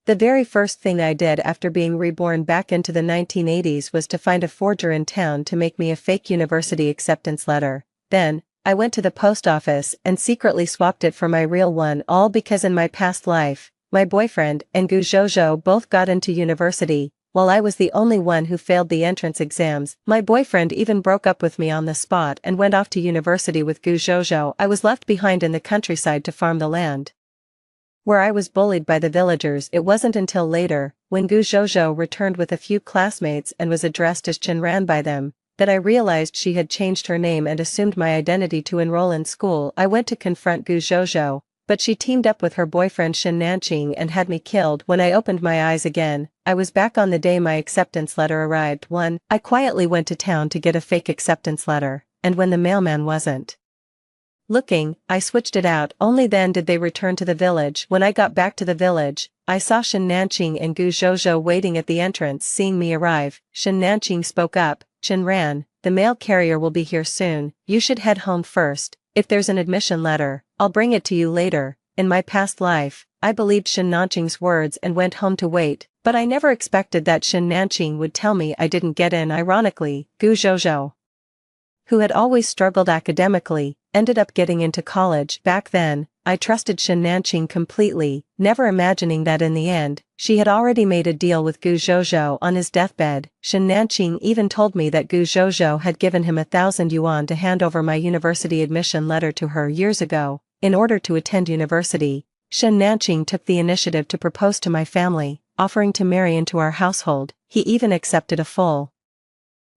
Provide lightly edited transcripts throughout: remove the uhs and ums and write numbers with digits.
The very first thing I did after being reborn back into the 1980s was to find a forger in town to make me a fake university acceptance letter. Then, I went to the post office and secretly swapped it for my real one, all because in my past life, my boyfriend and Gu Zhozhou both got into university, while I was the only one who failed the entrance exams. My boyfriend even broke up with me on the spot and went off to university with Gu Zhozhou. I was left behind in the countryside to farm the land, where I was bullied by the villagers. It wasn't until later, when Gu Zhozhou returned with a few classmates and was addressed as Chenran by them, that I realized she had changed her name and assumed my identity to enroll in school. I went to confront Gu Zhozhou, but she teamed up with her boyfriend Shen Nanqing and had me killed. When I opened my eyes again, I was back on the day my acceptance letter arrived. I quietly went to town to get a fake acceptance letter, and when the mailman wasn't looking, I switched it out. Only then did they return to the village. When I got back to the village, I saw Shen Nanqing and Gu Zhozhou waiting at the entrance. Seeing me arrive, Shen Nanqing spoke up, "Chenran, the mail carrier will be here soon. You should head home first. If there's an admission letter, I'll bring it to you later." In my past life, I believed Shen Nanqing's words and went home to wait, but I never expected that Shen Nanqing would tell me I didn't get in. Ironically, Gu Zhozhou, who had always struggled academically, ended up getting into college. Back then, I trusted Shen Nanqing completely, never imagining that in the end, she had already made a deal with Gu Zhozhou on his deathbed. Shen Nanqing even told me that Gu Zhozhou had given him 1,000 yuan to hand over my university admission letter to her years ago. In order to attend university, Shen Nanqing took the initiative to propose to my family, offering to marry into our household. He even accepted a full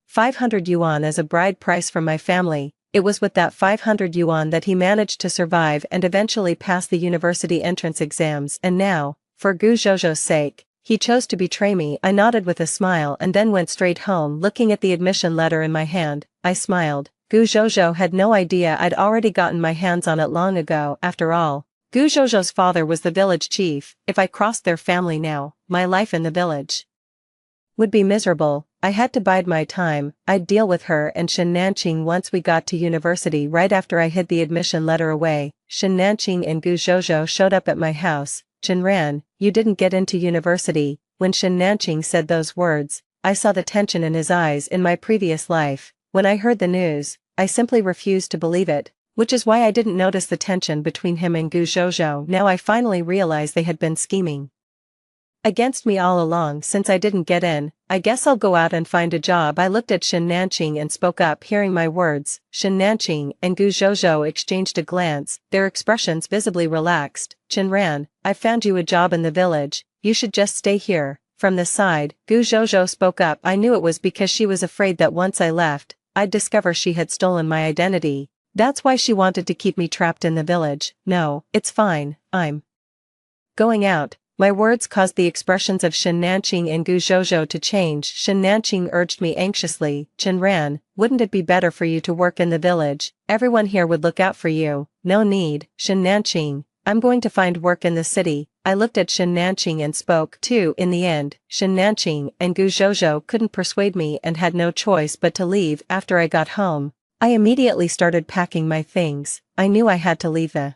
500 yuan as a bride price from my family. It was with that 500 yuan that he managed to survive and eventually pass the university entrance exams. And now, for Gu Zhozhou's sake, he chose to betray me. I nodded with a smile and then went straight home. Looking at the admission letter in my hand, I smiled. Gu Zhozhou had no idea I'd already gotten my hands on it long ago. After all, Gu Zhozhou's father was the village chief. If I crossed their family now, my life in the village would be miserable. I had to bide my time. I'd deal with her and Shen Nanqing once we got to university. Right after I hid the admission letter away, Shen Nanqing and Gu Zhozhou showed up at my house. "Chenran, you didn't get into university." When Shen Nanqing said those words, I saw the tension in his eyes. In my previous life, when I heard the news, I simply refused to believe it, which is why I didn't notice the tension between him and Gu Zhozhou. Now I finally realized they had been scheming against me all along. Since I didn't get in, I guess I'll go out and find a job. I looked at Shen Nanqing and spoke up. Hearing my words, Shen Nanqing and Gu Zhozhou exchanged a glance, their expressions visibly relaxed. "Chenran, I found you a job in the village. You should just stay here." From the side, Gu Zhozhou spoke up. I knew it was because she was afraid that once I left, I'd discover she had stolen my identity. That's why she wanted to keep me trapped in the village. "No, it's fine, I'm going out." My words caused the expressions of Shen Nanqing and Gu Zhozhou to change. Shen Nanqing urged me anxiously, "Chenran, wouldn't it be better for you to work in the village? Everyone here would look out for you." "No need, Shen Nanqing. I'm going to find work in the city." I looked at Shen Nanqing and spoke too. In the end, Shen Nanqing and Gu Zhozhou couldn't persuade me and had no choice but to leave. After I got home, I immediately started packing my things. I knew I had to leave the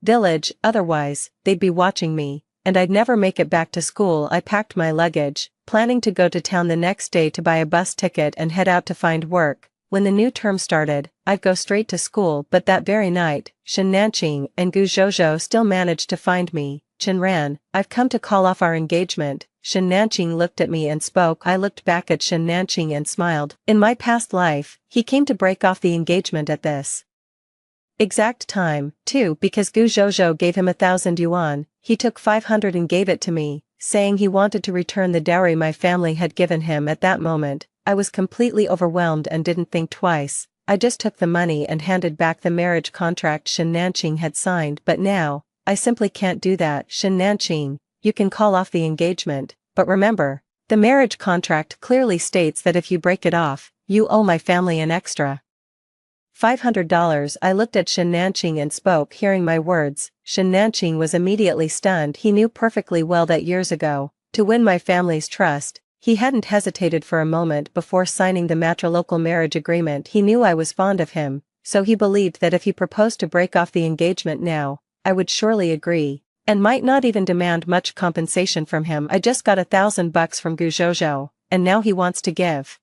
village, otherwise, they'd be watching me, and I'd never make it back to school. I packed my luggage, planning to go to town the next day to buy a bus ticket and head out to find work. When the new term started, I'd go straight to school, but that very night, Shen Nanqing and Gu Zhozhou still managed to find me. "Chenran, I've come to call off our engagement." Shen Nanqing looked at me and spoke. I looked back at Shen Nanqing and smiled. In my past life, he came to break off the engagement at this exact time, too, because Gu Zhozhou gave him 1,000 yuan. He took 500 and gave it to me, saying he wanted to return the dowry my family had given him. At that moment, I was completely overwhelmed and didn't think twice. I just took the money and handed back the marriage contract Shen Nanqing had signed. But now, I simply can't do that. "Shen Nanqing, you can call off the engagement, but remember, the marriage contract clearly states that if you break it off, you owe my family an extra $500. I looked at Shen Nanqing and spoke. Hearing my words, Shen Nanqing was immediately stunned. He knew perfectly well that years ago, to win my family's trust, he hadn't hesitated for a moment before signing the matrilocal marriage agreement. He knew I was fond of him, so he believed that if he proposed to break off the engagement now, I would surely agree. And might not even demand much compensation from him. I just got $1,000 from Gujojo, and now he wants to give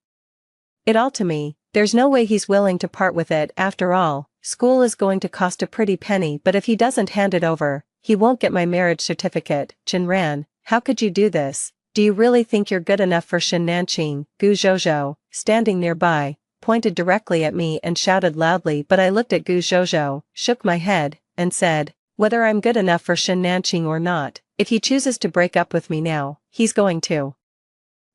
it all to me. There's no way he's willing to part with it. After all, school is going to cost a pretty penny, but if he doesn't hand it over, he won't get my marriage certificate. Jinran, how could you do this? Do you really think you're good enough for Shenanqing? Gujojo, standing nearby, pointed directly at me and shouted loudly, but I looked at Gujojo, shook my head, and said, whether I'm good enough for Shenanqing or not, if he chooses to break up with me now, he's going to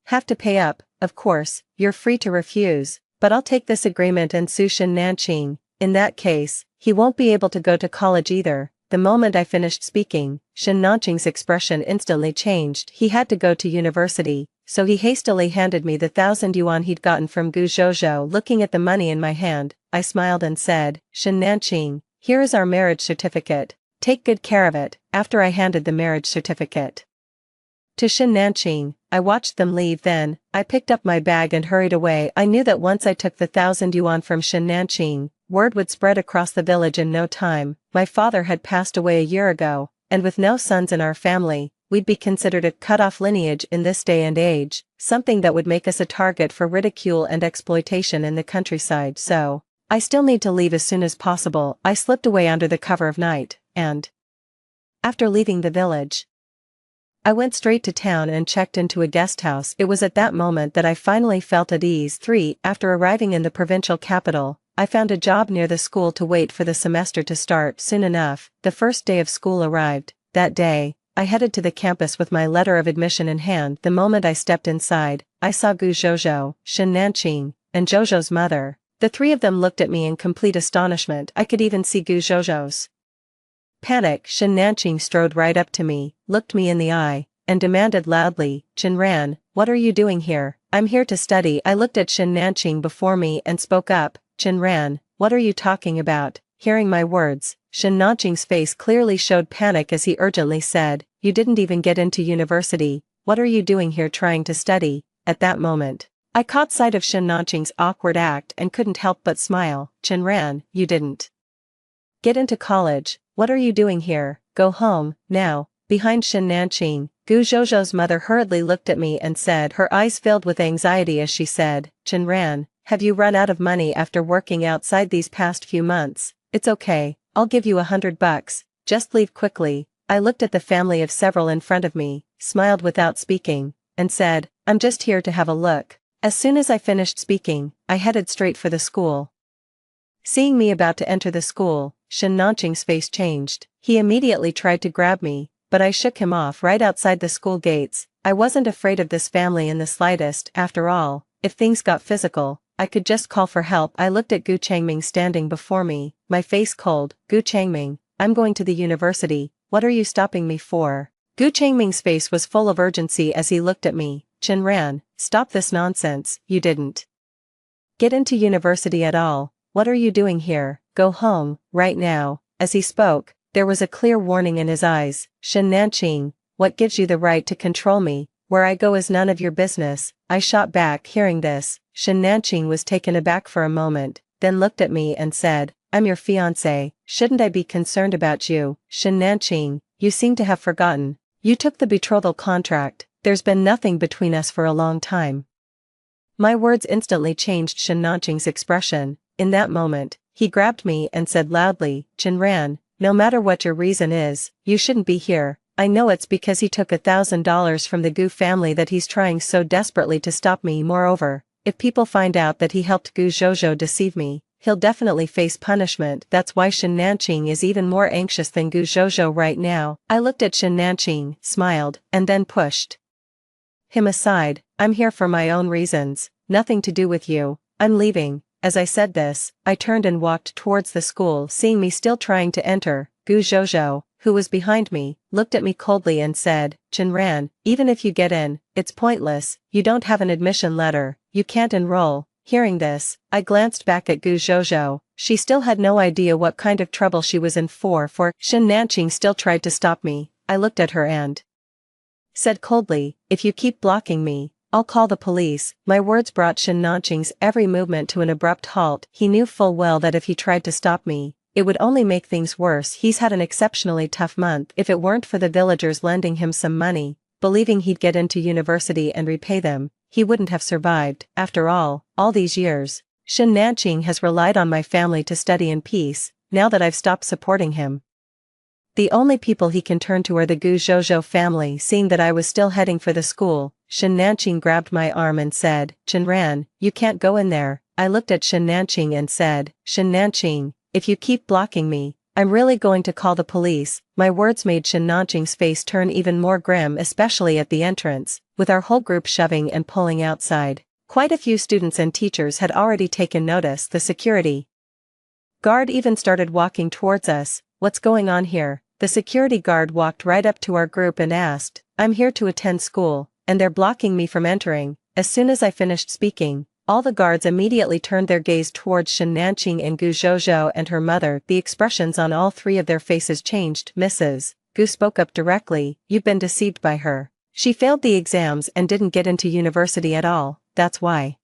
have to pay up. Of course, you're free to refuse, but I'll take this agreement and sue Shenanqing. In that case, he won't be able to go to college either. The moment I finished speaking, Shenanqing's expression instantly changed. He had to go to university, so he hastily handed me the 1,000 yuan he'd gotten from Gujojo. Looking at the money in my hand, I smiled and said, Shenanqing, here is our marriage certificate. Take good care of it. After I handed the marriage certificate to Shenanqing, I watched them leave. Then, I picked up my bag and hurried away. I knew that once I took the 1,000 yuan from Shenanqing, word would spread across the village in no time. My father had passed away a year ago, and with no sons in our family, we'd be considered a cut-off lineage in this day and age, something that would make us a target for ridicule and exploitation in the countryside. So, I still need to leave as soon as possible. I slipped away under the cover of night, and after leaving the village, I went straight to town and checked into a guest house. It was at that moment that I finally felt at ease. 3. After arriving in the provincial capital, I found a job near the school to wait for the semester to start. Soon enough, the first day of school arrived. That day, I headed to the campus with my letter of admission in hand. The moment I stepped inside, I saw Gujojo, Shenanqing, and Jojo's mother. The three of them looked at me in complete astonishment. I could even see Gujojo's panic. Shenanqing strode right up to me, looked me in the eye, and demanded loudly, Jinran, what are you doing here? I'm here to study. I looked at Shenanqing before me and spoke up, Jinran, what are you talking about? Hearing my words, Shenanqing's face clearly showed panic as he urgently said, you didn't even get into university, what are you doing here trying to study? At that moment, I caught sight of Shenanqing's awkward act and couldn't help but smile. Jinran, you didn't get into college. What are you doing here? Go home, now. Behind Shenanqing, Gujojo's mother hurriedly looked at me and said, her eyes filled with anxiety as she said, Jinran, have you run out of money after working outside these past few months? It's okay, I'll give you $100, just leave quickly. I looked at the family of several in front of me, smiled without speaking, and said, I'm just here to have a look. As soon as I finished speaking, I headed straight for the school. Seeing me about to enter the school, Shenanqing's face changed. He immediately tried to grab me, but I shook him off right outside the school gates. I wasn't afraid of this family in the slightest. After all, if things got physical, I could just call for help. I looked at Gu Changming standing before me, my face cold. Gu Changming, I'm going to the university, what are you stopping me for? Gu Changming's face was full of urgency as he looked at me. Jinran, stop this nonsense, you didn't get into university at all. What are you doing here? Go home, right now. As he spoke, there was a clear warning in his eyes. Shenanqing, what gives you the right to control me? Where I go is none of your business. I shot back. Hearing this, Shenanqing was taken aback for a moment, then looked at me and said, I'm your fiancé, shouldn't I be concerned about you? Shenanqing, you seem to have forgotten. You took the betrothal contract, there's been nothing between us for a long time. My words instantly changed Shenanqing's expression. In that moment, he grabbed me and said loudly, Jinran, no matter what your reason is, you shouldn't be here. I know it's because he took $1,000 from the Gu family that he's trying so desperately to stop me. Moreover, if people find out that he helped Gujojo deceive me, he'll definitely face punishment. That's why Shenanqing is even more anxious than Gujojo right now. I looked at Shenanqing, smiled, and then pushed him aside. I'm here for my own reasons, nothing to do with you. I'm leaving. As I said this, I turned and walked towards the school. Seeing me still trying to enter, Gujojo, who was behind me, looked at me coldly and said, Jinran, even if you get in, it's pointless, you don't have an admission letter, you can't enroll. Hearing this, I glanced back at Gujojo. She still had no idea what kind of trouble she was in for Shenanqing still tried to stop me. I looked at her and said coldly, if you keep blocking me, I'll call the police. My words brought Shenanqing's every movement to an abrupt halt. He knew full well that if he tried to stop me, it would only make things worse. He's had an exceptionally tough month. If it weren't for the villagers lending him some money, believing he'd get into university and repay them, he wouldn't have survived. After all these years, Shen Nanqing has relied on my family to study in peace. Now that I've stopped supporting him, the only people he can turn to are the Gu Zhozhou family. Seeing that I was still heading for the school, Shen Nanqing grabbed my arm and said, "Chen Ran, you can't go in there." I looked at Shen Nanqing and said, "Shen Nanqing, if you keep blocking me, I'm really going to call the police." My words made Shen Nanqing's face turn even more grim, especially at the entrance, with our whole group shoving and pulling outside. Quite a few students and teachers had already taken notice. The security guard even started walking towards us. "What's going on here?" The security guard walked right up to our group and asked, "I'm here to attend school, and they're blocking me from entering." As soon as I finished speaking, all the guards immediately turned their gaze towards Shen Nanqing and Gu Zhozhou and her mother. The expressions on all three of their faces changed. "Mrs. Gu spoke up directly, you've been deceived by her. She failed the exams and didn't get into university at all, that's why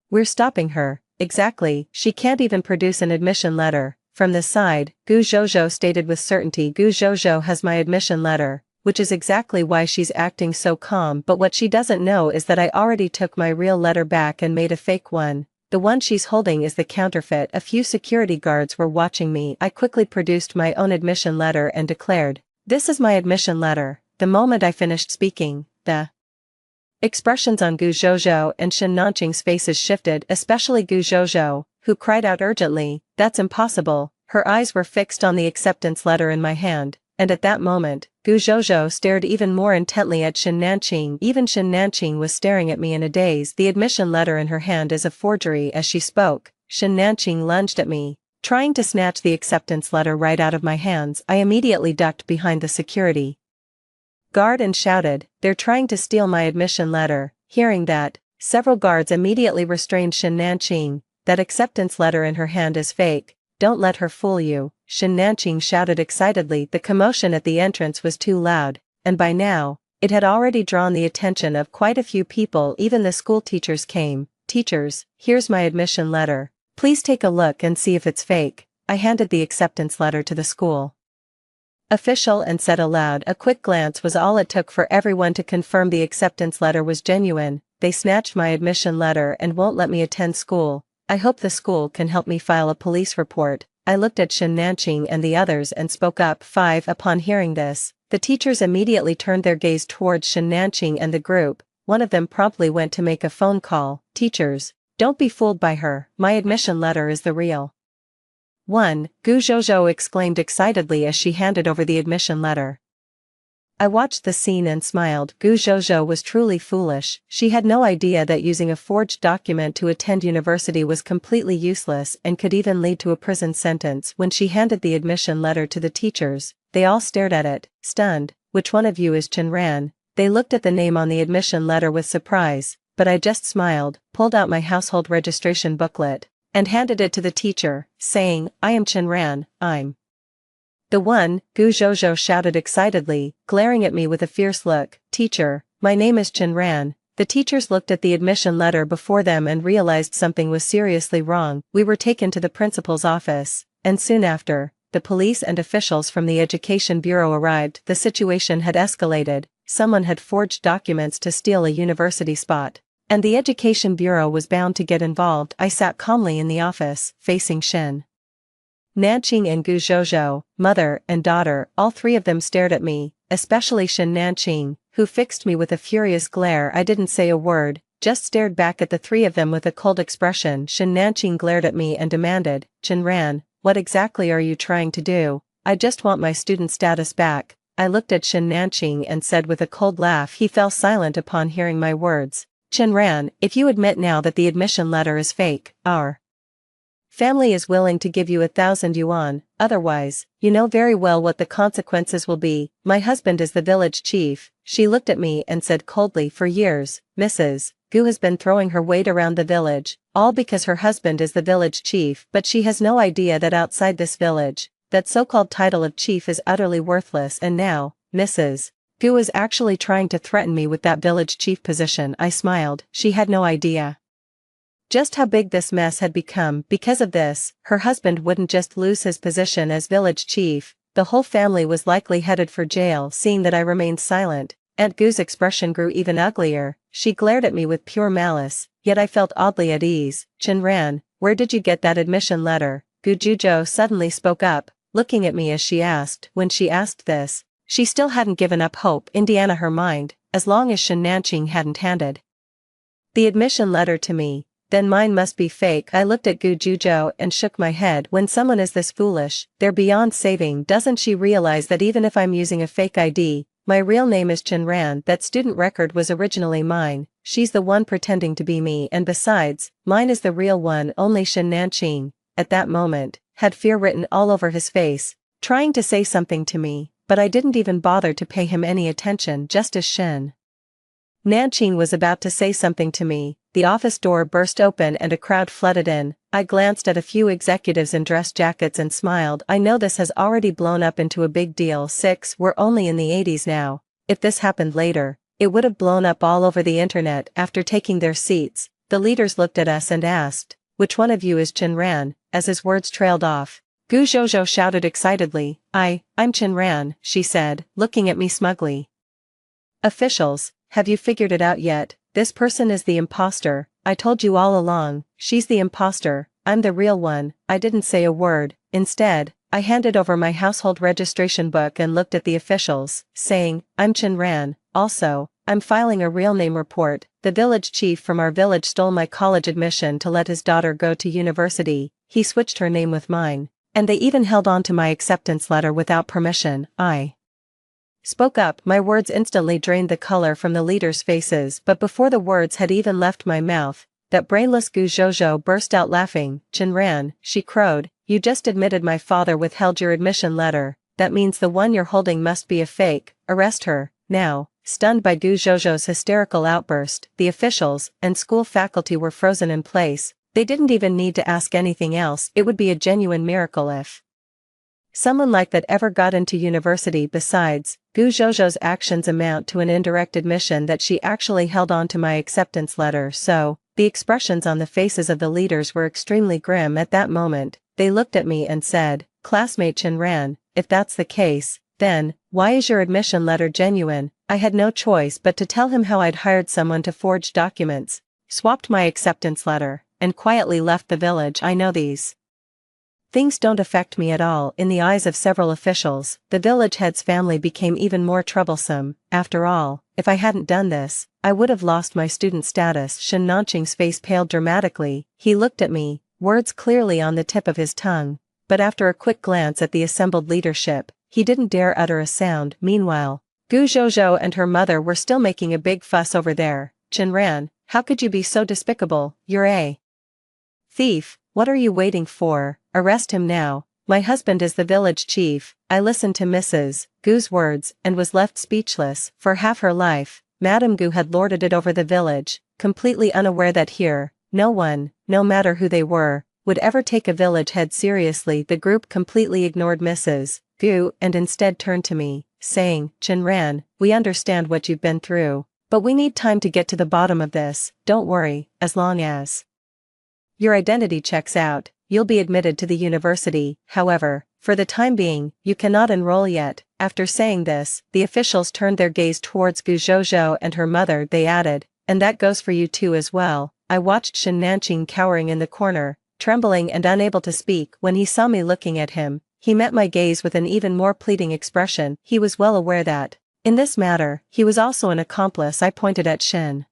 we're stopping her." "Exactly, she can't even produce an admission letter." From this side, Gu Zhozhou stated with certainty, "Gu Zhozhou has my admission letter, which is exactly why she's acting so calm. But what she doesn't know is that I already took my real letter back and made a fake one. The one she's holding is the counterfeit." A few security guards were watching me. I quickly produced my own admission letter and declared, "This is my admission letter." The moment I finished speaking, the expressions on Gu Zhozhou and Shen Nanqing's faces shifted, especially Gu Zhozhou, who cried out urgently, "That's impossible." Her eyes were fixed on the acceptance letter in my hand, and at that moment, Gu Zhozhou stared even more intently at Shen Nanqing. Even Shen Nanqing was staring at me in a daze. "The admission letter in her hand is a forgery." As she spoke, Shen Nanqing lunged at me, trying to snatch the acceptance letter right out of my hands. I immediately ducked behind the security guard and shouted, "They're trying to steal my admission letter." Hearing that, several guards immediately restrained Shen Nanqing. "That acceptance letter in her hand is fake. Don't let her fool you," Shen Nanqing shouted excitedly. The commotion at the entrance was too loud, and by now, it had already drawn the attention of quite a few people. Even the school teachers came. "Teachers, here's my admission letter. Please take a look and see if it's fake." I handed the acceptance letter to the school official and said aloud. A quick glance was all it took for everyone to confirm the acceptance letter was genuine. "They snatched my admission letter and won't let me attend school. I hope the school can help me file a police report." I looked at Shen Nanqing and the others and spoke up. 5. Upon hearing this, the teachers immediately turned their gaze towards Shen Nanqing and the group. One of them promptly went to make a phone call. "Teachers, don't be fooled by her. My admission letter is the real one," Gu Zhozhou exclaimed excitedly as she handed over the admission letter. I watched the scene and smiled. Gu Zhozhou was truly foolish. She had no idea that using a forged document to attend university was completely useless and could even lead to a prison sentence. When she handed the admission letter to the teachers, they all stared at it, stunned. "Which one of you is Chen Ran?" They looked at the name on the admission letter with surprise, but I just smiled, pulled out my household registration booklet, and handed it to the teacher, saying, "I am Chen Ran, I'm the one," Gu Zhozhou shouted excitedly, glaring at me with a fierce look. "Teacher, my name is Chen Ran." The teachers looked at the admission letter before them and realized something was seriously wrong. We were taken to the principal's office, and soon after, the police and officials from the Education Bureau arrived. The situation had escalated. Someone had forged documents to steal a university spot, and the Education Bureau was bound to get involved. I sat calmly in the office, facing Shen Nanqing and Gu Zhozhou. Mother and daughter, all three of them stared at me, especially Shen Nanqing, who fixed me with a furious glare. I didn't say a word, just stared back at the three of them with a cold expression. Shen Nanqing glared at me and demanded, "Chen Ran, what exactly are you trying to do?" "I just want my student status back." I looked at Shen Nanqing and said with a cold laugh. He fell silent upon hearing my words. "Chen Ran, if you admit now that the admission letter is fake, our family is willing to give you 1,000 yuan, otherwise, you know very well what the consequences will be. My husband is the village chief." She looked at me and said coldly, "For years, Mrs. Gu has been throwing her weight around the village, all because her husband is the village chief, but she has no idea that outside this village, that so-called title of chief is utterly worthless, and now, Mrs. Gu is actually trying to threaten me with that village chief position." I smiled. She had no idea just how big this mess had become. Because of this, her husband wouldn't just lose his position as village chief, the whole family was likely headed for jail. Seeing that I remained silent, Aunt Gu's expression grew even uglier. She glared at me with pure malice, yet I felt oddly at ease. Chinran, where did you get that admission letter? Gu Jujo suddenly spoke up, looking at me as she asked. When she asked this, she still hadn't given up hope. Indiana her mind, as long as Shen Nanqing hadn't handed the admission letter to me, then mine must be fake. I looked at Gu Jujo and shook my head. When someone is this foolish, they're beyond saving. Doesn't she realize that even if I'm using a fake ID, my real name is Chinran? That student record was originally mine. She's the one pretending to be me, and besides, mine is the real one. Only Shen Nanqing, at that moment, had fear written all over his face, trying to say something to me, but I didn't even bother to pay him any attention. Just as Shen Nanqing was about to say something to me, the office door burst open and a crowd flooded in. I glanced at a few executives in dress jackets and smiled. I know this has already blown up into a big deal. We're only in the 80s now. If this happened later, it would have blown up all over the internet. After taking their seats, the leaders looked at us and asked, "Which one of you is Chinran?" As his words trailed off, Gu Zhozhou shouted excitedly, I'm Chinran, she said, looking at me smugly. Officials, have you figured it out yet? This person is the imposter. I told you all along, she's the imposter, I'm the real one. I didn't say a word. Instead, I handed over my household registration book and looked at the officials, saying, I'm Chinran. Also, I'm filing a real name report. The village chief from our village stole my college admission to let his daughter go to university. He switched her name with mine, and they even held on to my acceptance letter without permission. I spoke up. My words instantly drained the color from the leaders' faces, but before the words had even left my mouth, that brainless Gu Zhozhou burst out laughing. Chinran, she crowed, you just admitted my father withheld your admission letter. That means the one you're holding must be a fake. Arrest her, now. Stunned by Gu Zhozhou's hysterical outburst, the officials and school faculty were frozen in place. They didn't even need to ask anything else. It would be a genuine miracle if someone like that ever got into university. Besides, Gu Zhozhou's actions amount to an indirect admission that she actually held on to my acceptance letter. So, the expressions on the faces of the leaders were extremely grim at that moment. They looked at me and said, Classmate Chinran, if that's the case, then, why is your admission letter genuine? I had no choice but to tell him how I'd hired someone to forge documents, swapped my acceptance letter, and quietly left the village. I know these things don't affect me at all. In the eyes of several officials, the village head's family became even more troublesome. After all, if I hadn't done this, I would have lost my student status. Shen Nanqing's face paled dramatically. He looked at me, words clearly on the tip of his tongue, but after a quick glance at the assembled leadership, he didn't dare utter a sound. Meanwhile, Gu Zhozhou and her mother were still making a big fuss over there. Chinran, how could you be so despicable? You're a thief. What are you waiting for? Arrest him now. My husband is the village chief. I listened to Mrs. Gu's words and was left speechless. For half her life, Madame Gu had lorded it over the village, completely unaware that here, no one, no matter who they were, would ever take a village head seriously. The group completely ignored Mrs. Gu and instead turned to me, saying, Chinran, we understand what you've been through, but we need time to get to the bottom of this. Don't worry, as long as your identity checks out, you'll be admitted to the university. However, for the time being, you cannot enroll yet. After saying this, the officials turned their gaze towards Gu Zhozhou and her mother. They added, and that goes for you too as well. I watched Shen Nanqing cowering in the corner, trembling and unable to speak. When he saw me looking at him, he met my gaze with an even more pleading expression. He was well aware that, in this matter, he was also an accomplice. I pointed at Shen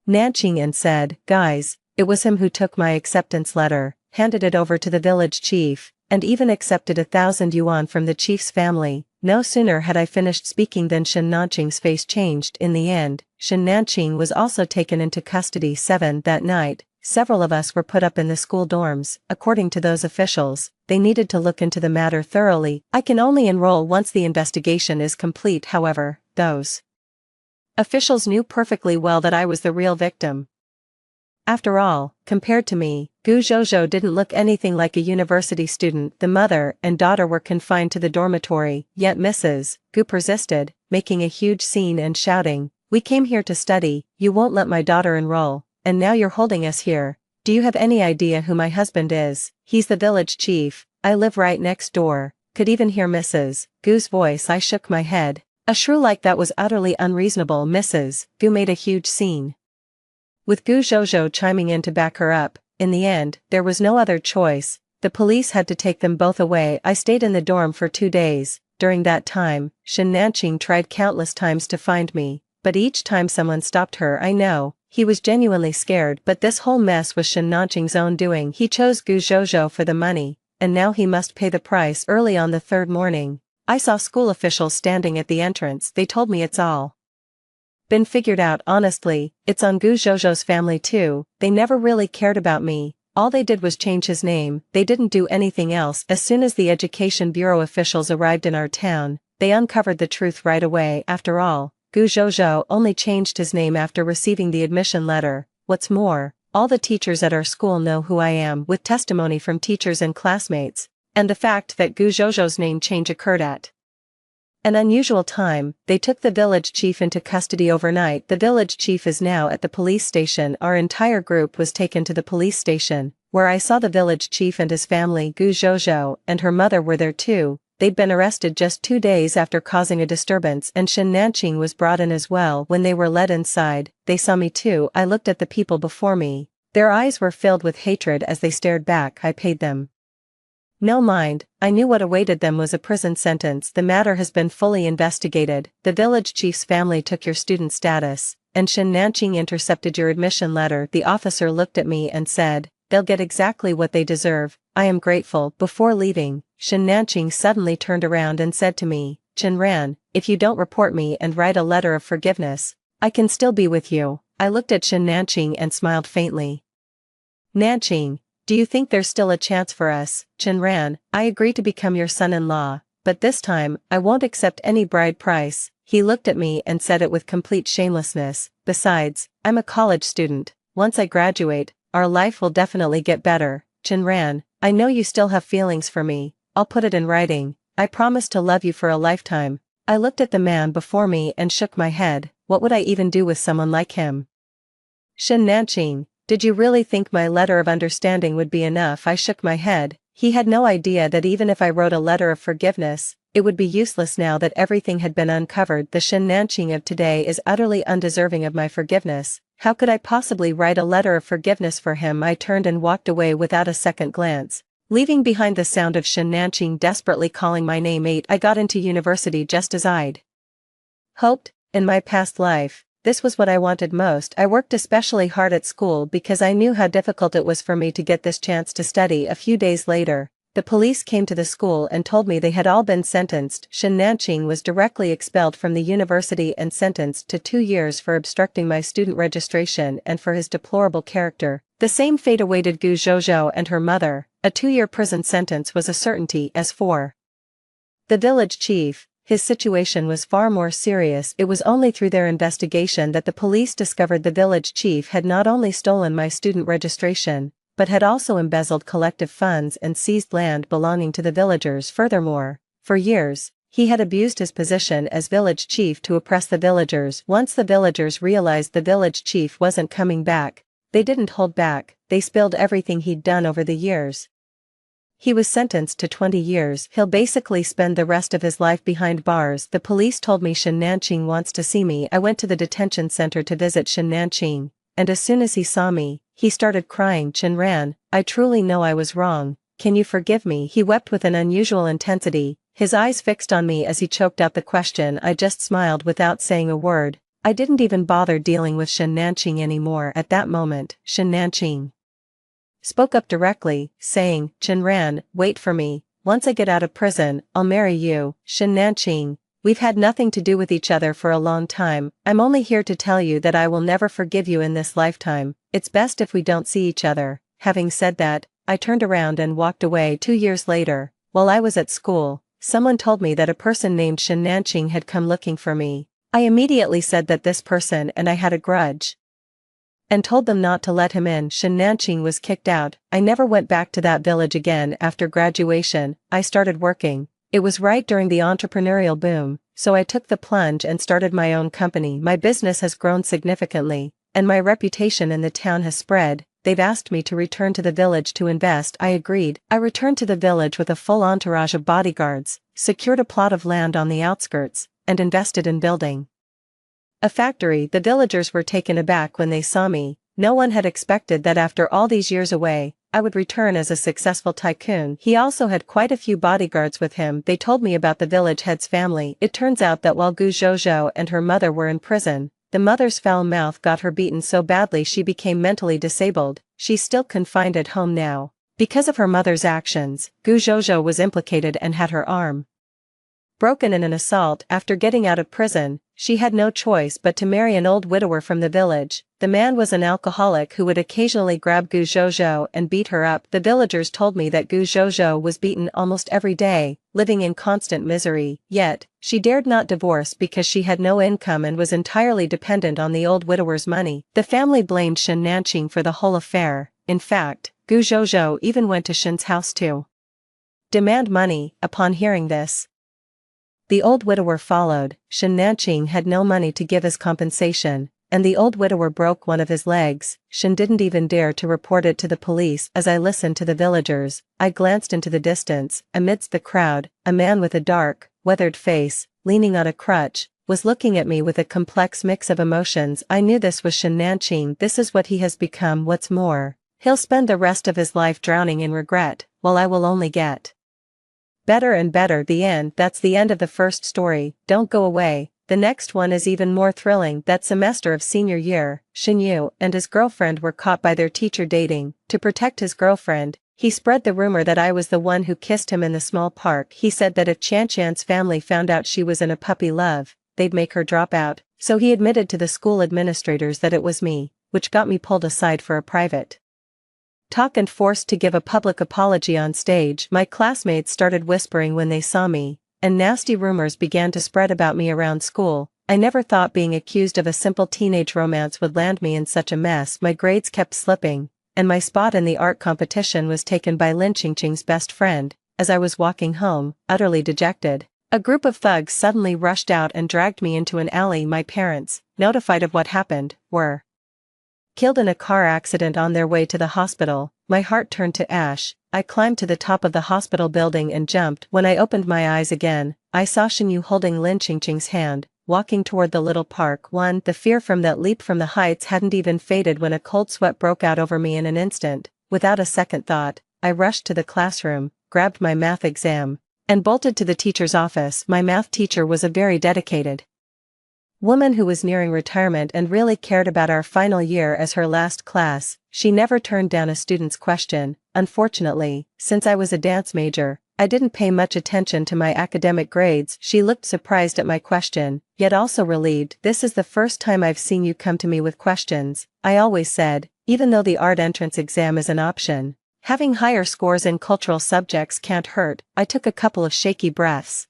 Nanqing and said, guys, it was him who took my acceptance letter, handed it over to the village chief, and even accepted 1,000 yuan from the chief's family. No sooner had I finished speaking than Shen Nanqing's face changed. In the end, Shen Nanqing was also taken into custody. That night, several of us were put up in the school dorms. According to those officials, they needed to look into the matter thoroughly. I can only enroll once the investigation is complete. However, those officials knew perfectly well that I was the real victim. After all, compared to me, Gu Zhozhou didn't look anything like a university student. The mother and daughter were confined to the dormitory, yet Mrs. Gu persisted, making a huge scene and shouting, we came here to study, you won't let my daughter enroll, and now you're holding us here. Do you have any idea who my husband is? He's the village chief. I live right next door. Could even hear Mrs. Gu's voice. I shook my head. A shrew like that was utterly unreasonable. Mrs. Gu made a huge scene, with Gu Zhozhou chiming in to back her up. In the end, there was no other choice. The police had to take them both away. I stayed in the dorm for 2 days. During that time, Shen Nanqing tried countless times to find me, but each time someone stopped her. I know, he was genuinely scared, but this whole mess was Shen Nanqing's own doing. He chose Gu Zhozhou for the money, and now he must pay the price. Early on the 3rd morning, I saw school officials standing at the entrance. They told me it's all been figured out. Honestly, it's on Gu Zhozhou's family too. They never really cared about me. All they did was change his name. They didn't do anything else. As soon as the Education Bureau officials arrived in our town, they uncovered the truth right away. After all, Gu Zhozhou only changed his name after receiving the admission letter. What's more, all the teachers at our school know who I am, with testimony from teachers and classmates, and the fact that Gu Zhozhou's name change occurred at an unusual time. They took the village chief into custody overnight. The village chief is now at the police station. Our entire group was taken to the police station, where I saw the village chief and his family. Gu Zhozhou and her mother were there too. They'd been arrested just 2 days after causing a disturbance, and Shen Nanqing was brought in as well. When they were led inside, they saw me too. I looked at the people before me. Their eyes were filled with hatred as they stared back. I paid them no mind. I knew what awaited them was a prison sentence. The matter has been fully investigated. The village chief's family took your student status, and Shen Nanqing intercepted your admission letter. The officer looked at me and said, "They'll get exactly what they deserve." I am grateful. Before leaving, Shen Nanqing suddenly turned around and said to me, "Chen Ran, if you don't report me and write a letter of forgiveness, I can still be with you." I looked at Shen Nanqing and smiled faintly. "Nanqing, do you think there's still a chance for us?" "Chen Ran, I agree to become your son-in-law, but this time, I won't accept any bride price." He looked at me and said it with complete shamelessness. "Besides, I'm a college student. Once I graduate, our life will definitely get better." "Chen Ran, I know you still have feelings for me. I'll put it in writing. I promise to love you for a lifetime." I looked at the man before me and shook my head. What would I even do with someone like him? "Shen Nanqing, did you really think my letter of understanding would be enough?" I shook my head. He had no idea that even if I wrote a letter of forgiveness, it would be useless now that everything had been uncovered. The Shen Nanqing of today is utterly undeserving of my forgiveness. How could I possibly write a letter of forgiveness for him? I turned and walked away without a second glance, leaving behind the sound of Shen Nanqing desperately calling my name. I got into university just as I'd hoped. In my past life, this was what I wanted most. I worked especially hard at school because I knew how difficult it was for me to get this chance to study. A few days later, the police came to the school and told me they had all been sentenced. Shen Nanqing was directly expelled from the university and sentenced to 2 years for obstructing my student registration and for his deplorable character. The same fate awaited Gu Zhozhou and her mother. A 2-year prison sentence was a certainty. As for the village chief, his situation was far more serious. It was only through their investigation that the police discovered the village chief had not only stolen my student registration, but had also embezzled collective funds and seized land belonging to the villagers. Furthermore, for years, he had abused his position as village chief to oppress the villagers. Once the villagers realized the village chief wasn't coming back, they didn't hold back. They spilled everything he'd done over the years. He was sentenced to 20 years. He'll basically spend the rest of his life behind bars. The police told me Shen Nanqing wants to see me. I went to the detention center to visit Shen Nanqing, and as soon as he saw me, he started crying. "Chen Ran, I truly know I was wrong. Can you forgive me?" He wept with an unusual intensity, his eyes fixed on me as he choked out the question. I just smiled without saying a word. I didn't even bother dealing with Shen Nanqing anymore. At that moment, Shen Nanqing spoke up directly, saying, "Chen Ran, wait for me. Once I get out of prison, I'll marry you." "Shen Nanqing, we've had nothing to do with each other for a long time. I'm only here to tell you that I will never forgive you in this lifetime. It's best if we don't see each other." Having said that, I turned around and walked away. 2 years later, while I was at school, someone told me that a person named Shen Nanqing had come looking for me. I immediately said that this person and I had a grudge, and told them not to let him in. Shen Nanqing was kicked out. I never went back to that village again. After graduation, I started working. It was right during the entrepreneurial boom, so I took the plunge and started my own company. My business has grown significantly, and my reputation in the town has spread. they've asked me to return to the village to invest. I agreed. I returned to the village with a full entourage of bodyguards, secured a plot of land on the outskirts, and invested in building a factory. The villagers were taken aback when they saw me. No one had expected that after all these years away, I would return as a successful tycoon. He also had quite a few bodyguards with him. They told me about the village head's family. It turns out that while Gu Zhozhou and her mother were in prison, the mother's foul mouth got her beaten so badly she became mentally disabled. She's still confined at home now. Because of her mother's actions, Gu Zhozhou was implicated and had her arm broken in an assault. After getting out of prison, she had no choice but to marry an old widower from the village. The man was an alcoholic who would occasionally grab Gu Zhozhou and beat her up. The villagers told me that Gu Zhozhou was beaten almost every day, living in constant misery. Yet, she dared not divorce because she had no income and was entirely dependent on the old widower's money. The family blamed Shen Nanqing for the whole affair. In fact, Gu Zhozhou even went to Shen's house to demand money. Upon hearing this, the old widower followed. Shen Nanqing had no money to give as compensation, and the old widower broke one of his legs. Shen didn't even dare to report it to the police. As I listened to the villagers, I glanced into the distance. Amidst the crowd, a man with a dark, weathered face, leaning on a crutch, was looking at me with a complex mix of emotions. I knew this was Shen Nanqing. This is what he has become. What's more, he'll spend the rest of his life drowning in regret, while I will only get better and better. The end. That's the end of the first story. Don't go away. The next one is even more thrilling. That semester of senior year, Shen Yu and his girlfriend were caught by their teacher dating. To protect his girlfriend, he spread the rumor that I was the one who kissed him in the small park. He said that if Qianqian's family found out she was in a puppy love, they'd make her drop out. So he admitted to the school administrators that it was me, which got me pulled aside for a private talk and forced to give a public apology on stage. My classmates started whispering when they saw me, and nasty rumors began to spread about me around school. I never thought being accused of a simple teenage romance would land me in such a mess. My grades kept slipping, and my spot in the art competition was taken by Lin Qingqing's best friend. As I was walking home, utterly dejected, a group of thugs suddenly rushed out and dragged me into an alley. My parents, notified of what happened, were killed in a car accident on their way to the hospital. My heart turned to ash. I climbed to the top of the hospital building and jumped. When I opened my eyes again, I saw Shen Yu holding Lin Qingqing's hand, walking toward the little park. The fear from that leap from the heights hadn't even faded when a cold sweat broke out over me in an instant. Without a second thought, I rushed to the classroom, grabbed my math exam, and bolted to the teacher's office. My math teacher was a very dedicated woman who was nearing retirement and really cared about our final year as her last class. She never turned down a student's question. Unfortunately, since I was a dance major, I didn't pay much attention to my academic grades. She looked surprised at my question, yet also relieved. This is the first time I've seen you come to me with questions. I always said, even though the art entrance exam is an option, having higher scores in cultural subjects can't hurt. I took a couple of shaky breaths,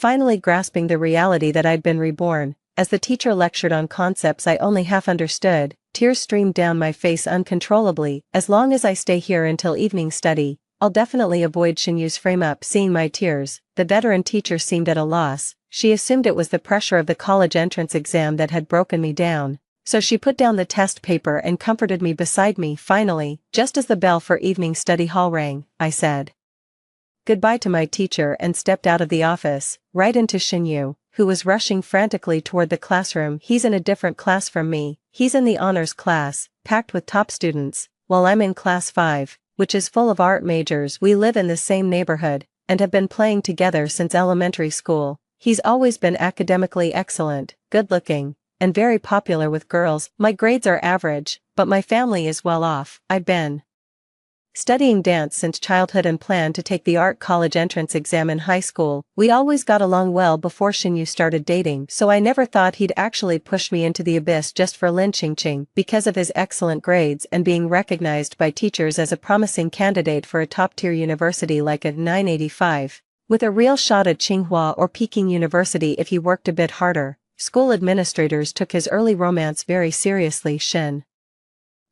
finally grasping the reality that I'd been reborn. As the teacher lectured on concepts I only half understood, tears streamed down my face uncontrollably. As long as I stay here until evening study, I'll definitely avoid Shen Yu's frame-up. Seeing my tears, the veteran teacher seemed at a loss. She assumed it was the pressure of the college entrance exam that had broken me down, so she put down the test paper and comforted me beside me. Finally, just as the bell for evening study hall rang, I said goodbye to my teacher and stepped out of the office, right into Shen Yu, who was rushing frantically toward the classroom. He's in a different class from me. He's in the honors class, packed with top students, while I'm in class 5, which is full of art majors. We live in the same neighborhood, and have been playing together since elementary school. He's always been academically excellent, good-looking, and very popular with girls. My grades are average, but my family is well off. I've been studying dance since childhood and planned to take the art college entrance exam in high school. We always got along well before Shen Yu started dating, so I never thought he'd actually push me into the abyss just for Lin Qingqing. Because of his excellent grades and being recognized by teachers as a promising candidate for a top-tier university like a 985, with a real shot at Tsinghua or Peking University if he worked a bit harder, school administrators took his early romance very seriously. Shen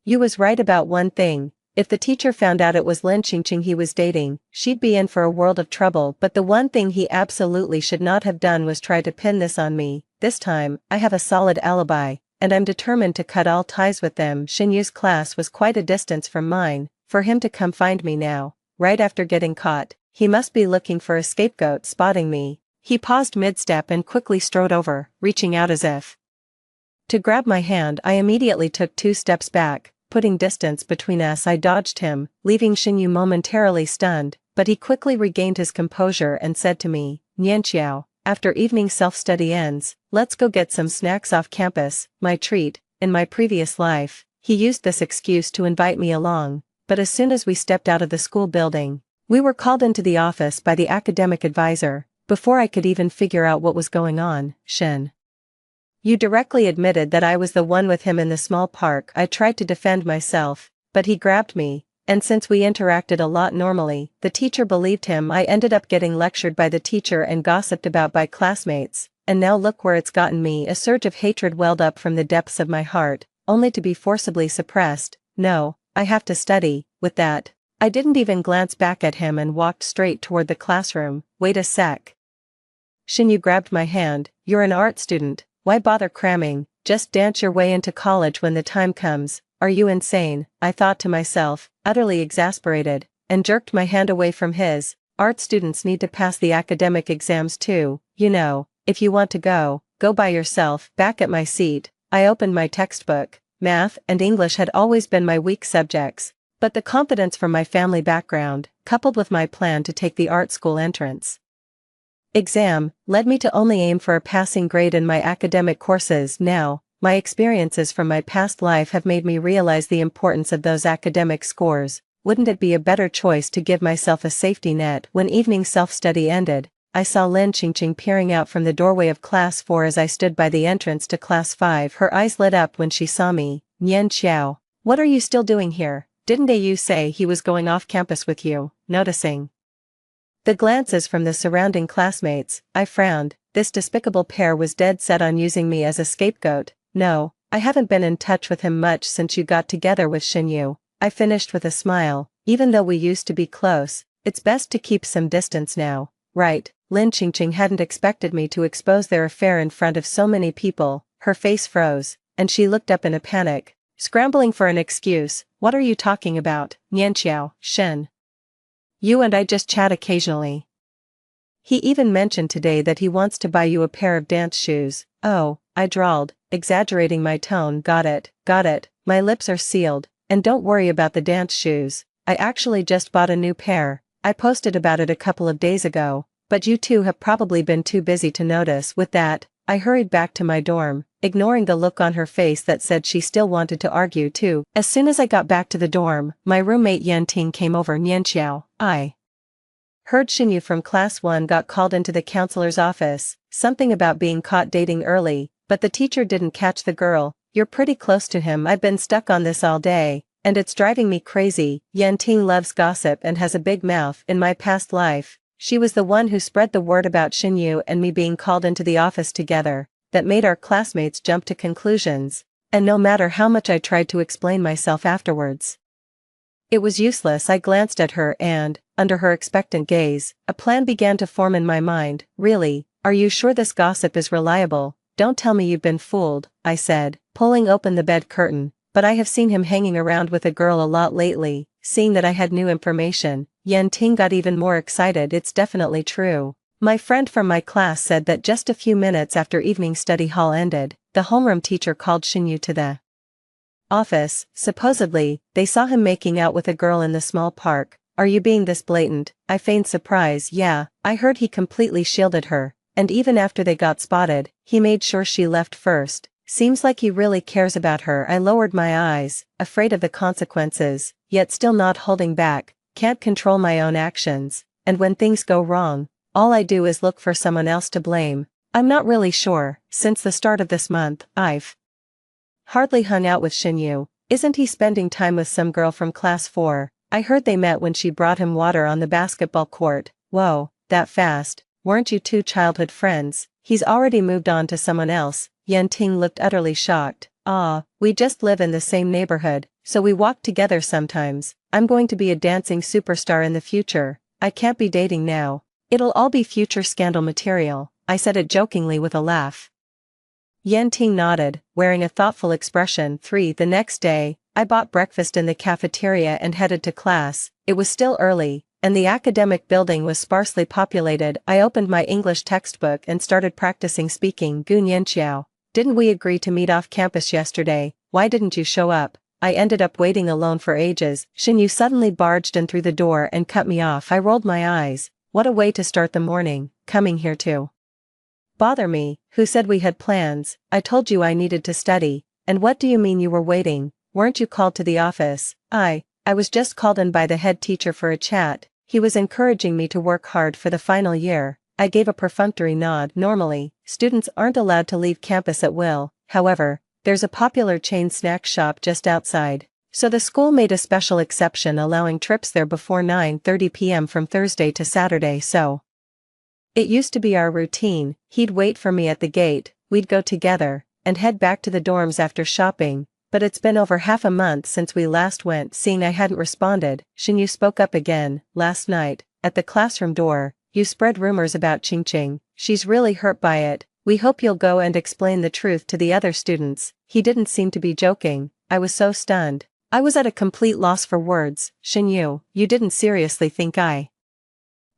Yu was right about one thing. If the teacher found out it was Lin Qingqing he was dating, she'd be in for a world of trouble. But the one thing he absolutely should not have done was try to pin this on me. This time, I have a solid alibi. and I'm determined to cut all ties with them. Shinyu's class was quite a distance from mine. For him to come find me now, right after getting caught, he must be looking for a scapegoat. Spotting me, he paused mid-step and quickly strode over, reaching out as if to grab my hand. I immediately took 2 steps back, putting distance between us. I dodged him, leaving Shinyu momentarily stunned, but he quickly regained his composure and said to me, "Nianqiao, after evening self-study ends, let's go get some snacks off campus, my treat." In my previous life, he used this excuse to invite me along, but as soon as we stepped out of the school building, we were called into the office by the academic advisor. Before I could even figure out what was going on, Shin, you directly admitted that I was the one with him in the small park. I tried to defend myself, but he grabbed me, and since we interacted a lot normally, the teacher believed him. I ended up getting lectured by the teacher and gossiped about by classmates, and now look where it's gotten me. A surge of hatred welled up from the depths of my heart, only to be forcibly suppressed. No, I have to study. With that, I didn't even glance back at him and walked straight toward the classroom. Wait a sec. Shinyu grabbed my hand. You're an art student. Why bother cramming? Just dance your way into college when the time comes. Are you insane? I thought to myself, utterly exasperated, and jerked my hand away from his. Art students need to pass the academic exams too, you know. If you want to go by yourself. Back at my seat, I opened my textbook. Math and English had always been my weak subjects, but the confidence from my family background, coupled with my plan to take the art school entrance exam, led me to only aim for a passing grade in my academic courses. Now, my experiences from my past life have made me realize the importance of those academic scores. Wouldn't it be a better choice to give myself a safety net? When evening self-study ended, I saw Lin Qingqing peering out from the doorway of Class 4 as I stood by the entrance to Class 5. Her eyes lit up when she saw me. "Nianqiao, what are you still doing here? Didn't you say he was going off campus with you?" Noticing the glances from the surrounding classmates, I frowned. This despicable pair was dead set on using me as a scapegoat. "No, I haven't been in touch with him much since you got together with Shinyu," I finished with a smile. "Even though we used to be close, it's best to keep some distance now, right?" Lin Qingqing hadn't expected me to expose their affair in front of so many people. Her face froze, and she looked up in a panic, scrambling for an excuse. "What are you talking about, Nianqiao, Shen? You and I just chat occasionally. He even mentioned today that he wants to buy you a pair of dance shoes." "Oh," I drawled, exaggerating my tone. Got it. My lips are sealed, and don't worry about the dance shoes. I actually just bought a new pair. I posted about it a couple of days ago, but you two have probably been too busy to notice." With that, I hurried back to my dorm, ignoring the look on her face that said she still wanted to argue too. As soon as I got back to the dorm, my roommate Yanting came over. "Nianqiao, I heard Shinyu from Class 1 got called into the counselor's office, something about being caught dating early, but the teacher didn't catch the girl. You're pretty close to him. I've been stuck on this all day, and it's driving me crazy." Yanting loves gossip and has a big mouth. In my past life, she was the one who spread the word about Shinyu and me being called into the office together, that made our classmates jump to conclusions, and no matter how much I tried to explain myself afterwards, it was useless. I glanced at her and, under her expectant gaze, a plan began to form in my mind. "Really, are you sure this gossip is reliable? Don't tell me you've been fooled," I said, pulling open the bed curtain. "But I have seen him hanging around with a girl a lot lately." Seeing that I had new information, Yanting got even more excited. "It's definitely true. My friend from my class said that just a few minutes after evening study hall ended, the homeroom teacher called Shinyu to the office. Supposedly, they saw him making out with a girl in the small park." "Are you being this blatant?" I feigned surprise. "Yeah, I heard he completely shielded her, and even after they got spotted, he made sure she left first. Seems like he really cares about her." I lowered my eyes, afraid of the consequences, yet still not holding back. Can't control my own actions, and when things go wrong, all I do is look for someone else to blame. I'm not really sure. Since the start of this month, I've hardly hung out with Shinyu. Isn't he spending time with some girl from Class 4? I heard they met when she brought him water on the basketball court. Whoa, that fast? Weren't you two childhood friends? He's already moved on to someone else. Yanting looked utterly shocked. "Ah, we just live in the same neighborhood, so we walk together sometimes. I'm going to be a dancing superstar in the future. I can't be dating now. It'll all be future scandal material." I said it jokingly with a laugh. Yan Ting nodded, wearing a thoughtful expression. 3. The next day, I bought breakfast in the cafeteria and headed to class. It was still early, and the academic building was sparsely populated. I opened my English textbook and started practicing speaking. Gu Nianxiao, didn't we agree to meet off campus yesterday? Why didn't you show up? I ended up waiting alone for ages. Shin Yu suddenly barged in through the door and cut me off. I rolled my eyes. What a way to start the morning, coming here to bother me. Who said we had plans? I told you I needed to study. And what do you mean you were waiting? Weren't you called to the office? I was just called in by the head teacher for a chat. He was encouraging me to work hard for the final year. I gave a perfunctory nod. Normally, students aren't allowed to leave campus at will. However, there's a popular chain snack shop just outside. So the school made a special exception, allowing trips there before 9:30 p.m. from Thursday to Saturday. So it used to be our routine. He'd wait for me at the gate, we'd go together, and head back to the dorms after shopping. But it's been over half a month since we last went. Seeing I hadn't responded, Xinyu spoke up again. Last night, at the classroom door, you spread rumors about Qingqing. She's really hurt by it. We hope you'll go and explain the truth to the other students. He didn't seem to be joking. I was so stunned. I was at a complete loss for words. Xinyu, you didn't seriously think I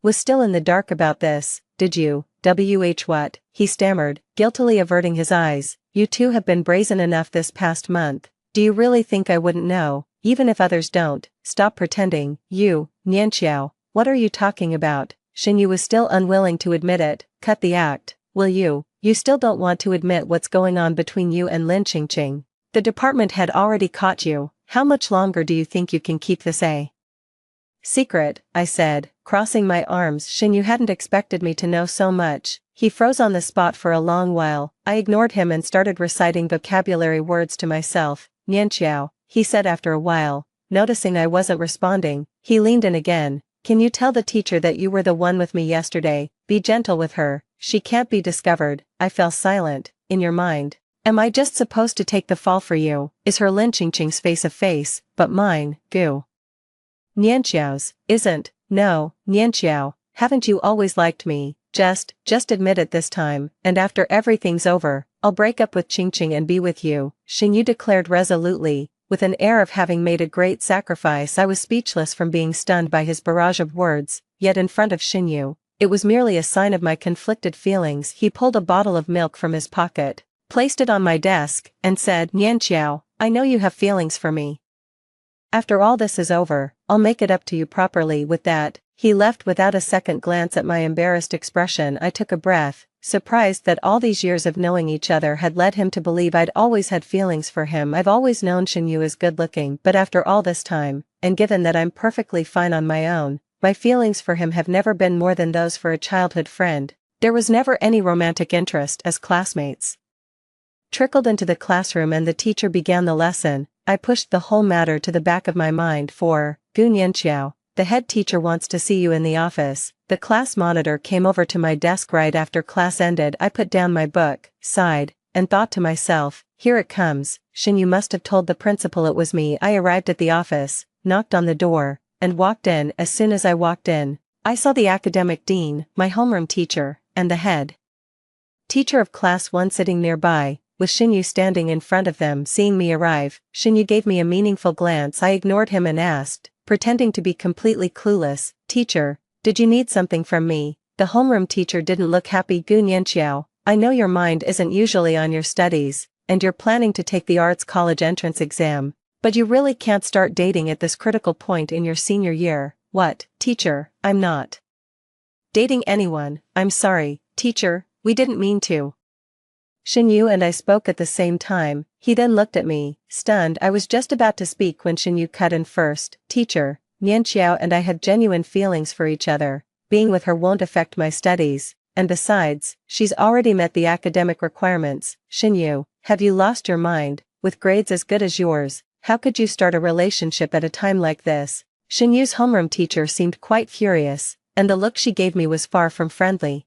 was still in the dark about this, did you? What? He stammered, guiltily averting his eyes. You two have been brazen enough this past month. Do you really think I wouldn't know, even if others don't? Stop pretending. You, Nianxiao, what are you talking about? Xinyu was still unwilling to admit it. Cut the act, will you? You still don't want to admit what's going on between you and Lin Qingqing. The department had already caught you. How much longer do you think you can keep this secret? I said, crossing my arms. Xinyu hadn't expected me to know so much. He froze on the spot for a long while. I ignored him and started reciting vocabulary words to myself. Nianxiao, he said after a while. Noticing I wasn't responding, he leaned in again. Can you tell the teacher that you were the one with me yesterday? Be gentle with her. She can't be discovered. I fell silent. In your mind, am I just supposed to take the fall for you? Is her Lin Qingqing's face a face, but mine, Gu Nianxiao's, isn't? No, Nianxiao, haven't you always liked me? Just admit it this time, and after everything's over, I'll break up with Qingqing and be with you, Xinyu declared resolutely, with an air of having made a great sacrifice. I was speechless from being stunned by his barrage of words, yet in front of Xinyu, it was merely a sign of my conflicted feelings. He pulled a bottle of milk from his pocket, placed it on my desk, and said, Nianxiao, I know you have feelings for me. After all this is over, I'll make it up to you properly. With that, he left without a second glance at my embarrassed expression. I took a breath, surprised that all these years of knowing each other had led him to believe I'd always had feelings for him. I've always known Xinyu as good-looking, but after all this time, and given that I'm perfectly fine on my own, my feelings for him have never been more than those for a childhood friend. There was never any romantic interest. As classmates trickled into the classroom and the teacher began the lesson, I pushed the whole matter to the back of my mind. For Gu Nianxiao, the head teacher wants to see you in the office. The class monitor came over to my desk right after class ended. I put down my book, sighed, and thought to myself, here it comes. Xinyu must have told the principal it was me. I arrived at the office, knocked on the door, and walked in. As soon as I walked in, I saw the academic dean, my homeroom teacher, and the head teacher of class 1 sitting nearby, with Xinyu standing in front of them. Seeing me arrive, Xinyu gave me a meaningful glance. I ignored him and asked, pretending to be completely clueless, Teacher, did you need something from me? The homeroom teacher didn't look happy. Gu Nianxiao, I know your mind isn't usually on your studies, and you're planning to take the arts college entrance exam, but you really can't start dating at this critical point in your senior year. What, teacher? I'm not dating anyone. I'm sorry, teacher, we didn't mean to. Xinyu and I spoke at the same time. He then looked at me, stunned. I was just about to speak when Xinyu cut in first. Teacher, Nianxiao and I have genuine feelings for each other. Being with her won't affect my studies, and besides, she's already met the academic requirements. Xinyu, have you lost your mind? With grades as good as yours, how could you start a relationship at a time like this? Xinyu's homeroom teacher seemed quite furious, and the look she gave me was far from friendly.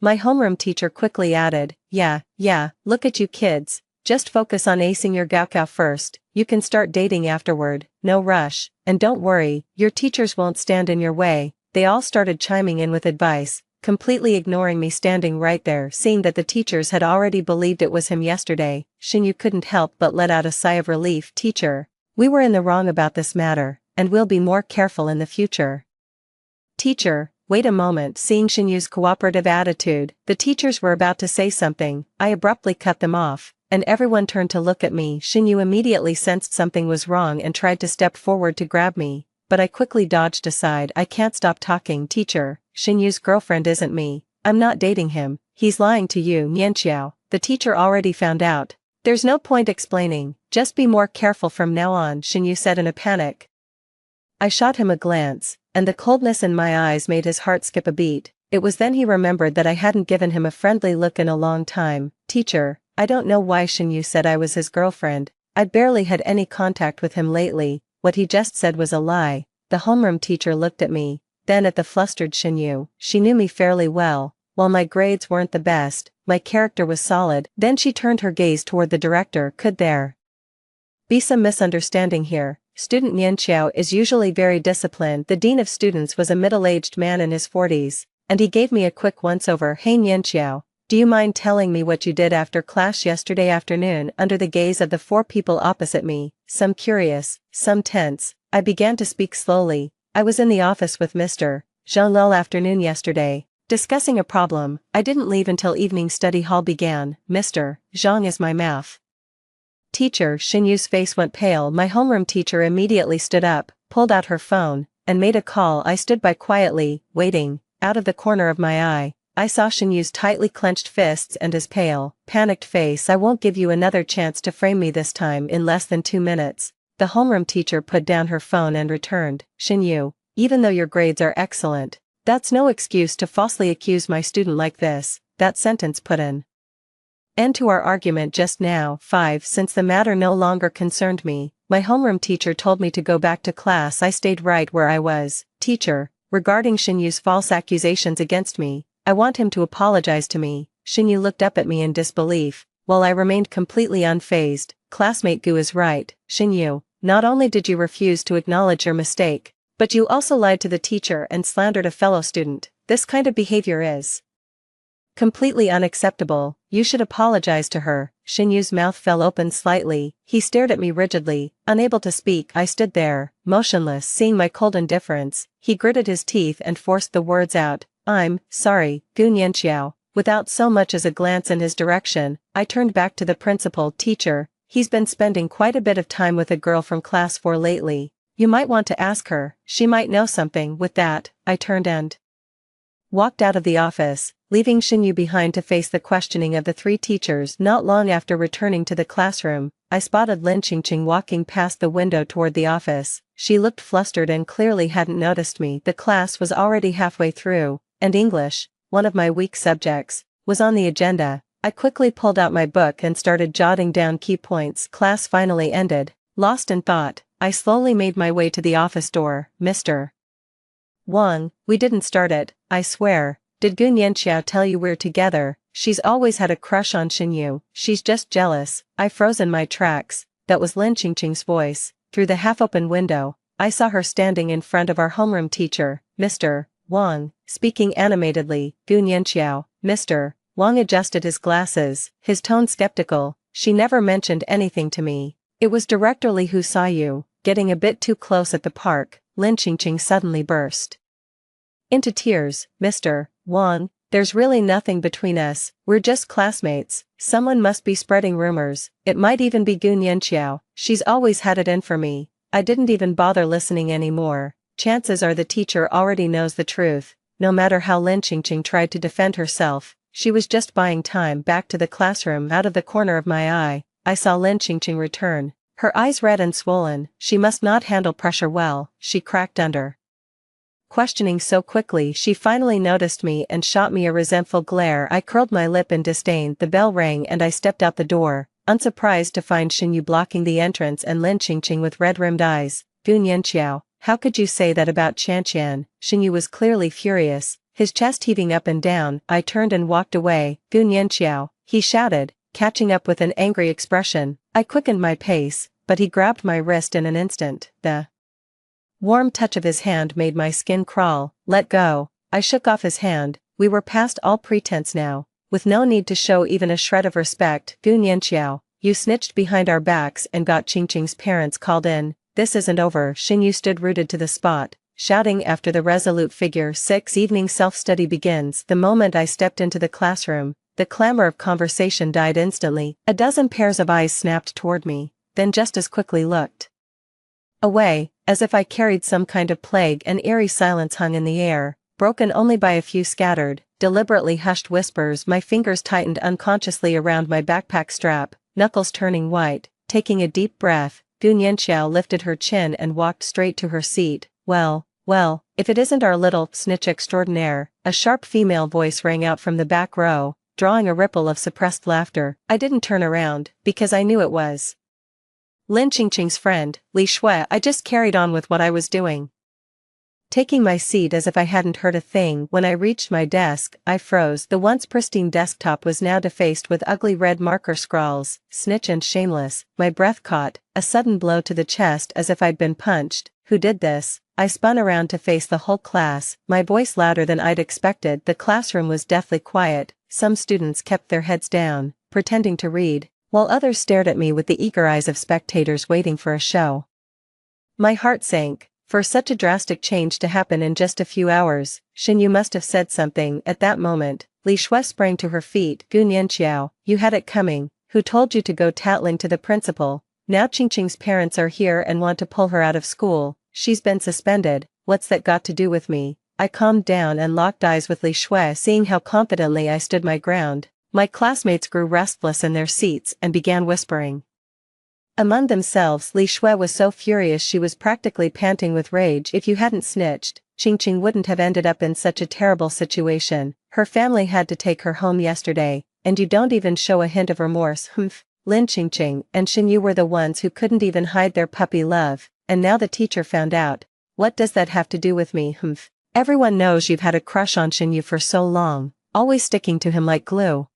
My homeroom teacher quickly added, yeah, look at you kids, just focus on acing your gaokao first, you can start dating afterward, no rush, and don't worry, your teachers won't stand in your way. They all started chiming in with advice. completely ignoring me standing right there. Seeing that the teachers had already believed it was him yesterday, Shinyu couldn't help but let out a sigh of relief. Teacher, we were in the wrong about this matter, and we'll be more careful in the future. Teacher, wait a moment. Seeing Shinyu's cooperative attitude, the teachers were about to say something. I abruptly cut them off, and everyone turned to look at me. Shinyu immediately sensed something was wrong and tried to step forward to grab me, but I quickly dodged aside. I can't stop talking. Teacher, Shinyu's girlfriend isn't me. I'm not dating him. He's lying to you. Nianqiao, the teacher already found out. There's no point explaining, just be more careful from now on, Shinyu said in a panic. I shot him a glance, and the coldness in my eyes made his heart skip a beat. It was then he remembered that I hadn't given him a friendly look in a long time. Teacher, I don't know why Shinyu said I was his girlfriend. I'd barely had any contact with him lately. What he just said was a lie. The homeroom teacher looked at me, then at the flustered Shinyu. She knew me fairly well. While my grades weren't the best, my character was solid. Then she turned her gaze toward the director. Could there be some misunderstanding here? Student Nianqiao is usually very disciplined. The dean of students was a middle-aged man in his 40s, and he gave me a quick once-over. Hey Nianqiao, do you mind telling me what you did after class yesterday afternoon? Under the gaze of the four people opposite me, some curious, some tense, I began to speak slowly. I was in the office with Mr. Zhang all afternoon yesterday, discussing a problem. I didn't leave until evening study hall began. Mr. Zhang is my math teacher. Shinyu's face went pale. My homeroom teacher immediately stood up, pulled out her phone, and made a call. I stood by quietly, waiting. Out of the corner of my eye, I saw Shinyu's tightly clenched fists and his pale, panicked face. I won't give you another chance to frame me this time. In less than 2 minutes, the homeroom teacher put down her phone and returned. Shinyu, even though your grades are excellent, that's no excuse to falsely accuse my student like this. That sentence put an end to our argument just now. 5. Since the matter no longer concerned me, my homeroom teacher told me to go back to class. I stayed right where I was. Teacher, regarding Shinyu's false accusations against me, I want him to apologize to me. Shinyu looked up at me in disbelief, while I remained completely unfazed. Classmate Gu is right. Shinyu, not only did you refuse to acknowledge your mistake, but you also lied to the teacher and slandered a fellow student. This kind of behavior is completely unacceptable. You should apologize to her. Shinyu's mouth fell open slightly. He stared at me rigidly, unable to speak. I stood there, motionless. Seeing my cold indifference, he gritted his teeth and forced the words out. I'm sorry, Gu Nianqiao. Without so much as a glance in his direction, I turned back to the principal. Teacher, he's been spending quite a bit of time with a girl from class 4 lately. You might want to ask her. She might know something. With that, I turned and walked out of the office, leaving Shinyu behind to face the questioning of the 3 teachers. Not long after returning to the classroom, I spotted Lin Qingqing walking past the window toward the office. She looked flustered and clearly hadn't noticed me. The class was already halfway through, and English, one of my weak subjects, was on the agenda. I quickly pulled out my book and started jotting down key points. Class finally ended. Lost in thought, I slowly made my way to the office door. Mr. Wang, we didn't start it, I swear. Did Gu Nianqiao tell you we're together? She's always had a crush on Shinyu. She's just jealous. I froze in my tracks. That was Lin Qingqing's voice. Through the half-open window, I saw her standing in front of our homeroom teacher, Mr. Wang, speaking animatedly. Gu Nianqiao. Mr. Wang adjusted his glasses, his tone skeptical. She never mentioned anything to me. It was Director Li who saw you getting a bit too close at the park. Lin Qingqing suddenly burst into tears. Mr. Wang, there's really nothing between us. We're just classmates. Someone must be spreading rumors. It might even be Gu Nianqiao. She's always had it in for me. I didn't even bother listening anymore. Chances are the teacher already knows the truth. No matter how Lin Qingqing tried to defend herself, she was just buying time. Back to the classroom. Out of the corner of my eye, I saw Lin Qingqing return. Her eyes red and swollen. She must not handle pressure well. She cracked under questioning so quickly. She finally noticed me and shot me a resentful glare. I curled my lip in disdain. The bell rang and I stepped out the door, unsurprised to find Shinyu blocking the entrance and Lin Qingqing with red-rimmed eyes. Gu Nianqiao, how could you say that about Qianqian? Shinyu was clearly furious, his chest heaving up and down. I turned and walked away. Gu Nianqiao, he shouted, catching up with an angry expression. I quickened my pace, but he grabbed my wrist in an instant. The warm touch of his hand made my skin crawl. Let go. I shook off his hand, We were past all pretense now, with no need to show even a shred of respect. Gu Nianxiao, you snitched behind our backs and got Qingqing's parents called in. This isn't over. Xinyu stood rooted to the spot, shouting after the resolute figure. 6 Evening self-study begins. The moment I stepped into the classroom, the clamor of conversation died instantly. A dozen pairs of eyes snapped toward me, then just as quickly looked away, as if I carried some kind of plague. An eerie silence hung in the air, broken only by a few scattered, deliberately hushed whispers. My fingers tightened unconsciously around my backpack strap, knuckles turning white. Taking a deep breath, Gu Nianxiao lifted her chin and walked straight to her seat. Well, if it isn't our little snitch extraordinaire, a sharp female voice rang out from the back row, drawing a ripple of suppressed laughter. I didn't turn around, because I knew it was Lin Qingqing's friend, Li Shui. I just carried on with what I was doing, taking my seat as if I hadn't heard a thing. When I reached my desk, I froze. The once pristine desktop was now defaced with ugly red marker scrawls, snitch and shameless. My breath caught, a sudden blow to the chest as if I'd been punched. Who did this? I spun around to face the whole class, my voice louder than I'd expected. The classroom was deathly quiet. Some students kept their heads down, pretending to read, while others stared at me with the eager eyes of spectators waiting for a show. My heart sank. For such a drastic change to happen in just a few hours, Xinyu must have said something. At that moment, Li Shui sprang to her feet. Gu Nianxiao, you had it coming. Who told you to go tattling to the principal? Now Qingqing's parents are here and want to pull her out of school. She's been suspended. What's that got to do with me? I calmed down and locked eyes with Li Shui. Seeing how confidently I stood my ground, my classmates grew restless in their seats and began whispering among themselves. Li Shui was so furious she was practically panting with rage. If you hadn't snitched, Qingqing wouldn't have ended up in such a terrible situation. Her family had to take her home yesterday, and you don't even show a hint of remorse. Lin Qingqing and Xinyu were the ones who couldn't even hide their puppy love, and now the teacher found out. What does that have to do with me? Everyone knows you've had a crush on Xinyu for so long, always sticking to him like glue.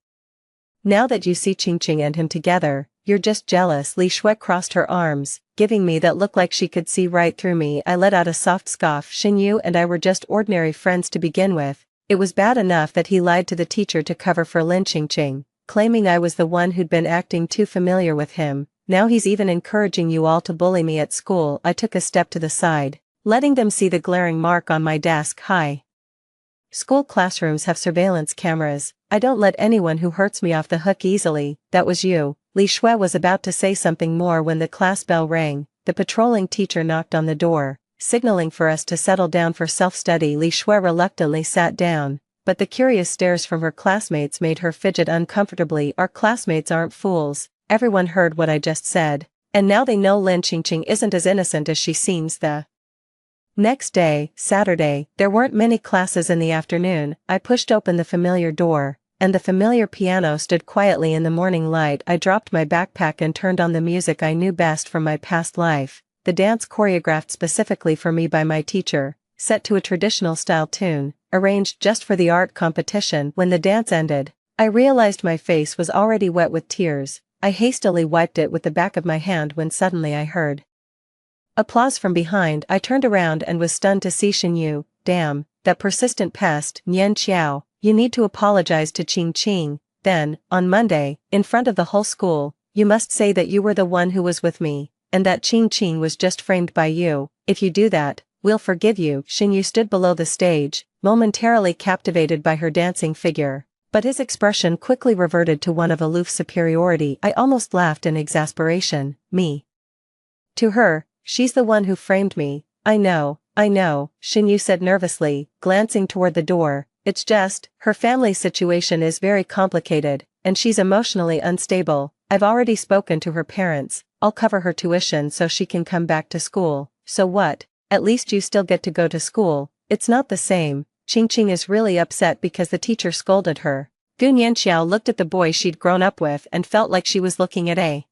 Now that you see Qingqing and him together, you're just jealous. Li Shui crossed her arms, giving me that look like she could see right through me. I let out a soft scoff. Xinyu and I were just ordinary friends to begin with. It was bad enough that he lied to the teacher to cover for Lin Qingqing, claiming I was the one who'd been acting too familiar with him. Now he's even encouraging you all to bully me at school. I took a step to the side, letting them see the glaring mark on my desk. Hi. School classrooms have surveillance cameras. I don't let anyone who hurts me off the hook easily. That was you. Li Shui was about to say something more when the class bell rang. The patrolling teacher knocked on the door, signaling for us to settle down for self-study. Li Shui reluctantly sat down, but the curious stares from her classmates made her fidget uncomfortably. Our classmates aren't fools. Everyone heard what I just said, and now they know Lin Qingqing isn't as innocent as she seems. The next day, Saturday, there weren't many classes in the afternoon. I pushed open the familiar door, and the familiar piano stood quietly in the morning light. I dropped my backpack and turned on the music I knew best from my past life, the dance choreographed specifically for me by my teacher, set to a traditional style tune, arranged just for the art competition. When the dance ended, I realized my face was already wet with tears. I hastily wiped it with the back of my hand when suddenly I heard applause from behind. I turned around and was stunned to see Xinyu. Damn, that persistent pest. Nianxiao, you need to apologize to Qingqing. Then, on Monday, in front of the whole school, you must say that you were the one who was with me, and that Qingqing was just framed by you. If you do that, we'll forgive you. Xinyu stood below the stage, momentarily captivated by her dancing figure, but his expression quickly reverted to one of aloof superiority. I almost laughed in exasperation. Me. To her, she's the one who framed me. I know, Xinyu said nervously, glancing toward the door. It's just, her family situation is very complicated, and she's emotionally unstable. I've already spoken to her parents. I'll cover her tuition so she can come back to school. So what? At least you still get to go to school. It's not the same. Qingqing is really upset because the teacher scolded her. Gu Nianxiao looked at the boy she'd grown up with and felt like she was looking at a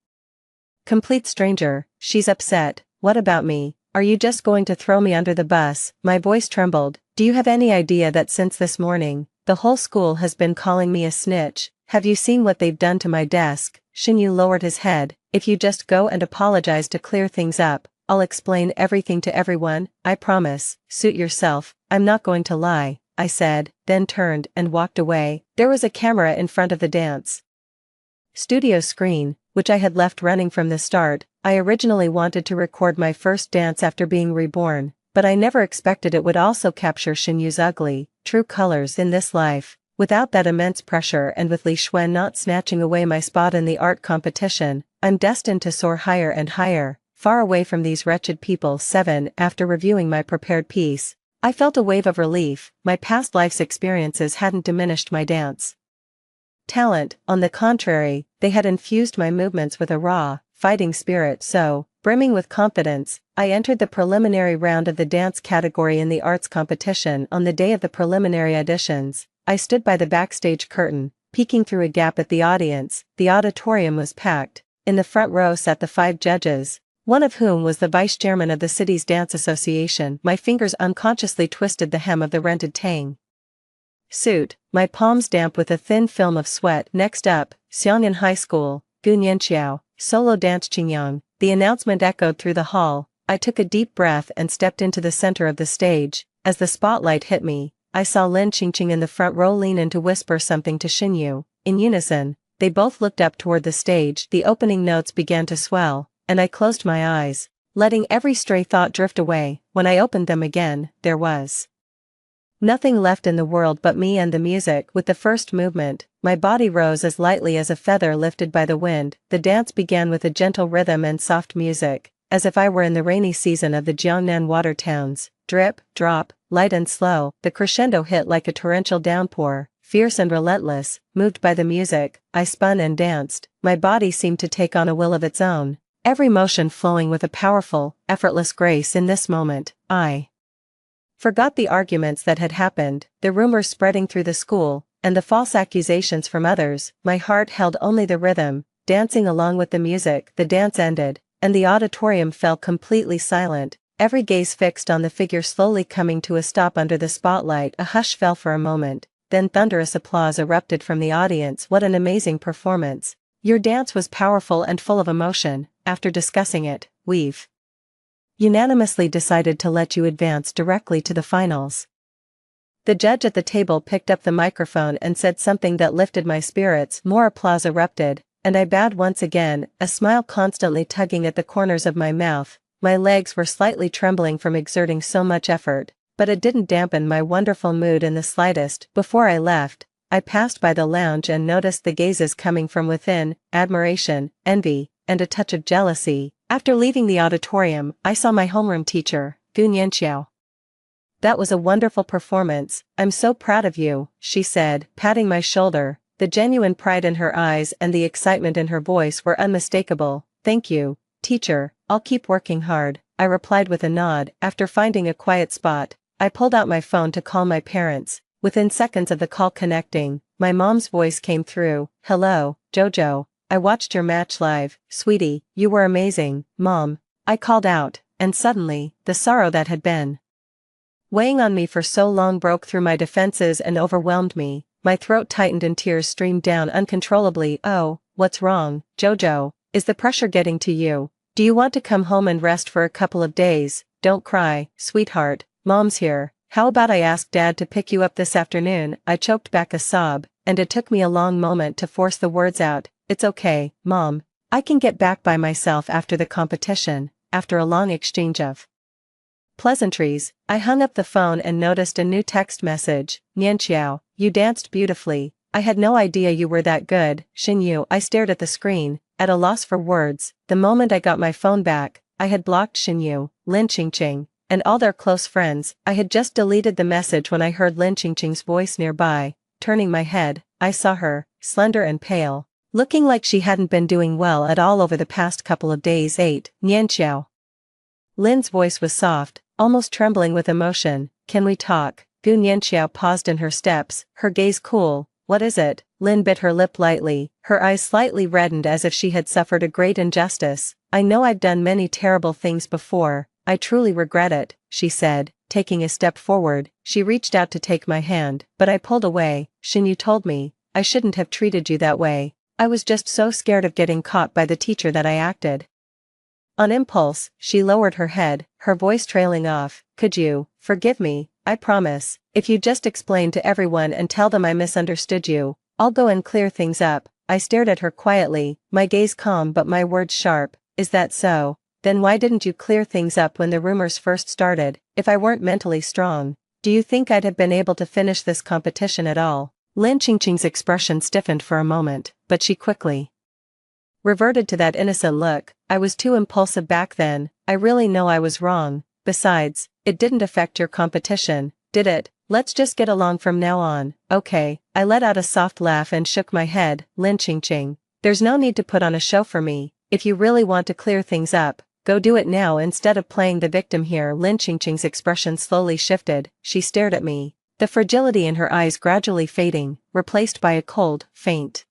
complete stranger. She's upset. What about me? Are you just going to throw me under the bus? My voice trembled. Do you have any idea that since this morning, the whole school has been calling me a snitch? Have you seen what they've done to my desk? Xinyu lowered his head. If you just go and apologize to clear things up, I'll explain everything to everyone. I promise. Suit yourself. I'm not going to lie. I said, then turned and walked away. There was a camera in front of the dance studio screen, which I had left running from the start. I originally wanted to record my first dance after being reborn, but I never expected it would also capture Xinyu's ugly, true colors in this life. Without that immense pressure and with Li Xuan not snatching away my spot in the art competition, I'm destined to soar higher and higher, far away from these wretched people. 7. After reviewing my prepared piece, I felt a wave of relief. My past life's experiences hadn't diminished my dance talent. On the contrary, they had infused my movements with a raw, fighting spirit. So, brimming with confidence, I entered the preliminary round of the dance category in the arts competition. On the day of the preliminary auditions, I stood by the backstage curtain, peeking through a gap at the audience. The auditorium was packed. In the front row sat the 5 judges, one of whom was the vice chairman of the city's dance association. My fingers unconsciously twisted the hem of the rented tang suit, my palms damp with a thin film of sweat. Next up, Xiangnan High School, Gu Nianqiao, solo dance Qingyang. The announcement echoed through the hall. I took a deep breath and stepped into the center of the stage. As the spotlight hit me, I saw Lin Qingqing in the front row lean in to whisper something to Xinyu. In unison, they both looked up toward the stage. The opening notes began to swell, and I closed my eyes, letting every stray thought drift away. When I opened them again, there was nothing left in the world but me and the music. With the first movement, my body rose as lightly as a feather lifted by the wind. The dance began with a gentle rhythm and soft music, as if I were in the rainy season of the Jiangnan water towns. Drip, drop, light and slow, the crescendo hit like a torrential downpour, fierce and relentless. Moved by the music, I spun and danced. My body seemed to take on a will of its own, every motion flowing with a powerful, effortless grace. In this moment, I forgot the arguments that had happened, the rumors spreading through the school, and the false accusations from others. My heart held only the rhythm, dancing along with the music. The dance ended, and the auditorium fell completely silent, every gaze fixed on the figure slowly coming to a stop under the spotlight. A hush fell for a moment, then thunderous applause erupted from the audience. What an amazing performance! Your dance was powerful and full of emotion. After discussing it, we've unanimously decided to let you advance directly to the finals. The judge at the table picked up the microphone and said something that lifted my spirits. More applause erupted, and I bowed once again, a smile constantly tugging at the corners of my mouth. My legs were slightly trembling from exerting so much effort, but it didn't dampen my wonderful mood in the slightest. Before I left, I passed by the lounge and noticed the gazes coming from within, admiration, envy, and a touch of jealousy. After leaving the auditorium, I saw my homeroom teacher, Gu Nianqiao. That was a wonderful performance. I'm so proud of you, she said, patting my shoulder. The genuine pride in her eyes and the excitement in her voice were unmistakable. Thank you, teacher, I'll keep working hard, I replied with a nod. After finding a quiet spot, I pulled out my phone to call my parents. Within seconds of the call connecting, my mom's voice came through. Hello, Jojo. I watched your match live, sweetie, you were amazing, Mom. I called out, and suddenly, the sorrow that had been weighing on me for so long broke through my defenses and overwhelmed me. My throat tightened and tears streamed down uncontrollably. Oh, what's wrong, Jojo? Is the pressure getting to you? Do you want to come home and rest for a couple of days? Don't cry, sweetheart, Mom's here. How about I ask Dad to pick you up this afternoon? I choked back a sob, and it took me a long moment to force the words out. It's okay, Mom. I can get back by myself after the competition. After a long exchange of pleasantries, I hung up the phone and noticed a new text message. Nianqiao, you danced beautifully. I had no idea you were that good. Xinyu. I stared at the screen, at a loss for words. The moment I got my phone back, I had blocked Xinyu, Lin Qingqing, and all their close friends. I had just deleted the message when I heard Lin Qingqing's voice nearby. Turning my head, I saw her, slender and pale, looking like she hadn't been doing well at all over the past couple of days. 8. Nianqiao. Lin's voice was soft, almost trembling with emotion. Can we talk? Gu Nianqiao paused in her steps, her gaze cool. What is it? Lin bit her lip lightly, her eyes slightly reddened as if she had suffered a great injustice. I know I've done many terrible things before. I truly regret it, she said, taking a step forward. She reached out to take my hand, but I pulled away. Xinyu told me, I shouldn't have treated you that way. I was just so scared of getting caught by the teacher that I acted. On impulse, she lowered her head, her voice trailing off. Could you forgive me? I promise. If you just explain to everyone and tell them I misunderstood you, I'll go and clear things up. I stared at her quietly, my gaze calm but my words sharp. Is that so? Then why didn't you clear things up when the rumors first started? If I weren't mentally strong, do you think I'd have been able to finish this competition at all? Lin Qingqing's expression stiffened for a moment, but she quickly reverted to that innocent look. I was too impulsive back then. I really know I was wrong. Besides, it didn't affect your competition, did it? Let's just get along from now on, okay? I let out a soft laugh and shook my head. Lin Qingqing, there's no need to put on a show for me. If you really want to clear things up, go do it now instead of playing the victim here. Lin Qingqing's expression slowly shifted. She stared at me, the fragility in her eyes gradually fading, replaced by a cold, faint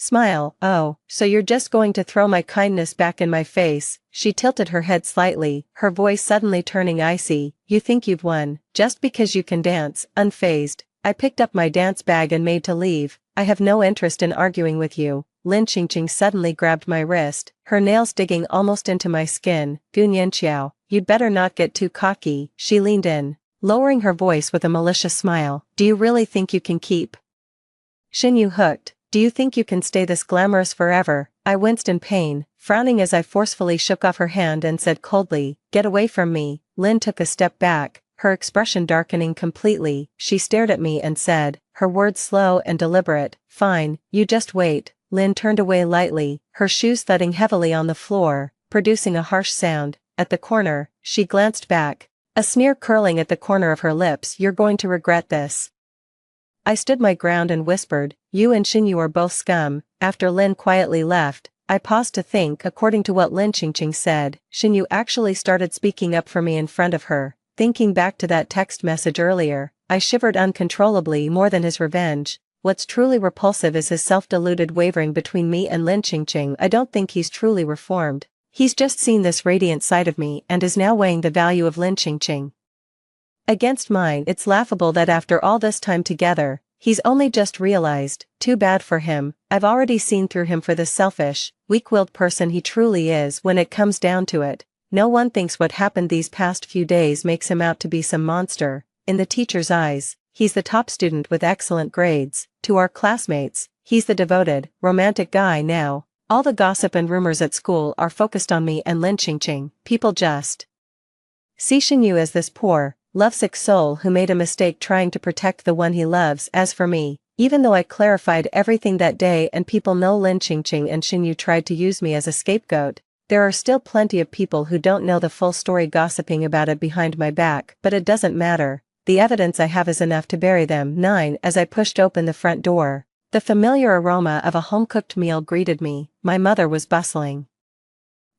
smile. Oh, so you're just going to throw my kindness back in my face? She tilted her head slightly, her voice suddenly turning icy. You think you've won, just because you can dance? Unfazed, I picked up my dance bag and made to leave. I have no interest in arguing with you. Lin Qingqing suddenly grabbed my wrist, her nails digging almost into my skin. Gunyanqiao, you'd better not get too cocky. She leaned in, lowering her voice with a malicious smile. Do you really think you can keep Xinyu hooked? Do you think you can stay this glamorous forever? I winced in pain, frowning as I forcefully shook off her hand and said coldly, get away from me. Lin took a step back, her expression darkening completely. She stared at me and said, her words slow and deliberate, fine, you just wait. Lin turned away lightly, her shoes thudding heavily on the floor, producing a harsh sound. At the corner, she glanced back, a sneer curling at the corner of her lips. You're going to regret this. I stood my ground and whispered, you and Xinyu are both scum. After Lin quietly left, I paused to think. According to what Lin Qingqing said, Xinyu actually started speaking up for me in front of her. Thinking back to that text message earlier, I shivered uncontrollably. More than his revenge, what's truly repulsive is his self-deluded wavering between me and Lin Qingqing. I don't think he's truly reformed. He's just seen this radiant side of me and is now weighing the value of Lin Qingqing against mine. It's laughable that after all this time together, he's only just realized. Too bad for him. I've already seen through him for the selfish, weak-willed person he truly is. When it comes down to it, no one thinks what happened these past few days makes him out to be some monster. In the teacher's eyes, he's the top student with excellent grades. To our classmates, he's the devoted, romantic guy. Now, all the gossip and rumors at school are focused on me and Lin Qingqing. People just see Xinyu as this poor, lovesick soul who made a mistake trying to protect the one he loves. As for me, even though I clarified everything that day and people know Lin Qingqing and Xinyu tried to use me as a scapegoat, there are still plenty of people who don't know the full story gossiping about it behind my back. But it doesn't matter, the evidence I have is enough to bury them. 9. As I pushed open the front door, the familiar aroma of a home-cooked meal greeted me. My mother was bustling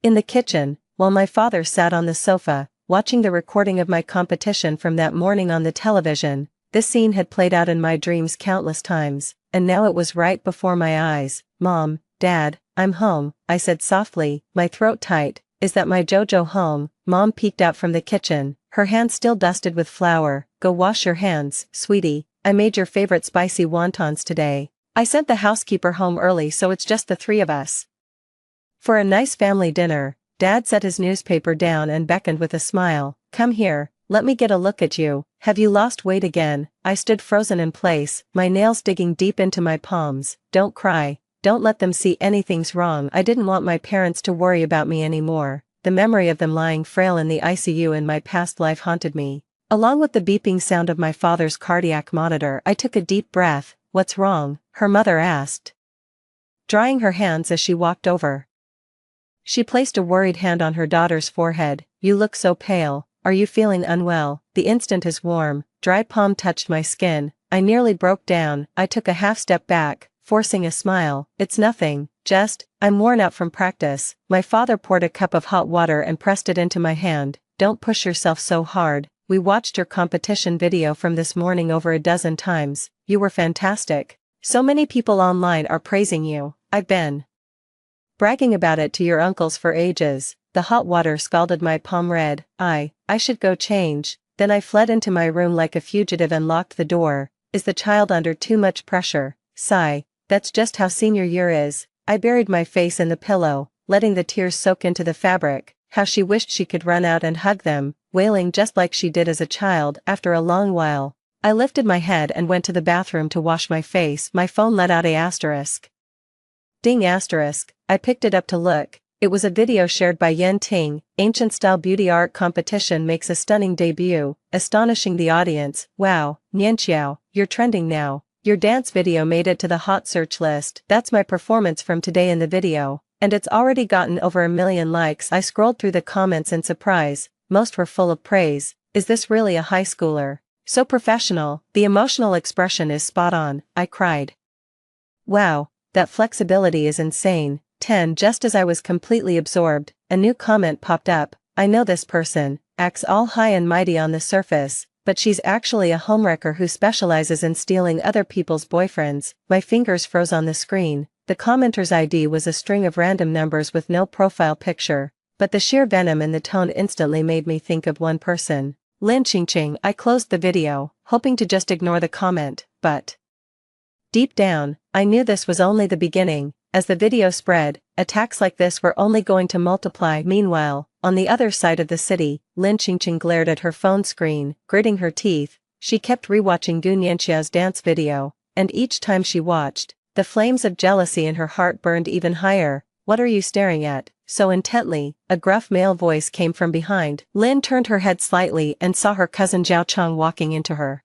in the kitchen, while my father sat on the sofa, watching the recording of my competition from that morning on the television. This scene had played out in my dreams countless times, and now it was right before my eyes. Mom, Dad, I'm home, I said softly, my throat tight. Is that my Jojo home? Mom peeked out from the kitchen, her hands still dusted with flour. Go wash your hands, sweetie. I made your favorite spicy wontons today. I sent the housekeeper home early so it's just the three of us for a nice family dinner. Dad set his newspaper down and beckoned with a smile. Come here, let me get a look at you. Have you lost weight again? I stood frozen in place, my nails digging deep into my palms. Don't cry, don't let them see anything's wrong. I didn't want my parents to worry about me anymore. The memory of them lying frail in the ICU in my past life haunted me, along with the beeping sound of my father's cardiac monitor. I took a deep breath. What's wrong? Her mother asked, drying her hands as she walked over. She placed a worried hand on her daughter's forehead. You look so pale. Are you feeling unwell? The instant his warm, dry palm touched my skin, I nearly broke down. I took a half step back, forcing a smile. It's nothing, just, I'm worn out from practice. My father poured a cup of hot water and pressed it into my hand. Don't push yourself so hard. We watched your competition video from this morning over a dozen times. You were fantastic. So many people online are praising you. I've been bragging about it to your uncles for ages. The hot water scalded my palm red. I should go change. Then I fled into my room like a fugitive and locked the door. Is the child under too much pressure? Sigh. That's just how senior year is. I buried my face in the pillow, letting the tears soak into the fabric. How she wished she could run out and hug them, wailing just like she did as a child. After a long while, I lifted my head and went to the bathroom to wash my face. My phone let out a asterisk. Ding asterisk. I picked it up to look. It was a video shared by Yen Ting. Ancient style beauty art competition makes a stunning debut, astonishing the audience. Wow, Nianqiao, you're trending now. Your dance video made it to the hot search list. That's my performance from today in the video, and it's already gotten over 1 million likes. I scrolled through the comments in surprise. Most were full of praise. Is this really a high schooler? So professional. The emotional expression is spot on, I cried. Wow, that flexibility is insane. 10 Just as I was completely absorbed, a new comment popped up. I know this person, acts all high and mighty on the surface, but she's actually a homewrecker who specializes in stealing other people's boyfriends. My fingers froze on the screen. The commenter's ID was a string of random numbers with no profile picture, but the sheer venom in the tone instantly made me think of one person. Lin Qingqing. I closed the video, hoping to just ignore the comment, but deep down, I knew this was only the beginning. As the video spread, attacks like this were only going to multiply. Meanwhile, on the other side of the city, Lin Qingqing glared at her phone screen, gritting her teeth. She kept rewatching Gu Nianqiao's dance video, and each time she watched, the flames of jealousy in her heart burned even higher. What are you staring at so intently? A gruff male voice came from behind. Lin turned her head slightly and saw her cousin Zhao Chang walking into her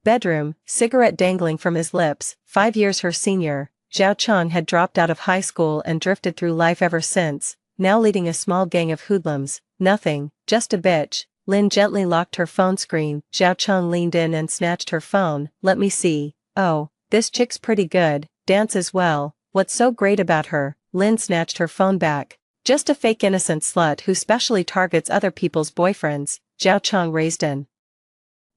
bedroom, cigarette dangling from his lips. 5 years her senior, Zhao Chang had dropped out of high school and drifted through life ever since, now leading a small gang of hoodlums. Nothing, just a bitch. Lin gently locked her phone screen. Zhao Chang leaned in and snatched her phone. Let me see. Oh, this chick's pretty good, dances well. What's so great about her? Lin snatched her phone back. Just a fake innocent slut who specially targets other people's boyfriends. Zhao Chang raised an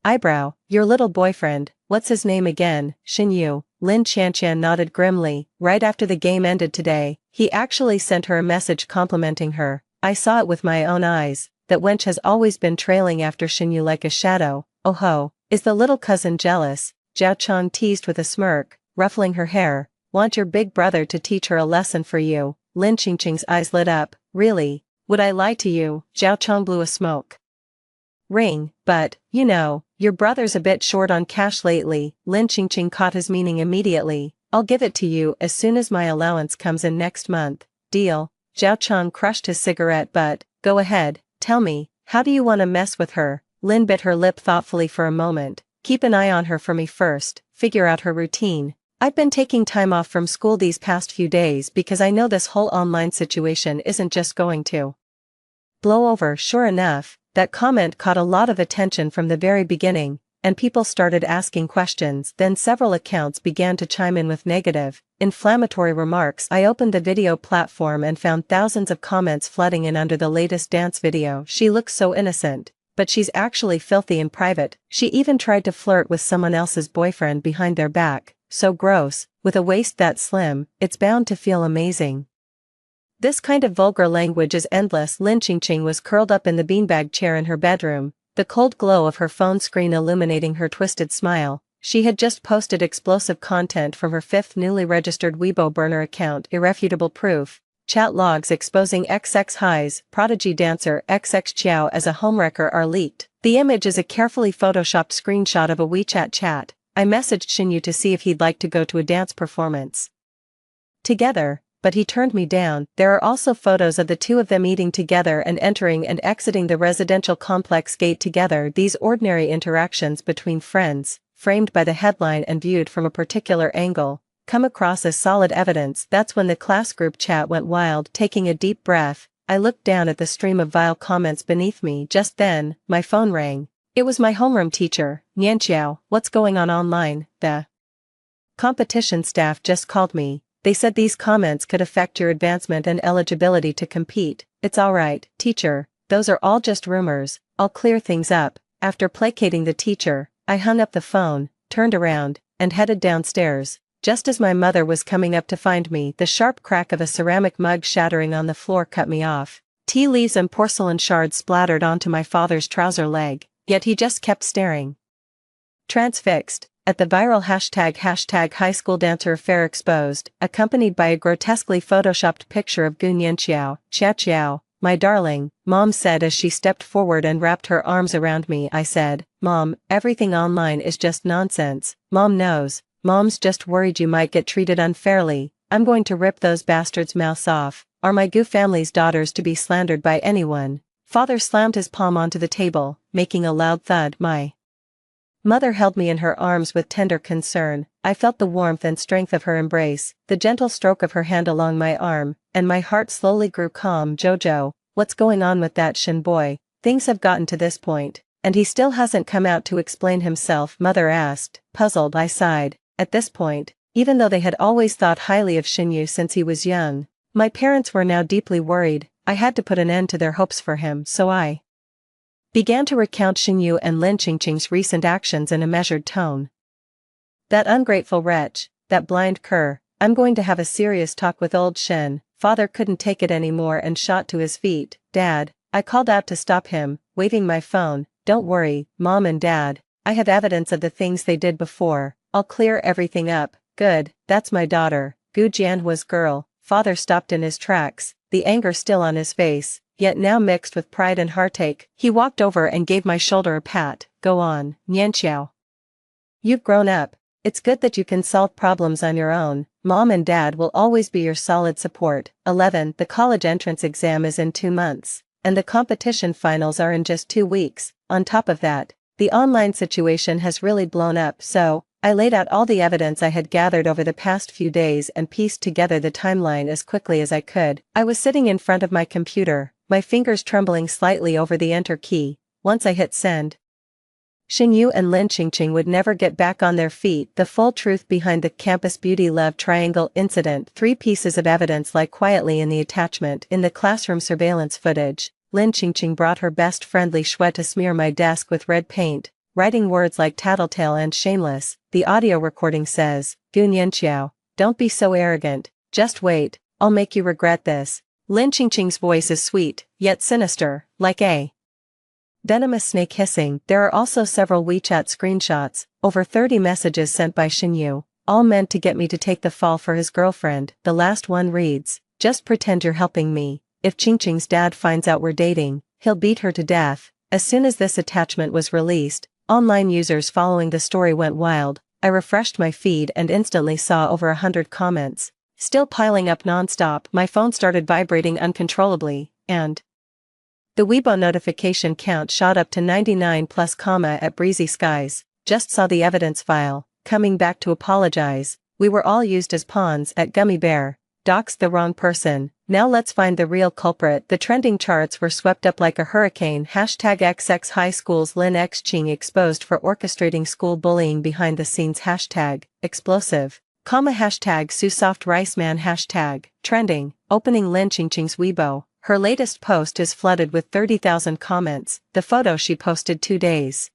eyebrow. Your little boyfriend, what's his name again? Xinyu. Lin Qianqian nodded grimly. Right after the game ended today, he actually sent her a message complimenting her. I saw it with my own eyes. That wench has always been trailing after Xinyu like a shadow. Oh ho, is the little cousin jealous? Zhao Chang teased with a smirk, ruffling her hair. Want your big brother to teach her a lesson for you? Lin Qingqing's eyes lit up. Really? Would I lie to you? Zhao Chang blew a smoke ring, but, you know, your brother's a bit short on cash lately. Lin Qingqing caught his meaning immediately. I'll give it to you as soon as my allowance comes in next month. Deal? Zhao Chang crushed his cigarette butt. Go ahead, tell me, how do you want to mess with her? Lin bit her lip thoughtfully for a moment. Keep an eye on her for me first, figure out her routine. I've been taking time off from school these past few days because I know this whole online situation isn't just going to blow over. Sure enough, that comment caught a lot of attention from the very beginning, and people started asking questions. Then several accounts began to chime in with negative, inflammatory remarks. I opened the video platform and found thousands of comments flooding in under the latest dance video. She looks so innocent, but she's actually filthy in private. She even tried to flirt with someone else's boyfriend behind their back. So gross. With a waist that slim, it's bound to feel amazing. This kind of vulgar language is endless. Lin Qingqing was curled up in the beanbag chair in her bedroom, the cold glow of her phone screen illuminating her twisted smile. She had just posted explosive content from her 5th newly registered Weibo burner account. Irrefutable proof. Chat logs exposing XX High's prodigy dancer XX Qiao as a homewrecker are leaked. The image is a carefully photoshopped screenshot of a WeChat chat. I messaged Xinyu to see if he'd like to go to a dance performance together, but he turned me down. There are also photos of the two of them eating together and entering and exiting the residential complex gate together. These ordinary interactions between friends, framed by the headline and viewed from a particular angle, come across as solid evidence. That's when the class group chat went wild. Taking a deep breath, I looked down at the stream of vile comments beneath me. Just then, my phone rang. It was my homeroom teacher. Nianqiao, what's going on online? The competition staff just called me. They said these comments could affect your advancement and eligibility to compete. It's alright, teacher, those are all just rumors. I'll clear things up. After placating the teacher, I hung up the phone, turned around, and headed downstairs. Just as my mother was coming up to find me, the sharp crack of a ceramic mug shattering on the floor cut me off. Tea leaves and porcelain shards splattered onto my father's trouser leg, yet he just kept staring. Transfixed. At the viral hashtag high school dancer affair exposed, accompanied by a grotesquely photoshopped picture of Gu Nianqiao, Xiao, my darling, Mom said as she stepped forward and wrapped her arms around me. I said, Mom, everything online is just nonsense. Mom knows. Mom's just worried you might get treated unfairly. I'm going to rip those bastards' mouths off. Are my Goo family's daughters to be slandered by anyone? Father slammed his palm onto the table, making a loud thud. My mother held me in her arms with tender concern. I felt the warmth and strength of her embrace, the gentle stroke of her hand along my arm, and my heart slowly grew calm. Jojo, what's going on with that Shin boy? Things have gotten to this point, and he still hasn't come out to explain himself, Mother asked. Puzzled, I sighed. At this point, even though they had always thought highly of Shinyu since he was young, my parents were now deeply worried. I had to put an end to their hopes for him, so I began to recount Shinyu and Lin Qingqing's recent actions in a measured tone. That ungrateful wretch, that blind cur, I'm going to have a serious talk with old Shin. Father couldn't take it anymore and shot to his feet. Dad, I called out to stop him, waving my phone. Don't worry, Mom and Dad, I have evidence of the things they did before. I'll clear everything up. Good, that's my daughter, Gu Jianhua's girl. Father stopped in his tracks, the anger still on his face, yet now mixed with pride and heartache. He walked over and gave my shoulder a pat. Go on, Nianqiao. You've grown up. It's good that you can solve problems on your own. Mom and Dad will always be your solid support. 11. The college entrance exam is in 2 months, and the competition finals are in just 2 weeks. On top of that, the online situation has really blown up, so I laid out all the evidence I had gathered over the past few days and pieced together the timeline as quickly as I could. I was sitting in front of my computer, my fingers trembling slightly over the enter key. Once I hit send, Xingyu and Lin Qingqing would never get back on their feet. The full truth behind the campus beauty love triangle incident. 3 pieces of evidence lie quietly in the attachment. In the classroom surveillance footage, Lin Qingqing brought her best friend Li Shui to smear my desk with red paint, writing words like tattletale and shameless. The audio recording says, Gu Nianqiao, don't be so arrogant, just wait, I'll make you regret this. Lin Qingqing's voice is sweet, yet sinister, like a venomous snake hissing. There are also several WeChat screenshots, over 30 messages sent by Xinyu, all meant to get me to take the fall for his girlfriend. The last one reads, just pretend you're helping me. If Qingqing's dad finds out we're dating, he'll beat her to death. As soon as this attachment was released, online users following the story went wild. I refreshed my feed and instantly saw over 100 comments, still piling up non-stop. My phone started vibrating uncontrollably, and the Weibo notification count shot up to 99 plus. At Breezy Skies, just saw the evidence file, coming back to apologize. We were all used as pawns at Gummy Bear. Doxed the wrong person. Now let's find the real culprit. The trending charts were swept up like a hurricane. #XX High Schools Lin Xqing exposed for orchestrating school bullying behind the scenes. #explosive. #Susoft Rice Man. #trending. Opening Lin Qingqing's Weibo. Her latest post is flooded with 30,000 comments. The photo she posted 2 days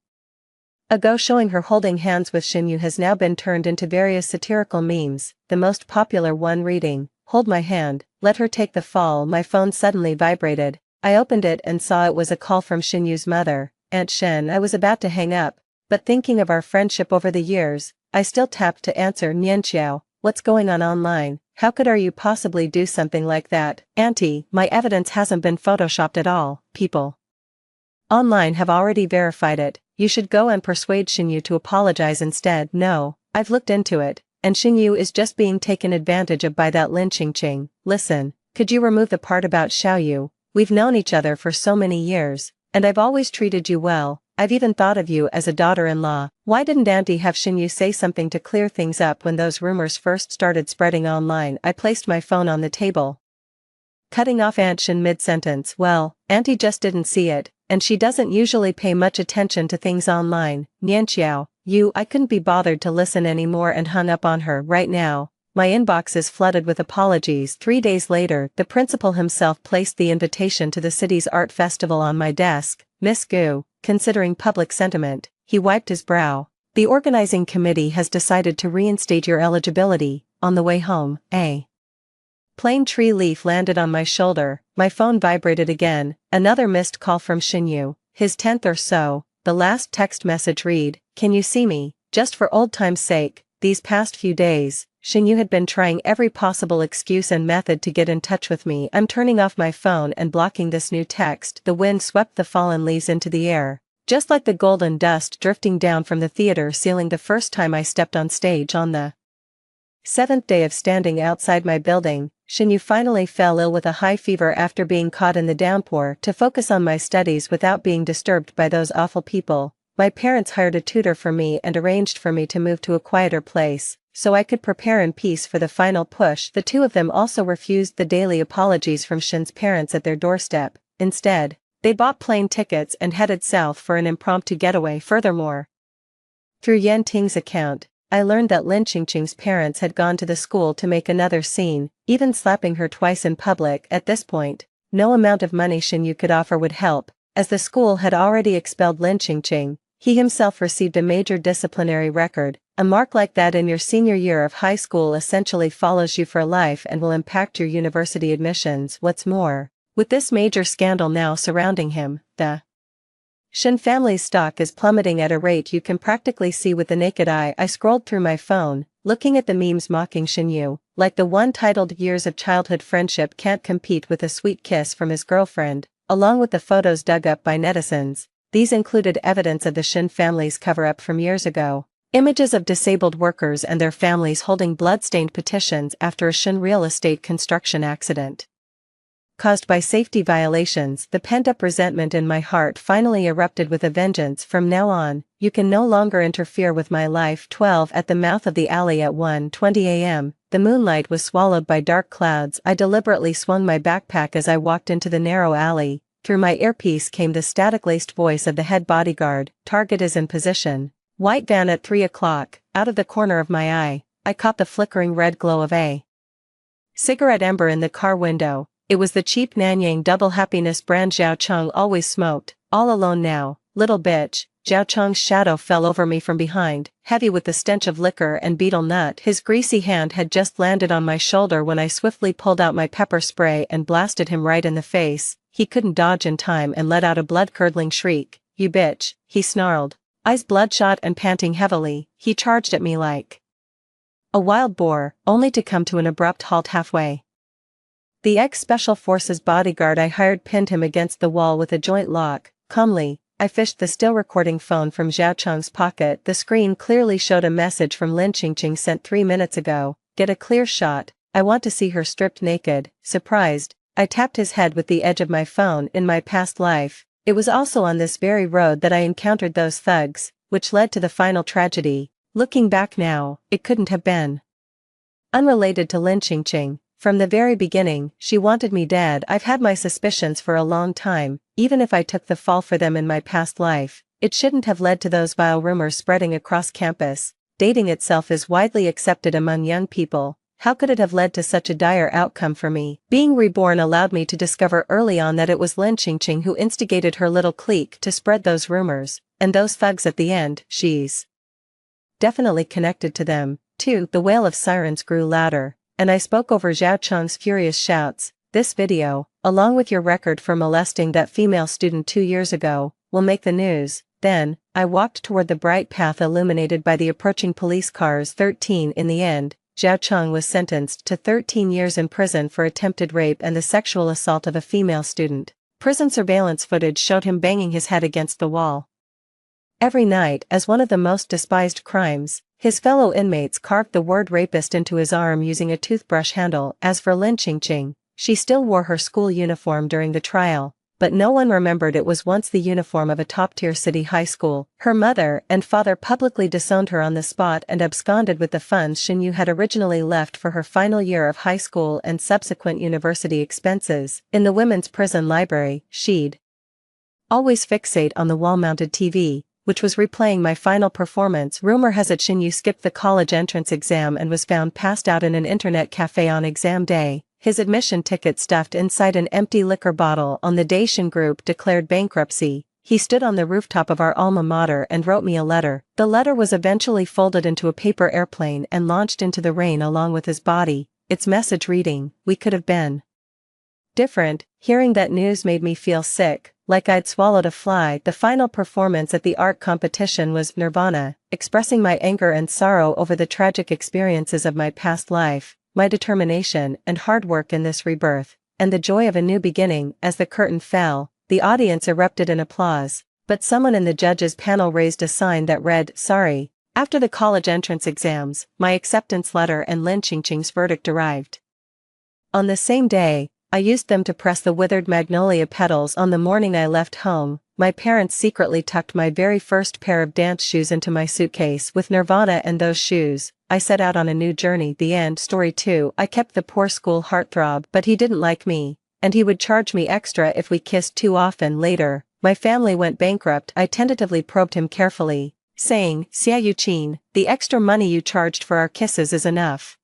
ago showing her holding hands with Xinyu has now been turned into various satirical memes, the most popular one reading, Hold my hand, let her take the fall. My phone suddenly vibrated. I opened it and saw it was a call from Xinyu's mother, Aunt Shen. I was about to hang up, but thinking of our friendship over the years, I still tapped to answer. Nianqiao, what's going on online? How could you possibly do something like that? Auntie, my evidence hasn't been photoshopped at all. People online have already verified it. You should go and persuade Xinyu to apologize instead. No, I've looked into it, and Xinyu is just being taken advantage of by that Lin Qingqing. Listen, could you remove the part about Xiaoyu? We've known each other for so many years, and I've always treated you well. I've even thought of you as a daughter-in-law. Why didn't Auntie have Xinyu say something to clear things up when those rumors first started spreading online? I placed my phone on the table, cutting off Aunt Shen mid-sentence. Well, Auntie just didn't see it, and she doesn't usually pay much attention to things online. Nianqiao, I couldn't be bothered to listen anymore and hung up on her. Right now, my inbox is flooded with apologies. 3 days later, the principal himself placed the invitation to the city's art festival on my desk. Miss Gu, considering public sentiment, he wiped his brow. The organizing committee has decided to reinstate your eligibility. On the way home, a plain tree leaf landed on my shoulder. My phone vibrated again. Another missed call from Xinyu, his 10th or so. The last text message read, Can you see me? Just for old time's sake, these past few days, Xinyu had been trying every possible excuse and method to get in touch with me. I'm turning off my phone and blocking this new text. The wind swept the fallen leaves into the air, just like the golden dust drifting down from the theater ceiling the first time I stepped on stage on the 7th day of standing outside my building. Xinyu finally fell ill with a high fever after being caught in the downpour. To focus on my studies without being disturbed by those awful people, my parents hired a tutor for me and arranged for me to move to a quieter place, so I could prepare in peace for the final push. The two of them also refused the daily apologies from Xin's parents at their doorstep. Instead, they bought plane tickets and headed south for an impromptu getaway. Furthermore, through Yan Ting's account, I learned that Lin Qingqing's parents had gone to the school to make another scene, even slapping her twice in public. At this point, no amount of money Xinyu could offer would help, as the school had already expelled Lin Qingqing. He himself received a major disciplinary record. A mark like that in your senior year of high school essentially follows you for life and will impact your university admissions. What's more, with this major scandal now surrounding him, the Xin family's stock is plummeting at a rate you can practically see with the naked eye. I scrolled through my phone, looking at the memes mocking Xinyu, like the one titled "Years of Childhood Friendship Can't Compete with a Sweet Kiss from His Girlfriend," along with the photos dug up by netizens. These included evidence of the Xin family's cover-up from years ago. Images of disabled workers and their families holding blood-stained petitions after a Xin real estate construction accident caused by safety violations. The pent-up resentment in my heart finally erupted with a vengeance. From now on, you can no longer interfere with my life. 12 At the mouth of the alley at 1:20 a.m., the moonlight was swallowed by dark clouds. I deliberately swung my backpack as I walked into the narrow alley. Through my earpiece came the static-laced voice of the head bodyguard. Target is in position. White van at 3 o'clock. Out of the corner of my eye, I caught the flickering red glow of a cigarette ember in the car window. It was the cheap Nanyang Double Happiness brand Zhao Cheng always smoked. All alone now, little bitch. Zhao Cheng's shadow fell over me from behind, heavy with the stench of liquor and betel nut. His greasy hand had just landed on my shoulder when I swiftly pulled out my pepper spray and blasted him right in the face. He couldn't dodge in time and let out a blood-curdling shriek. You bitch, he snarled. Eyes bloodshot and panting heavily, he charged at me like a wild boar, only to come to an abrupt halt halfway. The ex-Special Forces bodyguard I hired pinned him against the wall with a joint lock. Calmly, I fished the still-recording phone from Zhao Cheng's pocket. The screen clearly showed a message from Lin Qingqing sent 3 minutes ago. Get a clear shot. I want to see her stripped naked. Surprised, I tapped his head with the edge of my phone. In my past life, it was also on this very road that I encountered those thugs, which led to the final tragedy. Looking back now, it couldn't have been unrelated to Lin Qingqing. From the very beginning, she wanted me dead. I've had my suspicions for a long time. Even if I took the fall for them in my past life, it shouldn't have led to those vile rumors spreading across campus. Dating itself is widely accepted among young people. How could it have led to such a dire outcome for me? Being reborn allowed me to discover early on that it was Lin Qingqing who instigated her little clique to spread those rumors, and those thugs at the end. She's definitely connected to them, too. The wail of sirens grew louder, and I spoke over Zhao Cheng's furious shouts. This video, along with your record for molesting that female student 2 years ago, will make the news. Then, I walked toward the bright path illuminated by the approaching police cars. 13 In the end, Zhao Cheng was sentenced to 13 years in prison for attempted rape and the sexual assault of a female student. Prison surveillance footage showed him banging his head against the wall every night. As one of the most despised crimes, his fellow inmates carved the word rapist into his arm using a toothbrush handle. As for Lin Qingqing, she still wore her school uniform during the trial, but no one remembered it was once the uniform of a top-tier city high school. Her mother and father publicly disowned her on the spot and absconded with the funds Xinyu had originally left for her final year of high school and subsequent university expenses. In the women's prison library, she'd always fixate on the wall-mounted TV, which was replaying my final performance. Rumor has it Xinyu skipped the college entrance exam and was found passed out in an internet cafe on exam day, his admission ticket stuffed inside an empty liquor bottle. On the day Xin Group declared bankruptcy, he stood on the rooftop of our alma mater and wrote me a letter. The letter was eventually folded into a paper airplane and launched into the rain along with his body, its message reading, "We could have been different." Hearing that news made me feel sick. like I'd swallowed a fly. The final performance at the art competition was Nirvana, expressing my anger and sorrow over the tragic experiences of my past life, my determination and hard work in this rebirth, and the joy of a new beginning. As the curtain fell, the audience erupted in applause, but someone in the judges' panel raised a sign that read, "Sorry." After the college entrance exams, my acceptance letter and Lin Qingqing's verdict arrived. On the same day, I used them to press the withered magnolia petals. On the morning I left home, my parents secretly tucked my very first pair of dance shoes into my suitcase. With Nirvana and those shoes, I set out on a new journey. The end. Story 2. I kept the poor school heartthrob, but he didn't like me, and he would charge me extra if we kissed too often. Later, my family went bankrupt. I tentatively probed him carefully, saying, "Xia Yuqin, the extra money you charged for our kisses is enough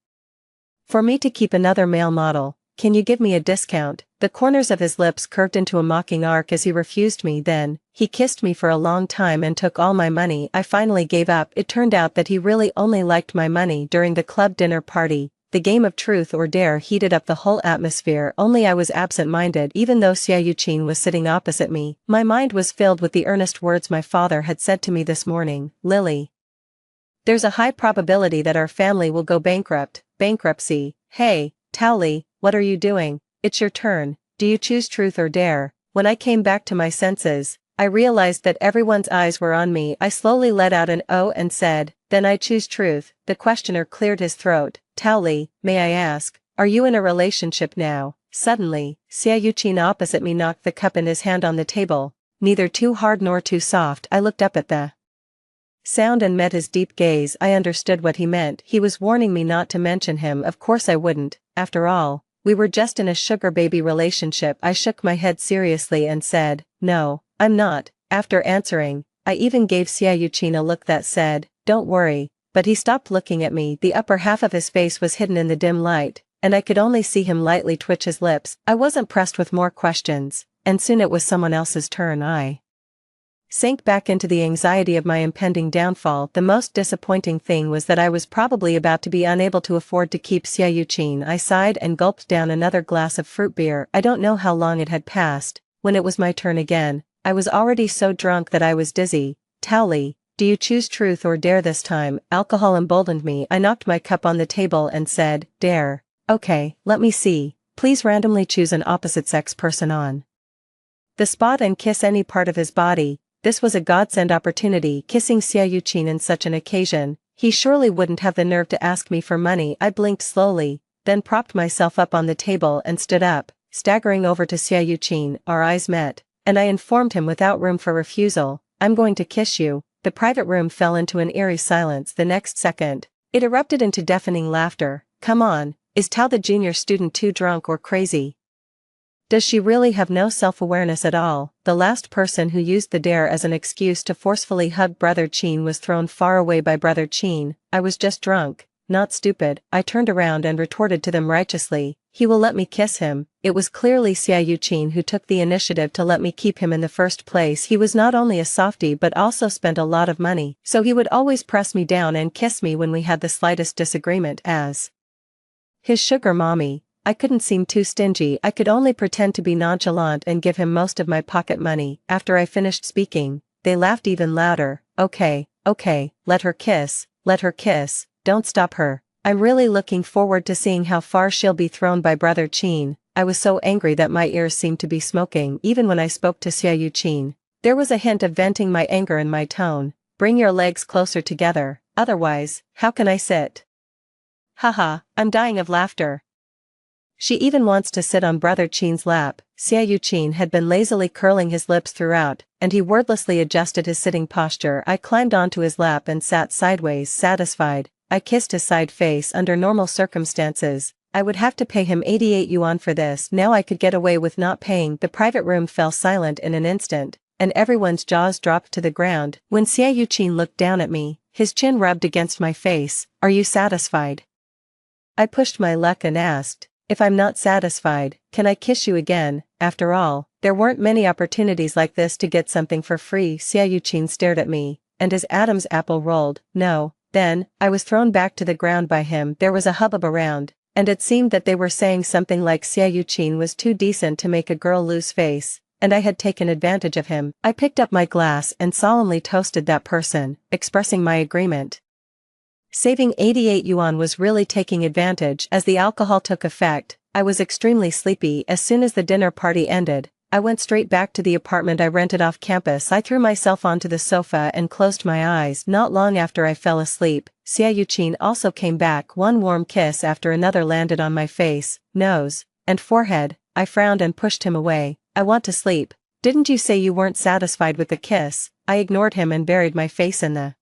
for me to keep another male model. Can you give me a discount?" The corners of his lips curved into a mocking arc as he refused me. Then, he kissed me for a long time and took all my money. I finally gave up. It turned out that he really only liked my money. During the club dinner party, the game of truth or dare heated up the whole atmosphere. Only I was absent-minded. Even though Xia Yuqin was sitting opposite me, my mind was filled with the earnest words my father had said to me this morning. "Lily, there's a high probability that our family will go bankrupt." Bankruptcy. Hey, Towley, what are you doing? It's your turn. Do you choose truth or dare? When I came back to my senses, I realized that everyone's eyes were on me. I slowly let out an "oh" and said, "Then I choose truth." The questioner cleared his throat. "Towley, may I ask, are you in a relationship now?" Suddenly, Xia Yuqin opposite me knocked the cup in his hand on the table. Neither too hard nor too soft. I looked up at the sound and met his deep gaze. I understood what he meant. He was warning me not to mention him. Of course I wouldn't. After all, we were just in a sugar baby relationship. I shook my head seriously and said, "No, I'm not." After answering, I even gave Xia Yuqin a look that said, "Don't worry," but he stopped looking at me. The upper half of his face was hidden in the dim light, and I could only see him lightly twitch his lips. I wasn't pressed with more questions, and soon it was someone else's turn. I sank back into the anxiety of my impending downfall. The most disappointing thing was that I was probably about to be unable to afford to keep Xia Yuqin. I sighed and gulped down another glass of fruit beer. I don't know how long it had passed. When it was my turn again, I was already so drunk that I was dizzy. "Towley, do you choose truth or dare this time?" Alcohol emboldened me. I knocked my cup on the table and said, "Dare." "Okay, let me see. Please randomly choose an opposite-sex person on the spot and kiss any part of his body." This was a godsend opportunity. Kissing Xia Yuqin in such an occasion, he surely wouldn't have the nerve to ask me for money. I blinked slowly, then propped myself up on the table and stood up, staggering over to Xia Yuqin. Our eyes met, and I informed him without room for refusal, "I'm going to kiss you." The private room fell into an eerie silence. The next second, it erupted into deafening laughter. "Come on, is Tao the junior student too drunk or crazy? Does she really have no self-awareness at all?" The last person who used the dare as an excuse to forcefully hug Brother Qin was thrown far away by Brother Qin. "I was just drunk, not stupid." I turned around and retorted to them righteously, "He will let me kiss him." It was clearly Xia Yuqin who took the initiative to let me keep him in the first place. He was not only a softie but also spent a lot of money, so he would always press me down and kiss me when we had the slightest disagreement. As his sugar mommy, I couldn't seem too stingy. I could only pretend to be nonchalant and give him most of my pocket money. After I finished speaking, they laughed even louder. Okay, let her kiss, don't stop her. I'm really looking forward to seeing how far she'll be thrown by Brother Qin." I was so angry that my ears seemed to be smoking. Even when I spoke to Xia Yuqin, there was a hint of venting my anger in my tone. "Bring your legs closer together, otherwise, how can I sit?" "Haha, I'm dying of laughter. She even wants to sit on Brother Qin's lap." Xia Yuqin had been lazily curling his lips throughout, and he wordlessly adjusted his sitting posture. I climbed onto his lap and sat sideways, satisfied. I kissed his side face. Under normal circumstances, I would have to pay him 88 yuan for this. Now I could get away with not paying. The private room fell silent in an instant, and everyone's jaws dropped to the ground. When Xia Yuqin looked down at me, his chin rubbed against my face. "Are you satisfied?" I pushed my luck and asked, "If I'm not satisfied, can I kiss you again?" After all, there weren't many opportunities like this to get something for free. Xia Yuqin stared at me, and his Adam's apple rolled. "No." Then, I was thrown back to the ground by him. There was a hubbub around, and it seemed that they were saying something like Xia Yuqin was too decent to make a girl lose face. and I had taken advantage of him. I picked up my glass and solemnly toasted that person, expressing my agreement. Saving 88 yuan was really taking advantage as the alcohol took effect. I was extremely sleepy. As soon as the dinner party ended, I went straight back to the apartment I rented off campus. I threw myself onto the sofa and closed my eyes. Not long after I fell asleep, Xia Yuqin also came back. One warm kiss after another landed on my face, nose, and forehead. I frowned and pushed him away. I want to sleep. Didn't you say you weren't satisfied with the kiss? I ignored him and buried my face in the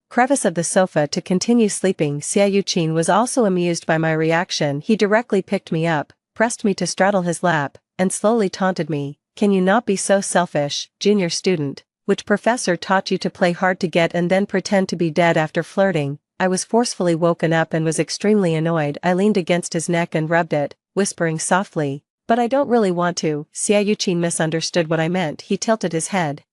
crevice of the sofa to continue sleeping. Xia Yuqin was also amused by my reaction. He directly picked me up, pressed me to straddle his lap, and slowly taunted me. Can you not be so selfish, junior student? Which professor taught you to play hard to get and then pretend to be dead after flirting? I was forcefully woken up and was extremely annoyed. I leaned against his neck and rubbed it, whispering softly, but I don't really want to. Xia Yuqin misunderstood what I meant. He tilted his head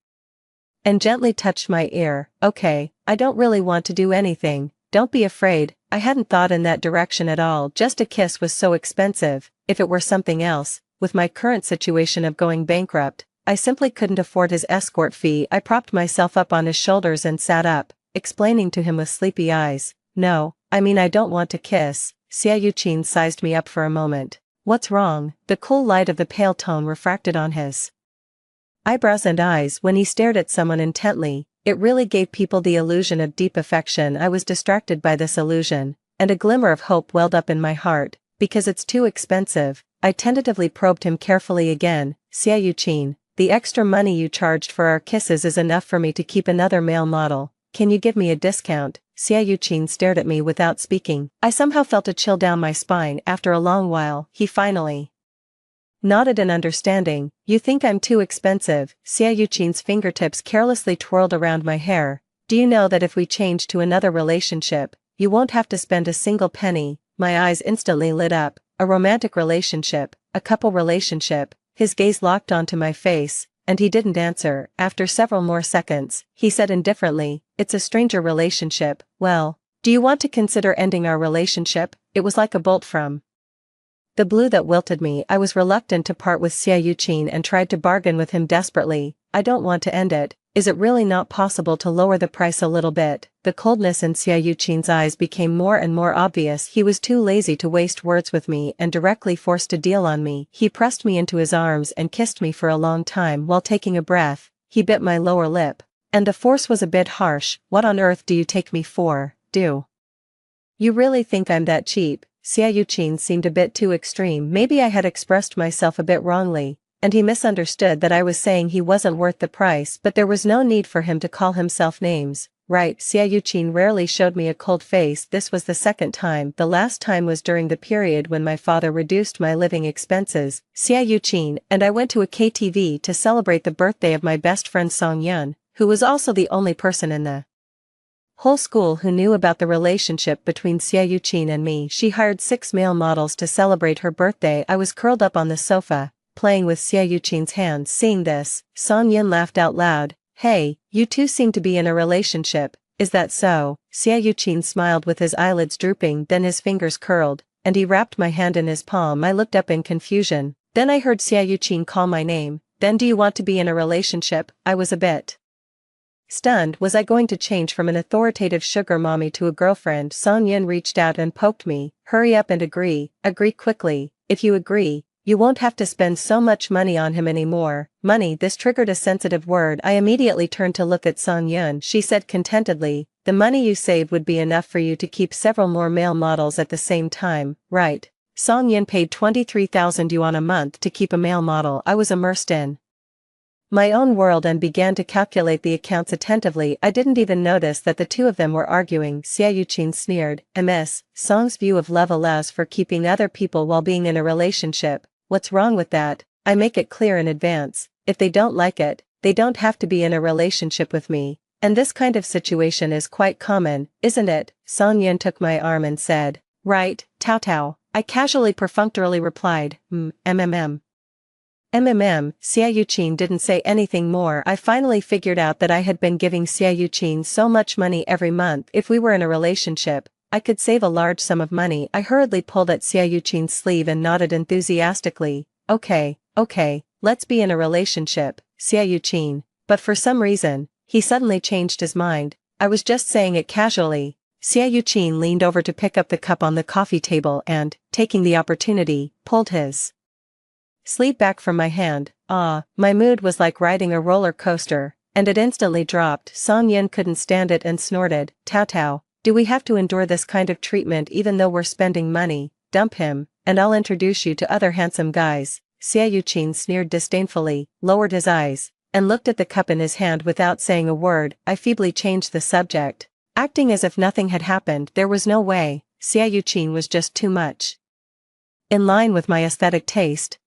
and gently touched my ear. Okay, I don't really want to do anything. Don't be afraid. I hadn't thought in that direction at all. Just a kiss was so expensive. If it were something else, with my current situation of going bankrupt, I simply couldn't afford his escort fee. I propped myself up on his shoulders and sat up, explaining to him with sleepy eyes. No, I mean I don't want to kiss. Xia Yuqin sized me up for a moment. What's wrong? The cool light of the pale tone refracted on his eyebrows and eyes when he stared at someone intently. It really gave people the illusion of deep affection. I was distracted by this illusion, and a glimmer of hope welled up in my heart. Because it's too expensive, I tentatively probed him carefully again. Xia Yuqin, the extra money you charged for our kisses is enough for me to keep another male model. Can you give me a discount? Xia Yuqin stared at me without speaking. I somehow felt a chill down my spine. After a long while, he finally nodded in understanding. You think I'm too expensive? Xia Yuqin's fingertips carelessly twirled around my hair. Do you know that if we change to another relationship, you won't have to spend a single penny? My eyes instantly lit up. A romantic relationship, a couple relationship. His gaze locked onto my face, and he didn't answer. After several more seconds, he said indifferently, it's a stranger relationship. Well, do you want to consider ending our relationship? It was like a bolt from the blue that wilted me. I was reluctant to part with Xia Yuqin and tried to bargain with him desperately. I don't want to end it. Is it really not possible to lower the price a little bit? The coldness in Xia Yuqin's eyes became more and more obvious. He was too lazy to waste words with me and directly forced a deal on me. He pressed me into his arms and kissed me for a long time while taking a breath. He bit my lower lip, and the force was a bit harsh. What on earth do you take me for? Do you really think I'm that cheap? Xia Yuqin seemed a bit too extreme. Maybe I had expressed myself a bit wrongly, and he misunderstood that I was saying he wasn't worth the price, but there was no need for him to call himself names. Right, Xia Yuqin rarely showed me a cold face. This was the second time. The last time was during the period when my father reduced my living expenses. Xia Yuqin and I went to a KTV to celebrate the birthday of my best friend Song Yun, who was also the only person in the whole school who knew about the relationship between Xia Yuqin and me. She hired 6 male models to celebrate her birthday. I was curled up on the sofa, playing with Xia Yuqin's hands. Seeing this, Song Yun laughed out loud. Hey, you two seem to be in a relationship, is that so? Xia Yuqin smiled with his eyelids drooping, then his fingers curled, and he wrapped my hand in his palm. I looked up in confusion. Then I heard Xia Yuqin call my name. Then do you want to be in a relationship? I was a bit stunned. Was I going to change from an authoritative sugar mommy to a girlfriend? Song Yun reached out and poked me. Hurry up and agree. Agree quickly. If you agree, you won't have to spend so much money on him anymore. Money. This triggered a sensitive word. I immediately turned to look at Song Yun. She said contentedly, the money you save would be enough for you to keep several more male models at the same time, right? Song Yun paid 23,000 yuan a month to keep a male model. I was immersed in my own world and began to calculate the accounts attentively. I didn't even notice that the two of them were arguing. Xia Yuqin sneered. MS, Song's view of love allows for keeping other people while being in a relationship. What's wrong with that? I make it clear in advance. If they don't like it, they don't have to be in a relationship with me. And this kind of situation is quite common, isn't it? Song Yun took my arm and said, right, Tao Tao. I casually perfunctorily replied, MMM. Xia Yuqin didn't say anything more. I finally figured out that I had been giving Xia Yuqin so much money every month. If we were in a relationship, I could save a large sum of money. I hurriedly pulled at Xia Yuqin's sleeve and nodded enthusiastically. Okay, let's be in a relationship, Xiaoyu-chin. But for some reason, he suddenly changed his mind. I was just saying it casually. Xiaoyu-chin leaned over to pick up the cup on the coffee table and, taking the opportunity, pulled his sleeve back from my hand. My mood was like riding a roller coaster, and it instantly dropped. Song Yin couldn't stand it and snorted, Tao Tao, do we have to endure this kind of treatment even though we're spending money? Dump him, and I'll introduce you to other handsome guys. Xiaoyu-chin sneered disdainfully, lowered his eyes, and looked at the cup in his hand without saying a word. I feebly changed the subject. Acting as if nothing had happened. There was no way. Xiaoyu-chin was just too much in line with my aesthetic taste.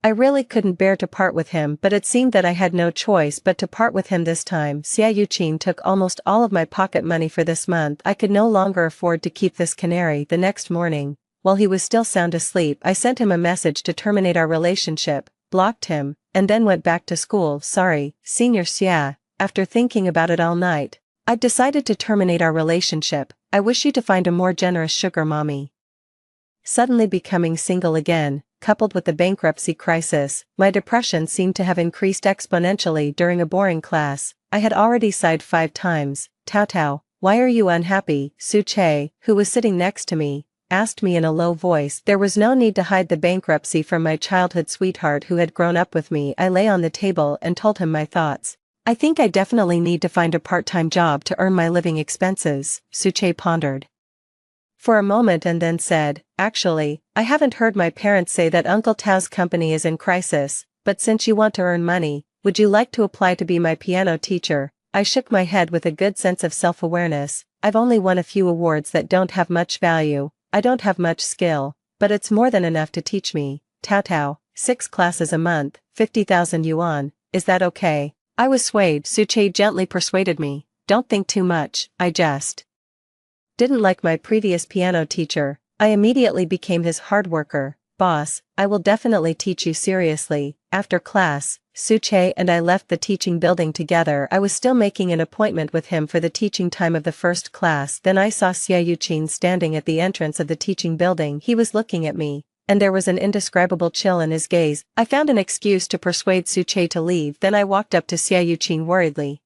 I really couldn't bear to part with him, but it seemed that I had no choice but to part with him this time. Xiaoyu-chin took almost all of my pocket money for this month. I could no longer afford to keep this canary. The next morning, while he was still sound asleep, I sent him a message to terminate our relationship, blocked him, and then went back to school. Sorry, Senior Xia, after thinking about it all night, I've decided to terminate our relationship. I wish you to find a more generous sugar mommy. Suddenly becoming single again, coupled with the bankruptcy crisis, my depression seemed to have increased exponentially. During a boring class, I had already sighed 5 times. Tao Tao, why are you unhappy? Su Che, who was sitting next to me, asked me in a low voice. There was no need to hide the bankruptcy from my childhood sweetheart who had grown up with me. I lay on the table and told him my thoughts. I think I definitely need to find a part-time job to earn my living expenses, Su Che pondered for a moment and then said, actually, I haven't heard my parents say that Uncle Tao's company is in crisis, but since you want to earn money, would you like to apply to be my piano teacher? I shook my head with a good sense of self-awareness. I've only won a few awards that don't have much value. I don't have much skill, but it's more than enough to teach me. Tao Tao, 6 classes a month, 50,000 yuan, is that okay? I was swayed. Su Che gently persuaded me. Don't think too much. I just didn't like my previous piano teacher. I immediately became his hard worker. Boss, I will definitely teach you seriously. After class, Su Che and I left the teaching building together. I was still making an appointment with him for the teaching time of the first class. Then I saw Xiaoyu-chin standing at the entrance of the teaching building. He was looking at me, and there was an indescribable chill in his gaze. I found an excuse to persuade Su Che to leave. Then I walked up to Xiaoyu-chin worriedly.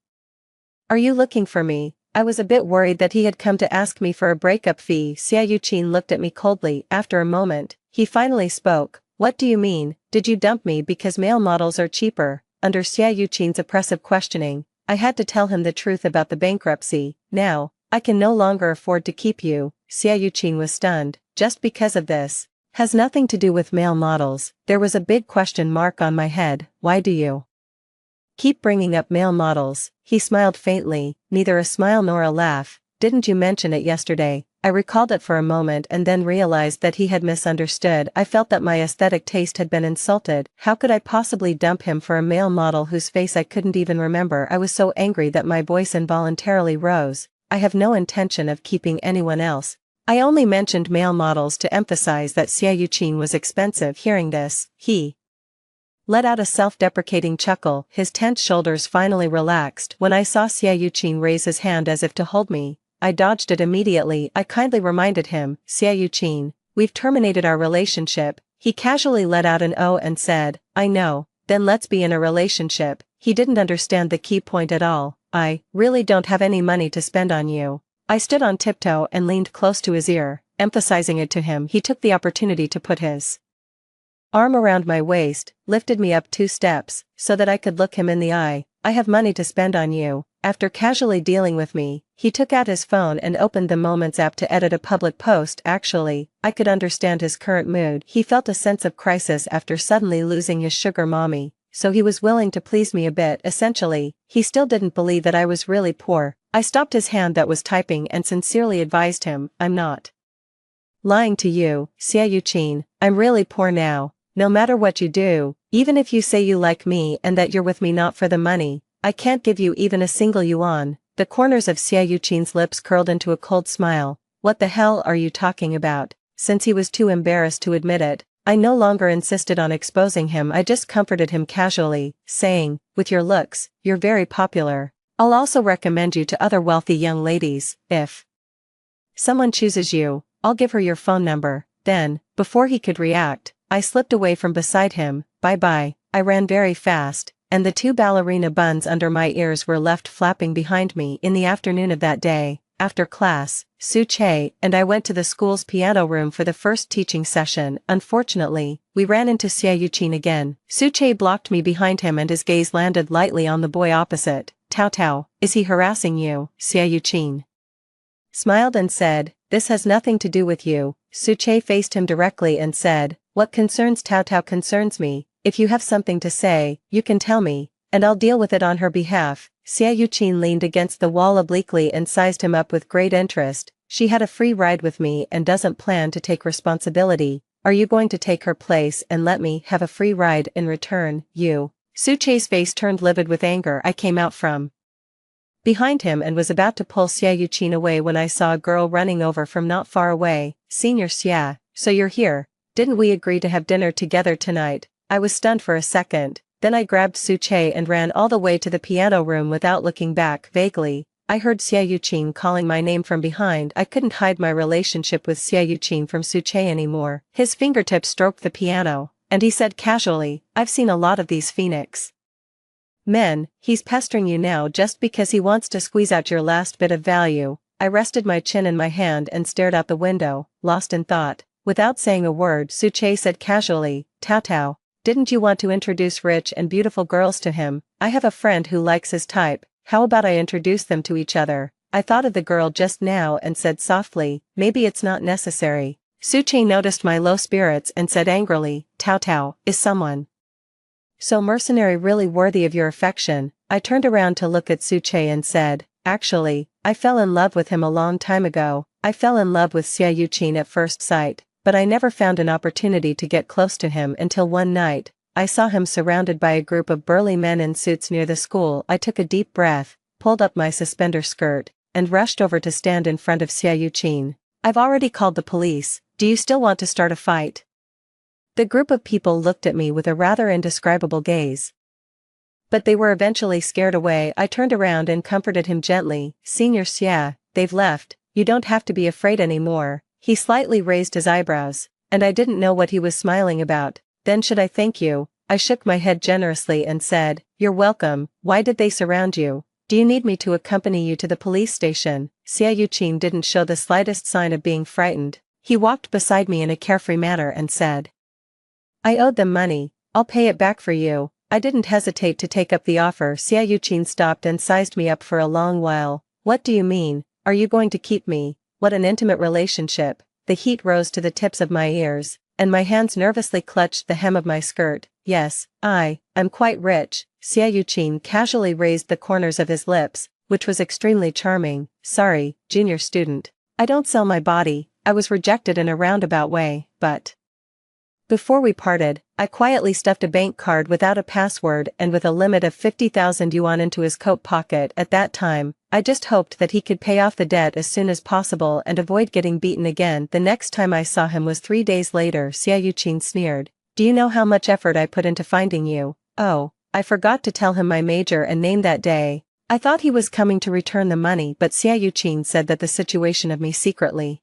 Are you looking for me? I was a bit worried that he had come to ask me for a breakup fee. Xiaoyu-chin looked at me coldly. After a moment, he finally spoke. What do you mean? Did you dump me because male models are cheaper? Under Xiaoyu-chin's oppressive questioning, I had to tell him the truth about the bankruptcy. Now, I can no longer afford to keep you. Xiaoyu-chin was stunned. Just because of this? Has nothing to do with male models. There was a big question mark on my head. Why do you keep bringing up male models? He smiled faintly, neither a smile nor a laugh. Didn't you mention it yesterday? I recalled it for a moment and then realized that he had misunderstood. I felt that my aesthetic taste had been insulted. How could I possibly dump him for a male model whose face I couldn't even remember? I was so angry that my voice involuntarily rose. I have no intention of keeping anyone else. I only mentioned male models to emphasize that Xiaoyu-chin was expensive. Hearing this, he let out a self-deprecating chuckle. His tense shoulders finally relaxed. When I saw Xiaoyu-chin raise his hand as if to hold me, I dodged it immediately. I kindly reminded him, Xiaoyu-chin, we've terminated our relationship. He casually let out an "oh" and said, I know, then let's be in a relationship. He didn't understand the key point at all. I really don't have any money to spend on you. I stood on tiptoe and leaned close to his ear, emphasizing it to him. He took the opportunity to put his arm around my waist, lifted me up 2 steps, so that I could look him in the eye. I have money to spend on you. After casually dealing with me, he took out his phone and opened the Moments app to edit a public post. Actually, I could understand his current mood. He felt a sense of crisis after suddenly losing his sugar mommy, so he was willing to please me a bit. Essentially, he still didn't believe that I was really poor. I stopped his hand that was typing and sincerely advised him, I'm not lying to you, Xiaoyu-chin, I'm really poor now. No matter what you do, even if you say you like me and that you're with me not for the money, I can't give you even a single yuan. The corners of Xiaoyu-chin's lips curled into a cold smile. What the hell are you talking about? Since he was too embarrassed to admit it, I no longer insisted on exposing him. I just comforted him casually, saying, with your looks, you're very popular. I'll also recommend you to other wealthy young ladies. If someone chooses you, I'll give her your phone number. Then, before he could react, I slipped away from beside him. Bye-bye. I ran very fast, and the two ballerina buns under my ears were left flapping behind me. In the afternoon of that day, after class, Su-che and I went to the school's piano room for the first teaching session. Unfortunately, we ran into Xiaoyu again. Su-che blocked me behind him and his gaze landed lightly on the boy opposite. Tao Tao, is he harassing you? Xiaoyu smiled and said, this has nothing to do with you. Su-che faced him directly and said, what concerns Tao Tao concerns me. If you have something to say, you can tell me, and I'll deal with it on her behalf. Xiaoyu leaned against the wall obliquely and sized him up with great interest. She had a free ride with me and doesn't plan to take responsibility. Are you going to take her place and let me have a free ride in return? You. Su-che's face turned livid with anger. I came out from behind him and was about to pull Xiaoyu away when I saw a girl running over from not far away. Senior Xia, so you're here. Didn't we agree to have dinner together tonight? I was stunned for a second, then I grabbed Su-che and ran all the way to the piano room without looking back. Vaguely, I heard Xiaoyu calling my name from behind. I couldn't hide my relationship with Xiaoyu from Su-che anymore. His fingertips stroked the piano, and he said casually, I've seen a lot of these Phoenix men. He's pestering you now just because he wants to squeeze out your last bit of value. I rested my chin in my hand and stared out the window, lost in thought. Without saying a word, Su-che said casually, Tao Tao, didn't you want to introduce rich and beautiful girls to him? I have a friend who likes his type. How about I introduce them to each other? I thought of the girl just now and said softly, maybe it's not necessary. Su-che noticed my low spirits and said angrily, Tao Tao, is someone so mercenary really worthy of your affection? I turned around to look at Su-che and said, actually, I fell in love with him a long time ago. I fell in love with Xiaoyu at first sight, but I never found an opportunity to get close to him until one night. I saw him surrounded by a group of burly men in suits near the school. I took a deep breath, pulled up my suspender skirt, and rushed over to stand in front of Xiaoyu. I've already called the police. Do you still want to start a fight? The group of people looked at me with a rather indescribable gaze, but they were eventually scared away. I turned around and comforted him gently. Senior Xia, they've left. You don't have to be afraid anymore. He slightly raised his eyebrows, and I didn't know what he was smiling about. Then should I thank you? I shook my head generously and said, you're welcome. Why did they surround you? Do you need me to accompany you to the police station? Xiaoyu didn't show the slightest sign of being frightened. He walked beside me in a carefree manner and said, I owed them money. I'll pay it back for you. I didn't hesitate to take up the offer. Xiaoyu stopped and sized me up for a long while. What do you mean? Are you going to keep me? What an intimate relationship. The heat rose to the tips of my ears, and my hands nervously clutched the hem of my skirt. Yes, I'm quite rich. Xiaoyu casually raised the corners of his lips, which was extremely charming. Sorry, junior student. I don't sell my body. I was rejected in a roundabout way, but before we parted, I quietly stuffed a bank card without a password and with a limit of 50,000 yuan into his coat pocket. At that time, I just hoped that he could pay off the debt as soon as possible and avoid getting beaten again. The next time I saw him was 3 days later. Xiaoyu sneered. Do you know how much effort I put into finding you? Oh, I forgot to tell him my major and name that day. I thought he was coming to return the money, but Xiaoyu said that the situation of me secretly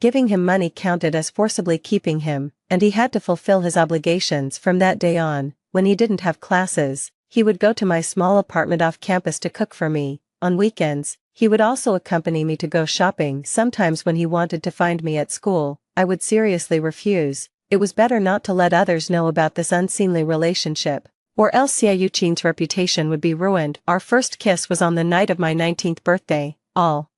giving him money counted as forcibly keeping him, and he had to fulfill his obligations. From that day on, when he didn't have classes, he would go to my small apartment off campus to cook for me. On weekends, he would also accompany me to go shopping. Sometimes when he wanted to find me at school, I would seriously refuse. It was better not to let others know about this unseemly relationship, or else Xiaoyu reputation would be ruined. Our first kiss was on the night of my 19th birthday. All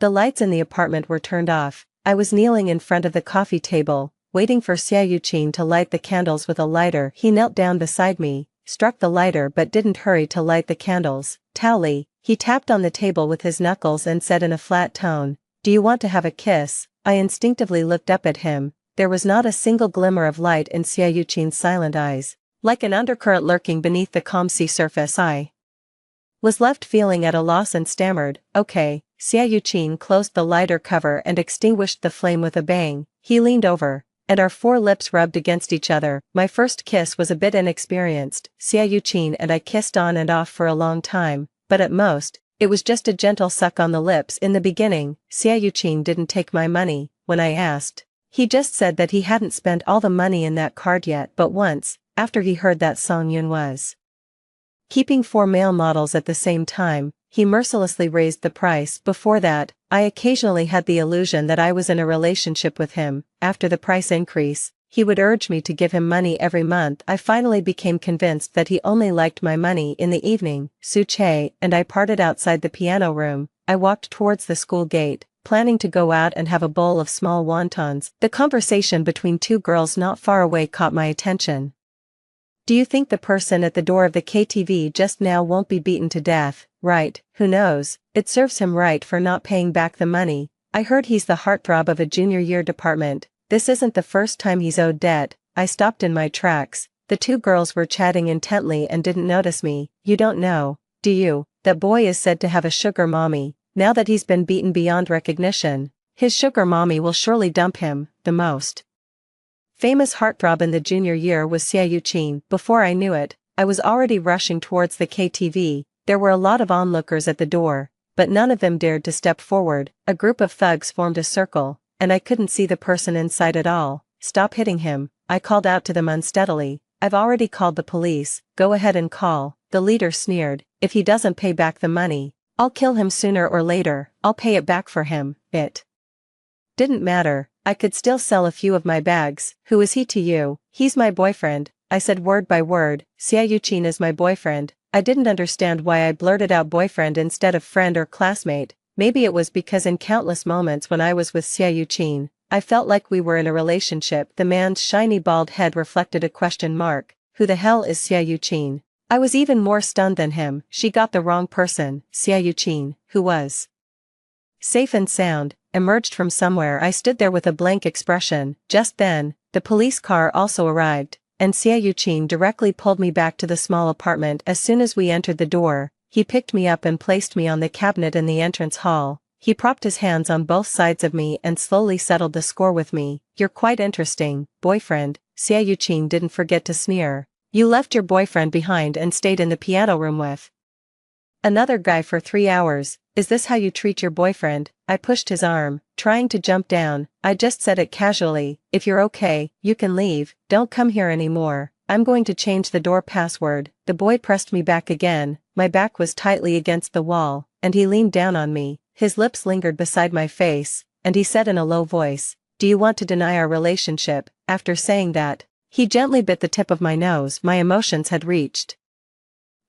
the lights in the apartment were turned off. I was kneeling in front of the coffee table, waiting for Xiaoyu to light the candles with a lighter. He knelt down beside me, struck the lighter but didn't hurry to light the candles. Tao Li, he tapped on the table with his knuckles and said in a flat tone, do you want to have a kiss? I instinctively looked up at him. There was not a single glimmer of light in Xiaoyu silent eyes. Like an undercurrent lurking beneath the calm sea surface, I was left feeling at a loss and stammered, okay. Xiaoyu closed the lighter cover and extinguished the flame with a bang. He leaned over, and our 4 lips rubbed against each other. My first kiss was a bit inexperienced. Xiaoyu and I kissed on and off for a long time, but at most, it was just a gentle suck on the lips. In the beginning, Xiaoyu didn't take my money. When I asked, he just said that he hadn't spent all the money in that card yet. But once after he heard that Song Yun was keeping 4 male models at the same time, he mercilessly raised the price. Before that, I occasionally had the illusion that I was in a relationship with him. After the price increase, he would urge me to give him money every month. I finally became convinced that he only liked my money in the evening. Su Che and I parted outside the piano room. I walked towards the school gate, planning to go out and have a bowl of small wontons. The conversation between 2 girls not far away caught my attention. "Do you think the person at the door of the KTV just now won't be beaten to death?" "Right, who knows, it serves him right for not paying back the money. I heard he's the heartthrob of a junior year department. This isn't the first time he's owed debt." I stopped in my tracks. The 2 girls were chatting intently and didn't notice me. "You don't know, do you, that boy is said to have a sugar mommy. Now that he's been beaten beyond recognition, his sugar mommy will surely dump him." The most famous heartthrob in the junior year was Xie Yuqin. Before I knew it, I was already rushing towards the KTV. There were a lot of onlookers at the door, but none of them dared to step forward. A group of thugs formed a circle, and I couldn't see the person inside at all. "Stop hitting him," I called out to them unsteadily. "I've already called the police." "Go ahead and call," the leader sneered. "If he doesn't pay back the money, I'll kill him sooner or later. I'll pay it back for him." It didn't matter. I could still sell a few of my bags. "Who is he to you?" "He's my boyfriend," I said word by word. "Xie Yuqin is my boyfriend." I didn't understand why I blurted out boyfriend instead of friend or classmate. Maybe it was because in countless moments when I was with Xie Yuqin, I felt like we were in a relationship. The man's shiny bald head reflected a question mark. "Who the hell is Xie Yuqin?" I was even more stunned than him. She got the wrong person. Xie Yuqin, who was safe and sound, emerged from somewhere. I stood there with a blank expression. Just then, the police car also arrived, and Xie Yuqin directly pulled me back to the small apartment. As soon as we entered the door, he picked me up and placed me on the cabinet in the entrance hall. He propped his hands on both sides of me and slowly settled the score with me. "You're quite interesting, boyfriend." Xie Yuqin didn't forget to sneer. "You left your boyfriend behind and stayed in the piano room with another guy for 3 hours. Is this how you treat your boyfriend?" I pushed his arm, trying to jump down. "I just said it casually. If you're okay, you can leave. Don't come here anymore. I'm going to change the door password." The boy pressed me back again. My back was tightly against the wall, and he leaned down on me. His lips lingered beside my face, and he said in a low voice, "Do you want to deny our relationship?" After saying that, he gently bit the tip of my nose. My emotions had reached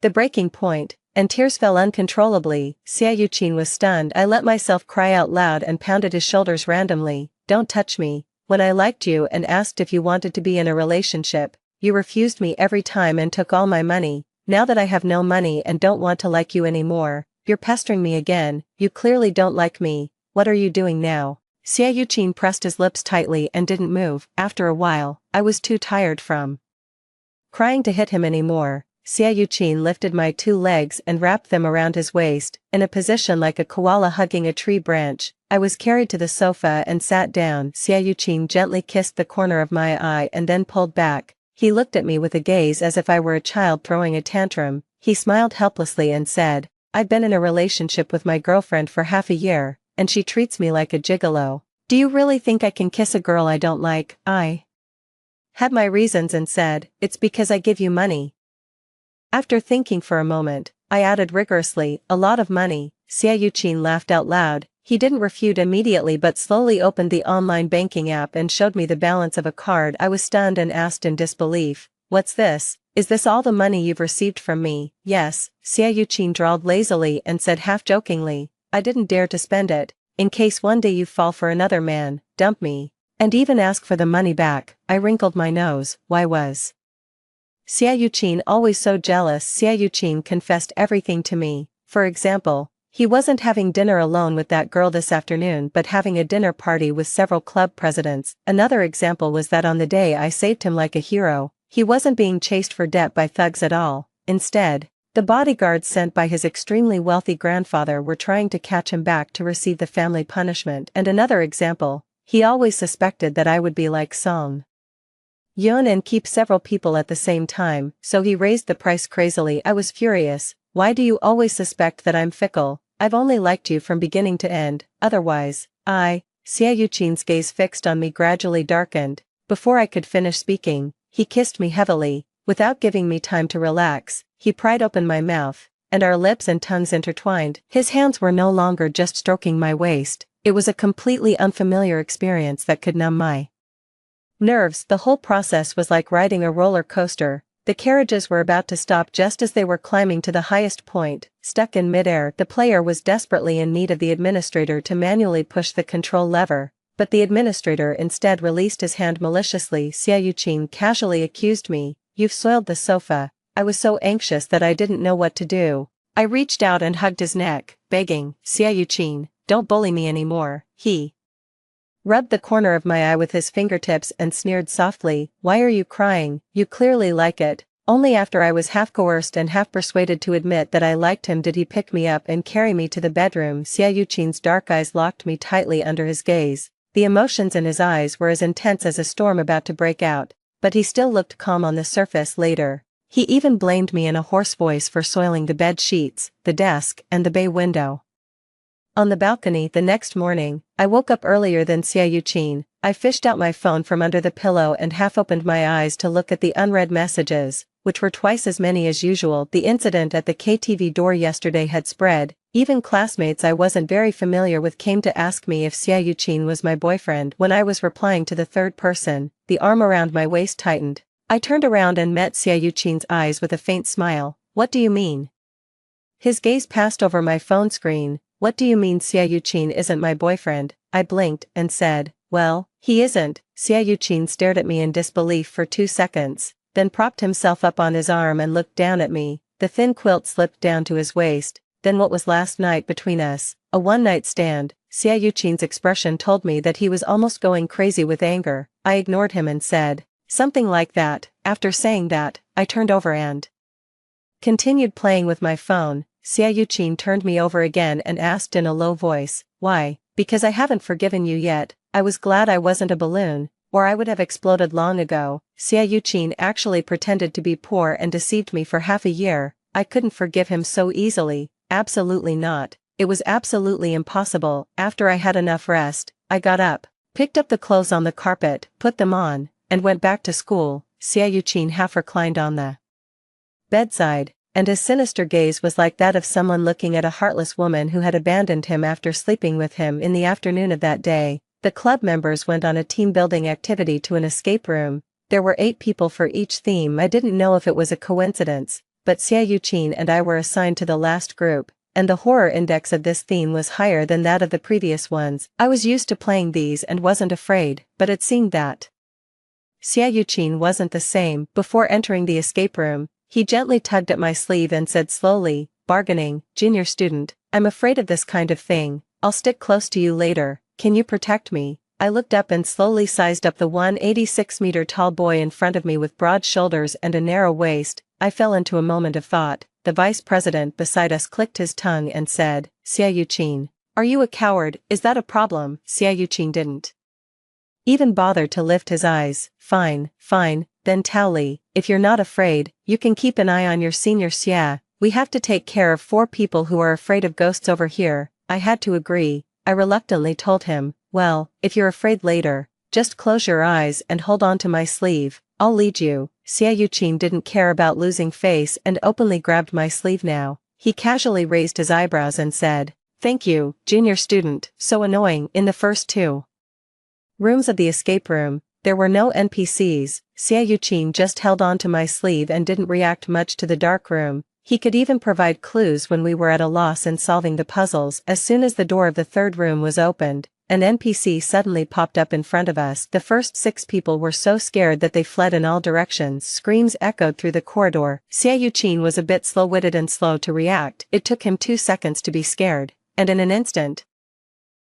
the breaking point, and tears fell uncontrollably. Xie Yuqin was stunned. I let myself cry out loud and pounded his shoulders randomly. "Don't touch me. When I liked you and asked if you wanted to be in a relationship, you refused me every time and took all my money. Now that I have no money and don't want to like you anymore, you're pestering me again. You clearly don't like me. What are you doing now?" Xie Yuqin pressed his lips tightly and didn't move. After a while, I was too tired from crying to hit him anymore. Xie Yuqin lifted my 2 legs and wrapped them around his waist, in a position like a koala hugging a tree branch. I was carried to the sofa and sat down. Xie Yuqin gently kissed the corner of my eye and then pulled back. He looked at me with a gaze as if I were a child throwing a tantrum. He smiled helplessly and said, "I've been in a relationship with my girlfriend for half a year, and she treats me like a gigolo. Do you really think I can kiss a girl I don't like?" I had my reasons and said, "It's because I give you money." After thinking for a moment, I added rigorously, "A lot of money." Xie Yuqin laughed out loud. He didn't refute immediately but slowly opened the online banking app and showed me the balance of a card. I was stunned and asked in disbelief, "What's this? Is this all the money you've received from me?" "Yes," Xie Yuqin drawled lazily and said half-jokingly. "I didn't dare to spend it. In case one day you fall for another man, dump me, and even ask for the money back." I wrinkled my nose. Why was Xie Yuqin always so jealous? Xie Yuqin confessed everything to me. For example, he wasn't having dinner alone with that girl this afternoon but having a dinner party with several club presidents. Another example was that on the day I saved him like a hero, he wasn't being chased for debt by thugs at all. Instead, the bodyguards sent by his extremely wealthy grandfather were trying to catch him back to receive the family punishment. And another example, he always suspected that I would be like Song Yun and keep several people at the same time, so he raised the price crazily. I was furious. "Why do you always suspect that I'm fickle? I've only liked you from beginning to end, otherwise, Xie Yuqin's gaze fixed on me gradually darkened. Before I could finish speaking, he kissed me heavily. Without giving me time to relax, he pried open my mouth, and our lips and tongues intertwined. His hands were no longer just stroking my waist, it was a completely unfamiliar experience that could numb my nerves. The whole process was like riding a roller coaster. The carriages were about to stop just as they were climbing to the highest point. Stuck in midair, the player was desperately in need of the administrator to manually push the control lever, but the administrator instead released his hand maliciously. Xia Yuqin casually accused me, "You've soiled the sofa." I was so anxious that I didn't know what to do. I reached out and hugged his neck, begging, "Xia Yuqin, don't bully me anymore." He rubbed the corner of my eye with his fingertips and sneered softly, "Why are you crying? You clearly like it." Only after I was half coerced and half persuaded to admit that I liked him did he pick me up and carry me to the bedroom. Xia Yuqin's dark eyes locked me tightly under his gaze. The emotions in his eyes were as intense as a storm about to break out, but he still looked calm on the surface. Later, he even blamed me in a hoarse voice for soiling the bed sheets, the desk, and the bay window. On the balcony the next morning, I woke up earlier than Xia Yuqin. I fished out my phone from under the pillow and half opened my eyes to look at the unread messages, which were twice as many as usual. The incident at the KTV door yesterday had spread. Even classmates I wasn't very familiar with came to ask me if Xia Yuqin was my boyfriend. When I was replying to the third person, the arm around my waist tightened. I turned around and met Xia Yuqin's eyes with a faint smile. "What do you mean?" His gaze passed over my phone screen. "What do you mean Xia Yuqin isn't my boyfriend?" I blinked and said, "Well, he isn't." Xia Yuqin stared at me in disbelief for 2 seconds, then propped himself up on his arm and looked down at me. The thin quilt slipped down to his waist. "Then what was last night between us? A one-night stand?" Xia Yuqin's expression told me that he was almost going crazy with anger. I ignored him and said, "Something like that." After saying that, I turned over and continued playing with my phone. Xia Yuqin turned me over again and asked in a low voice, "Why?" "Because I haven't forgiven you yet." I was glad I wasn't a balloon, or I would have exploded long ago. Xia Yuqin actually pretended to be poor and deceived me for half a year. I couldn't forgive him so easily. Absolutely not. It was absolutely impossible. After I had enough rest, I got up, picked up the clothes on the carpet, put them on, and went back to school. Xia Yuqin half reclined on the bedside, and his sinister gaze was like that of someone looking at a heartless woman who had abandoned him after sleeping with him. In the afternoon of that day, the club members went on a team-building activity to an escape room. There were 8 people for each theme. I didn't know if it was a coincidence, but Xia Yuqin and I were assigned to the last group, and the horror index of this theme was higher than that of the previous ones. I was used to playing these and wasn't afraid, but it seemed that Xia Yuqin wasn't the same. Before entering the escape room, he gently tugged at my sleeve and said slowly, bargaining, "Junior student, I'm afraid of this kind of thing. I'll stick close to you later. Can you protect me?" I looked up and slowly sized up the 186-meter tall boy in front of me with broad shoulders and a narrow waist. I fell into a moment of thought. The vice president beside us clicked his tongue and said, "Xia Yuqin, are you a coward? Is that a problem?" Xia Yuqin didn't even bother to lift his eyes. Fine, then Tao Li, if you're not afraid, you can keep an eye on your senior Xia. We have to take care of 4 people who are afraid of ghosts over here." I had to agree. I reluctantly told him, "Well, if you're afraid later, just close your eyes and hold on to my sleeve. I'll lead you." Xia Yuqin didn't care about losing face and openly grabbed my sleeve now. He casually raised his eyebrows and said, "Thank you, junior student." So annoying. In the first 2 rooms of the escape room, there were no NPCs. Xia Yuqin just held on to my sleeve and didn't react much to the dark room. He could even provide clues when we were at a loss in solving the puzzles. As soon as the door of the 3rd room was opened, an NPC suddenly popped up in front of us. The first 6 people were so scared that they fled in all directions. Screams echoed through the corridor. Xia Yuqin was a bit slow-witted and slow to react. It took him 2 seconds to be scared, and in an instant,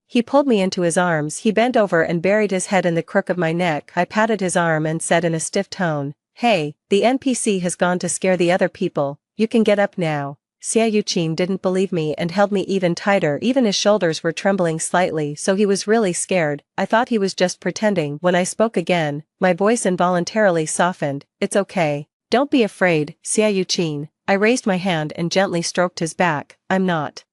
he pulled me into his arms. He bent over and buried his head in the crook of my neck. I patted his arm and said in a stiff tone, "Hey, the NPC has gone to scare the other people. You can get up now." Xia Yuqin didn't believe me and held me even tighter. Even his shoulders were trembling slightly, so he was really scared. I thought he was just pretending. When I spoke again, my voice involuntarily softened. "It's okay. Don't be afraid, Xia Yuqin." I raised my hand and gently stroked his back. "I'm not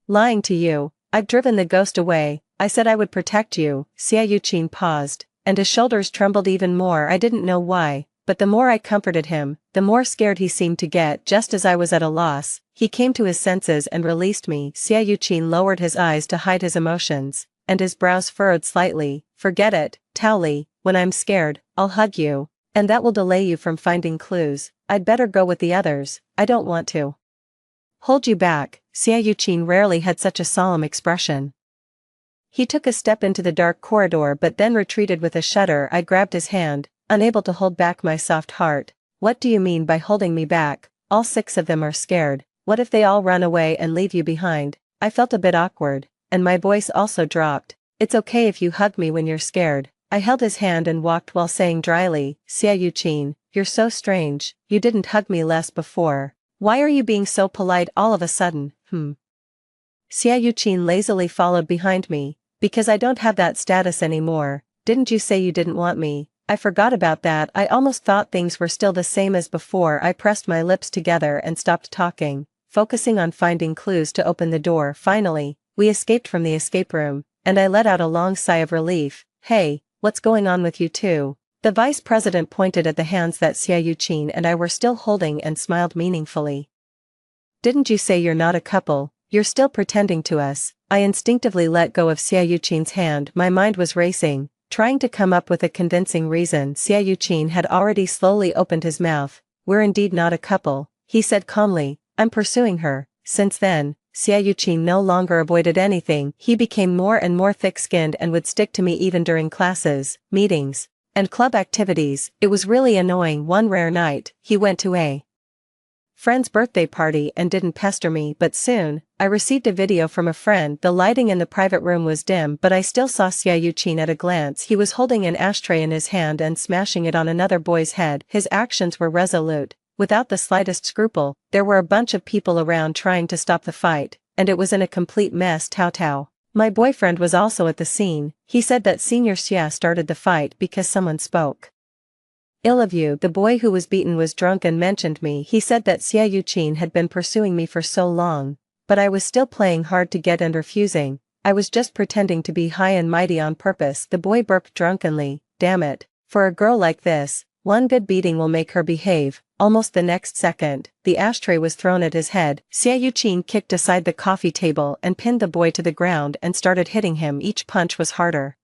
lying to you. I've driven the ghost away. I said I would protect you." Xia Yuqin paused, and his shoulders trembled even more. I didn't know why, but the more I comforted him, the more scared he seemed to get. Just as I was at a loss, he came to his senses and released me. Xia Yuqin lowered his eyes to hide his emotions, and his brows furrowed slightly. Forget it, Tao Li, when I'm scared, I'll hug you, and that will delay you from finding clues. I'd better go with the others, I don't want to hold you back. Xia Yuqin rarely had such a solemn expression. He took a step into the dark corridor but then retreated with a shudder. I grabbed his hand, unable to hold back my soft heart. What do you mean by holding me back? All 6 of them are scared. What if they all run away and leave you behind? I felt a bit awkward, and my voice also dropped. It's okay if you hug me when you're scared. I held his hand and walked while saying dryly, Xia Yuqin, you're so strange, you didn't hug me less before. Why are you being so polite all of a sudden? Xia Yuqin lazily followed behind me. Because I don't have that status anymore. Didn't you say you didn't want me? I forgot about that. I almost thought things were still the same as before. I pressed my lips together and stopped talking, focusing on finding clues to open the door. Finally, we escaped from the escape room, and I let out a long sigh of relief. Hey, what's going on with you two? The vice president pointed at the hands that Xia Yuqin and I were still holding and smiled meaningfully. Didn't you say you're not a couple? You're still pretending to us. I instinctively let go of Xia Yuqin's hand. My mind was racing, trying to come up with a convincing reason. Xia Yuqin had already slowly opened his mouth. We're indeed not a couple, he said calmly. I'm pursuing her. Since then, Xia Yuqin no longer avoided anything. He became more and more thick-skinned and would stick to me even during classes, meetings, and club activities. It was really annoying. One rare night, he went to a friend's birthday party and didn't pester me, but soon, I received a video from a friend. The lighting in the private room was dim, but I still saw Xia Yuqin at a glance. He was holding an ashtray in his hand and smashing it on another boy's head. His actions were resolute, without the slightest scruple. There were a bunch of people around trying to stop the fight, and it was in a complete mess. Tao. My boyfriend was also at the scene. He said that Senior Xia started the fight because someone spoke ill of you. The boy who was beaten was drunk and mentioned me. He said that Xia Yuqin had been pursuing me for so long, but I was still playing hard to get and refusing. I was just pretending to be high and mighty on purpose. The boy burped drunkenly. Damn it, for a girl like this, one good beating will make her behave. Almost the next second, the ashtray was thrown at his head. Xia Yuqin kicked aside the coffee table and pinned the boy to the ground and started hitting him. Each punch was harder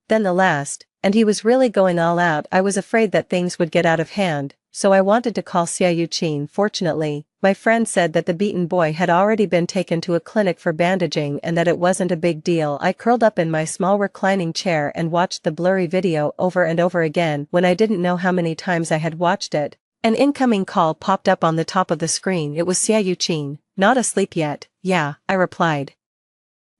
than the last, and he was really going all out. I was afraid that things would get out of hand, so I wanted to call Xia Yuqin. Fortunately, my friend said that the beaten boy had already been taken to a clinic for bandaging and that it wasn't a big deal. I curled up in my small reclining chair and watched the blurry video over and over again. When I didn't know how many times I had watched it, an incoming call popped up on the top of the screen. It was Xia Yuqin. Not asleep yet? Yeah, I replied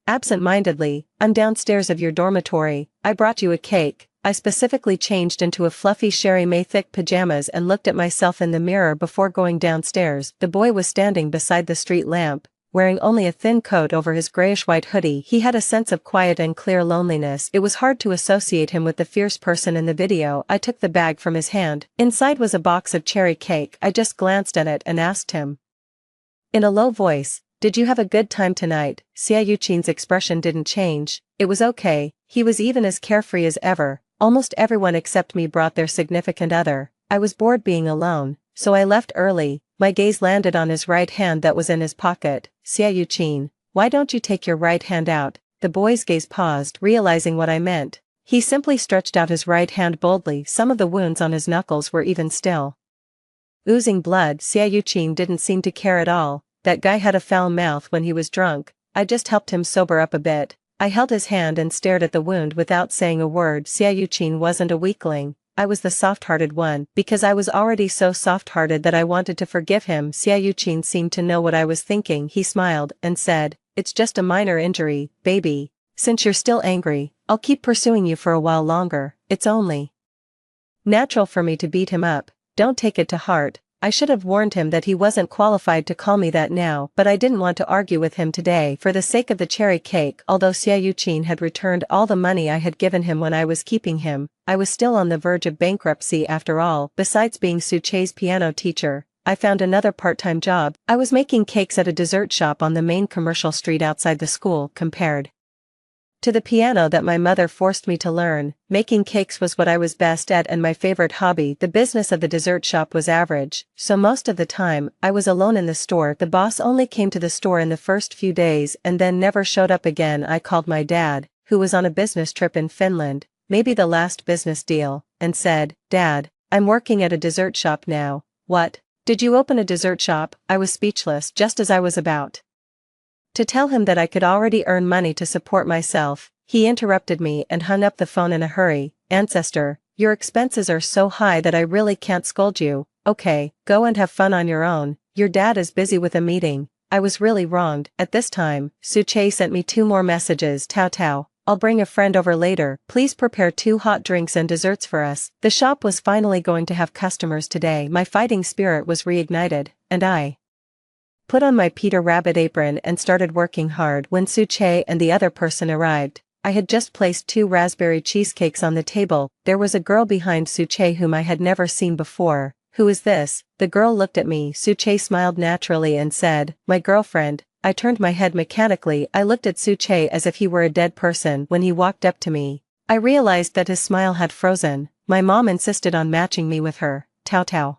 absent-mindedly. I'm downstairs of your dormitory. I brought you a cake. I specifically changed into a fluffy Sherry May thick pajamas and looked at myself in the mirror before going downstairs. The boy was standing beside the street lamp, wearing only a thin coat over his grayish-white hoodie. He had a sense of quiet and clear loneliness. It was hard to associate him with the fierce person in the video. I took the bag from his hand. Inside was a box of cherry cake. I just glanced at it and asked him in a low voice, did you have a good time tonight? Xia Yuqin's expression didn't change. It was okay. He was even as carefree as ever. Almost everyone except me brought their significant other. I was bored being alone, so I left early. My gaze landed on his right hand that was in his pocket. Xia Yuqin, why don't you take your right hand out? The boy's gaze paused, realizing what I meant. He simply stretched out his right hand boldly. Some of the wounds on his knuckles were even still oozing blood. Xia Yuqin didn't seem to care at all. That guy had a foul mouth when he was drunk. I just helped him sober up a bit. I held his hand and stared at the wound without saying a word. Xia Yuqin wasn't a weakling. I was the soft-hearted one, because I was already so soft-hearted that I wanted to forgive him. Xia Yuqin seemed to know what I was thinking. He smiled and said, it's just a minor injury, baby. Since you're still angry, I'll keep pursuing you for a while longer. It's only natural for me to beat him up. Don't take it to heart. I should have warned him that he wasn't qualified to call me that now, but I didn't want to argue with him today for the sake of the cherry cake. Although Xia Yuqin had returned all the money I had given him when I was keeping him, I was still on the verge of bankruptcy after all. Besides being Suche's piano teacher, I found another part-time job. I was making cakes at a dessert shop on the main commercial street outside the school. Compared to the piano that my mother forced me to learn. Making cakes was what I was best at and my favorite hobby. The business of the dessert shop was average, so most of the time, I was alone in the store. The boss only came to the store in the first few days and then never showed up again. I called my dad, who was on a business trip in Finland, maybe the last business deal, and said, "Dad, I'm working at a dessert shop now." "What? Did you open a dessert shop?" I was speechless just as I was about to tell him that I could already earn money to support myself. He interrupted me and hung up the phone in a hurry. "Ancestor, your expenses are so high that I really can't scold you. Okay, go and have fun on your own. Your dad is busy with a meeting." I was really wronged. At this time, Suche sent me 2 more messages. "Tao Tao, I'll bring a friend over later. Please prepare 2 hot drinks and desserts for us." The shop was finally going to have customers today. My fighting spirit was reignited, and I put on my Peter Rabbit apron and started working hard. When Suche and the other person arrived, I had just placed 2 raspberry cheesecakes on the table. There was a girl behind Suche whom I had never seen before. "Who is this?" The girl looked at me. Suche smiled naturally and said, "My girlfriend." I turned my head mechanically. I looked at Suche as if he were a dead person. When he walked up to me, I realized that his smile had frozen. My mom insisted on matching me with her. "Tao Tao,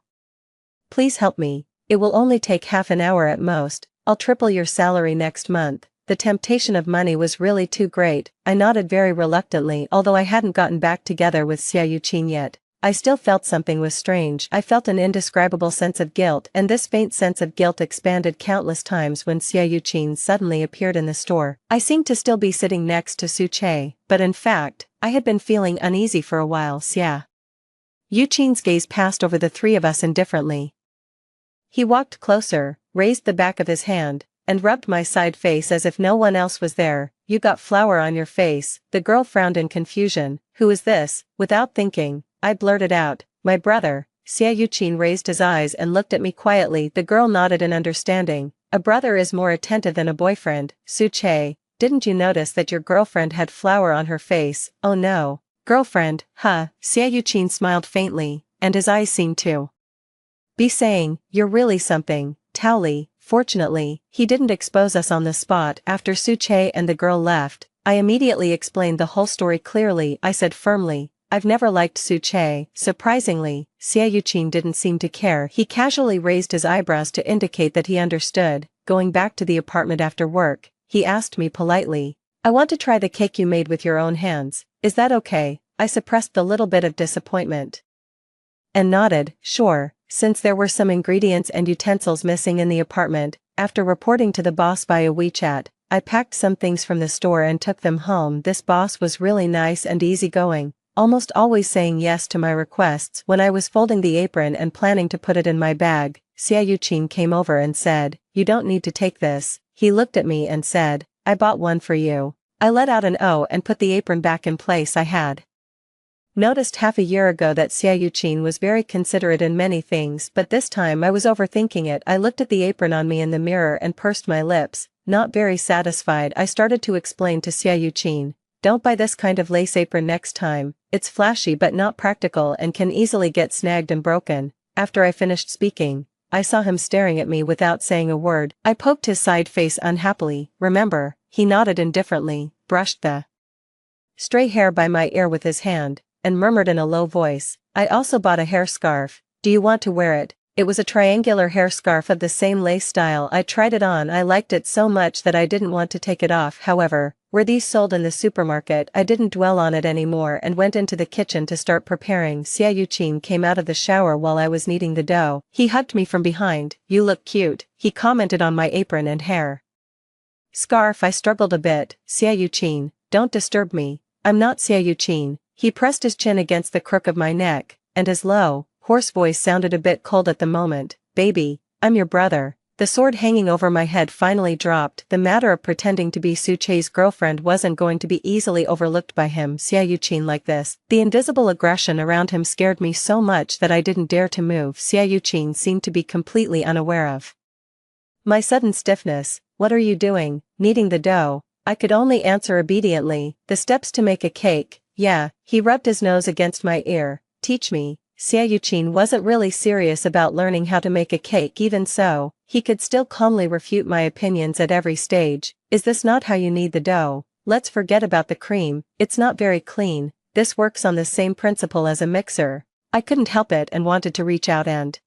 please help me. It will only take half an hour at most. I'll triple your salary next month." The temptation of money was really too great. I nodded very reluctantly. Although I hadn't gotten back together with Xia Yuqin yet, I still felt something was strange. I felt an indescribable sense of guilt, and this faint sense of guilt expanded countless times when Xia Yuqin suddenly appeared in the store. I seemed to still be sitting next to Suche, but in fact, I had been feeling uneasy for a while. Xia Yuqin's gaze passed over the 3 of us indifferently. He walked closer, raised the back of his hand, and rubbed my side face as if no one else was there. "You got flour on your face." The girl frowned in confusion. "Who is this?" Without thinking, I blurted out, "My brother." Xia Yuqin raised his eyes and looked at me quietly. The girl nodded in understanding. "A brother is more attentive than a boyfriend." "Suche, didn't you notice that your girlfriend had flour on her face?" "Oh no. Girlfriend, huh?" Xia Yuqin smiled faintly, and his eyes seemed to be saying, "You're really something, Tao Li." Fortunately, he didn't expose us on the spot. After Suche and the girl left, I immediately explained the whole story clearly. I said firmly, "I've never liked Suche." Surprisingly, Xia Yuqin didn't seem to care. He casually raised his eyebrows to indicate that he understood. Going back to the apartment after work, he asked me politely, "I want to try the cake you made with your own hands. Is that okay?" I suppressed the little bit of disappointment and nodded, "Sure." Since there were some ingredients and utensils missing in the apartment, after reporting to the boss via WeChat, I packed some things from the store and took them home. This boss was really nice and easygoing, almost always saying yes to my requests. When I was folding the apron and planning to put it in my bag, Xia Yuqin came over and said, "You don't need to take this." He looked at me and said, "I bought one for you." I let out an "oh" and put the apron back in place. I had noticed half a year ago that Xia Yuqin was very considerate in many things, but this time I was overthinking it. I looked at the apron on me in the mirror and pursed my lips, not very satisfied. I started to explain to Xia Yuqin, "Don't buy this kind of lace apron next time. It's flashy but not practical and can easily get snagged and broken." After I finished speaking, I saw him staring at me without saying a word. I poked his side face unhappily. "Remember?" He nodded indifferently, brushed the stray hair by my ear with his hand, and murmured in a low voice, "I also bought a hair scarf. Do you want to wear it?" It was a triangular hair scarf of the same lace style. I tried it on. I liked it so much that I didn't want to take it off. However, were these sold in the supermarket? I didn't dwell on it anymore and went into the kitchen to start preparing. Xia Yuqin came out of the shower while I was kneading the dough. He hugged me from behind. "You look cute." He commented on my apron and hair scarf. I struggled a bit. "Xia Yuqin, don't disturb me. I'm not Xia Yuqin." He pressed his chin against the crook of my neck, and his low, hoarse voice sounded a bit cold at the moment. "Baby, I'm your brother." The sword hanging over my head finally dropped. The matter of pretending to be Suche's girlfriend wasn't going to be easily overlooked by him. Xia Yuqin like this. The invisible aggression around him scared me so much that I didn't dare to move. Xia Yuqin seemed to be completely unaware of my sudden stiffness. "What are you doing?" "Kneading the dough." I could only answer obediently. "The steps to make a cake." "Yeah." He rubbed his nose against my ear. "Teach me." Xia Yuqin wasn't really serious about learning how to make a cake. Even so, he could still calmly refute my opinions at every stage. "Is this not how you knead the dough?" Let's forget about the cream, it's not very clean. This works on the same principle as a mixer. I couldn't help it and wanted to reach out and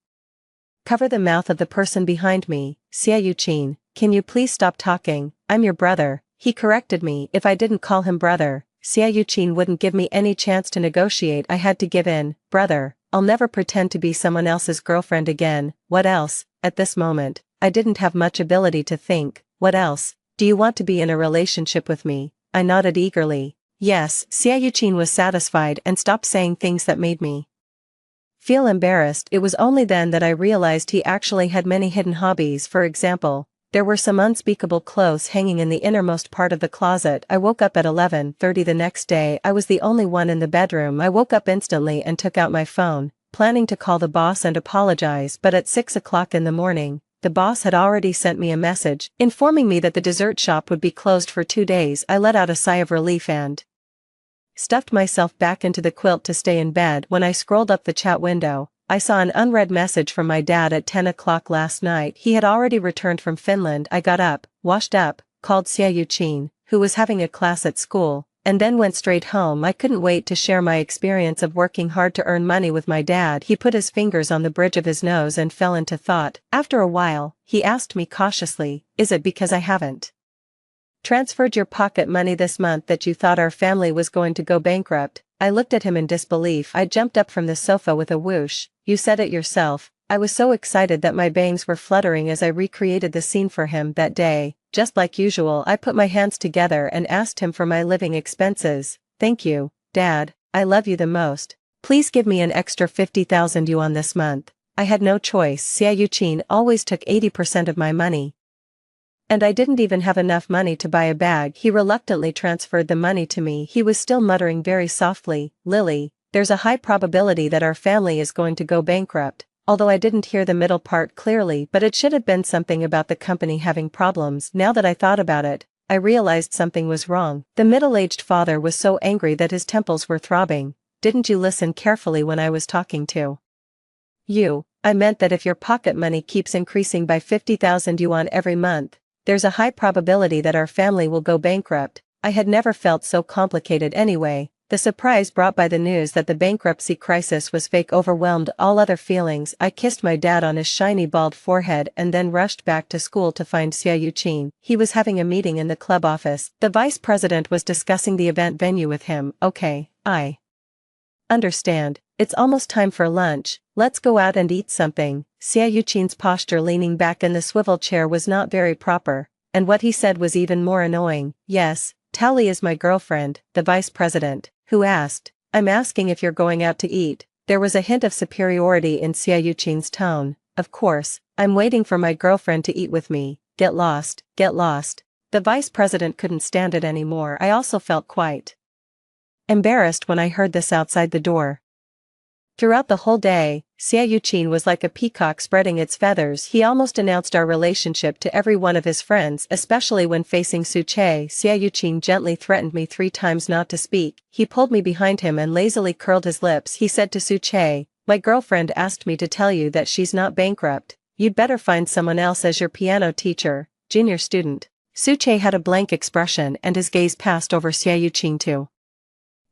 cover the mouth of the person behind me. Xiaoqin, can you please stop talking? I'm your brother. He corrected me. If I didn't call him brother, Xiaoqin wouldn't give me any chance to negotiate. I had to give in. Brother, I'll never pretend to be someone else's girlfriend again. What else? At this moment, I didn't have much ability to think. What else? Do you want to be in a relationship with me? I nodded eagerly. Yes. Xiaoqin was satisfied and stopped saying things that made me feel embarrassed. It was only then that I realized he actually had many hidden hobbies. For example, there were some unspeakable clothes hanging in the innermost part of the closet. I woke up at 11:30 the next day. I was the only one in the bedroom. I woke up instantly and took out my phone, planning to call the boss and apologize, but at 6 o'clock in the morning, the boss had already sent me a message, informing me that the dessert shop would be closed for 2 days. I let out a sigh of relief and stuffed myself back into the quilt to stay in bed. When I scrolled up the chat window, I saw an unread message from my dad at 10 o'clock last night. He had already returned from Finland. I got up, washed up, called Xiaoqin, who was having a class at school, and then went straight home. I couldn't wait to share my experience of working hard to earn money with my dad. He put his fingers on the bridge of his nose and fell into thought. After a while, he asked me cautiously, "Is it because I haven't transferred your pocket money this month that you thought our family was going to go bankrupt?" I looked at him in disbelief. I jumped up from the sofa with a whoosh. "You said it yourself." I was so excited that my bangs were fluttering as I recreated the scene for him that day. Just like usual, I put my hands together and asked him for my living expenses. "Thank you, Dad. I love you the most. Please give me an extra 50,000 yuan this month." I had no choice. Xiaoqin always took 80% of my money, and I didn't even have enough money to buy a bag. He reluctantly transferred the money to me. He was still muttering very softly, "Lily, there's a high probability that our family is going to go bankrupt," although I didn't hear the middle part clearly, but it should have been something about the company having problems. Now that I thought about it, I realized something was wrong. The middle-aged father was so angry that his temples were throbbing. "Didn't you listen carefully when I was talking to you? I meant that if your pocket money keeps increasing by 50,000 yuan every month, there's a high probability that our family will go bankrupt." I had never felt so complicated anyway. The surprise brought by the news that the bankruptcy crisis was fake overwhelmed all other feelings. I kissed my dad on his shiny bald forehead and then rushed back to school to find Xiaoqin. He was having a meeting in the club office. The vice president was discussing the event venue with him. "Okay, I understand. It's almost time for lunch. Let's go out and eat something." Xiaoqin's posture leaning back in the swivel chair was not very proper, and what he said was even more annoying. "Yes, Tali is my girlfriend," the vice president, who asked. "I'm asking if you're going out to eat." There was a hint of superiority in Xiaoqin's tone. "Of course, I'm waiting for my girlfriend to eat with me. Get lost, get lost." The vice president couldn't stand it anymore. I also felt quite embarrassed when I heard this outside the door. Throughout the whole day, Xiaoqin was like a peacock spreading its feathers. He almost announced our relationship to every one of his friends, especially when facing Suche. Xiaoqin gently threatened me 3 times not to speak. He pulled me behind him and lazily curled his lips. He said to Suche, "My girlfriend asked me to tell you that she's not bankrupt. You'd better find someone else as your piano teacher, junior student." Suche had a blank expression and his gaze passed over Xiaoqin too.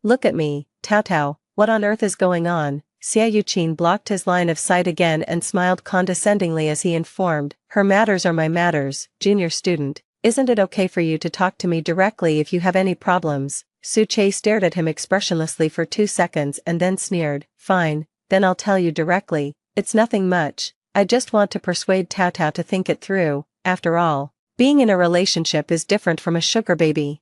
"Look at me, Tao Tao, what on earth is going on?" Xiaoqin blocked his line of sight again and smiled condescendingly as he informed, "Her matters are my matters, junior student. Isn't it okay for you to talk to me directly if you have any problems?" Suche stared at him expressionlessly for 2 seconds and then sneered, "Fine, then I'll tell you directly. It's nothing much. I just want to persuade Tao Tao to think it through. After all, being in a relationship is different from a sugar baby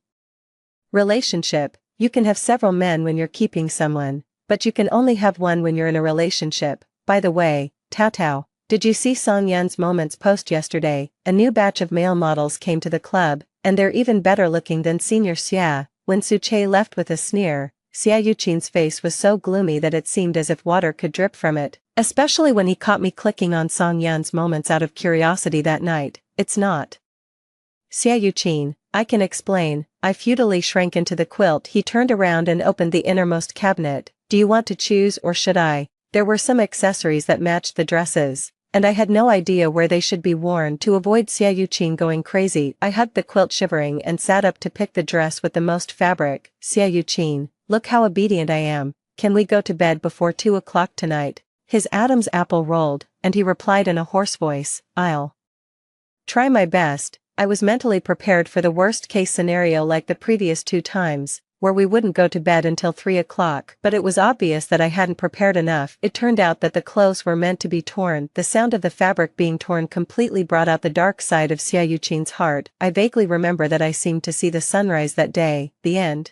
relationship. You can have several men when you're keeping someone, but you can only have one when you're in a relationship. By the way, Tao Tao, did you see Song Yan's Moments post yesterday? A new batch of male models came to the club, and they're even better looking than Senior Xia." When Suche left with a sneer, Xiaoqin's face was so gloomy that it seemed as if water could drip from it, especially when he caught me clicking on Song Yan's Moments out of curiosity that night. "It's not Xiaoqin, I can explain." I futilely shrank into the quilt. He turned around and opened the innermost cabinet. "Do you want to choose or should I?" There were some accessories that matched the dresses. And I had no idea where they should be worn. To avoid Xiaoyuqin going crazy, I hugged the quilt shivering and sat up to pick the dress with the most fabric. Xiaoyuqin, look how obedient I am. Can we go to bed before 2 o'clock tonight? His Adam's apple rolled, and he replied in a hoarse voice, I'll try my best. I was mentally prepared for the worst-case scenario like the previous 2 times, where we wouldn't go to bed until 3 o'clock, but it was obvious that I hadn't prepared enough. It turned out that the clothes were meant to be torn. The sound of the fabric being torn completely brought out the dark side of Xiaoyuqin's heart. I vaguely remember that I seemed to see the sunrise that day. The end.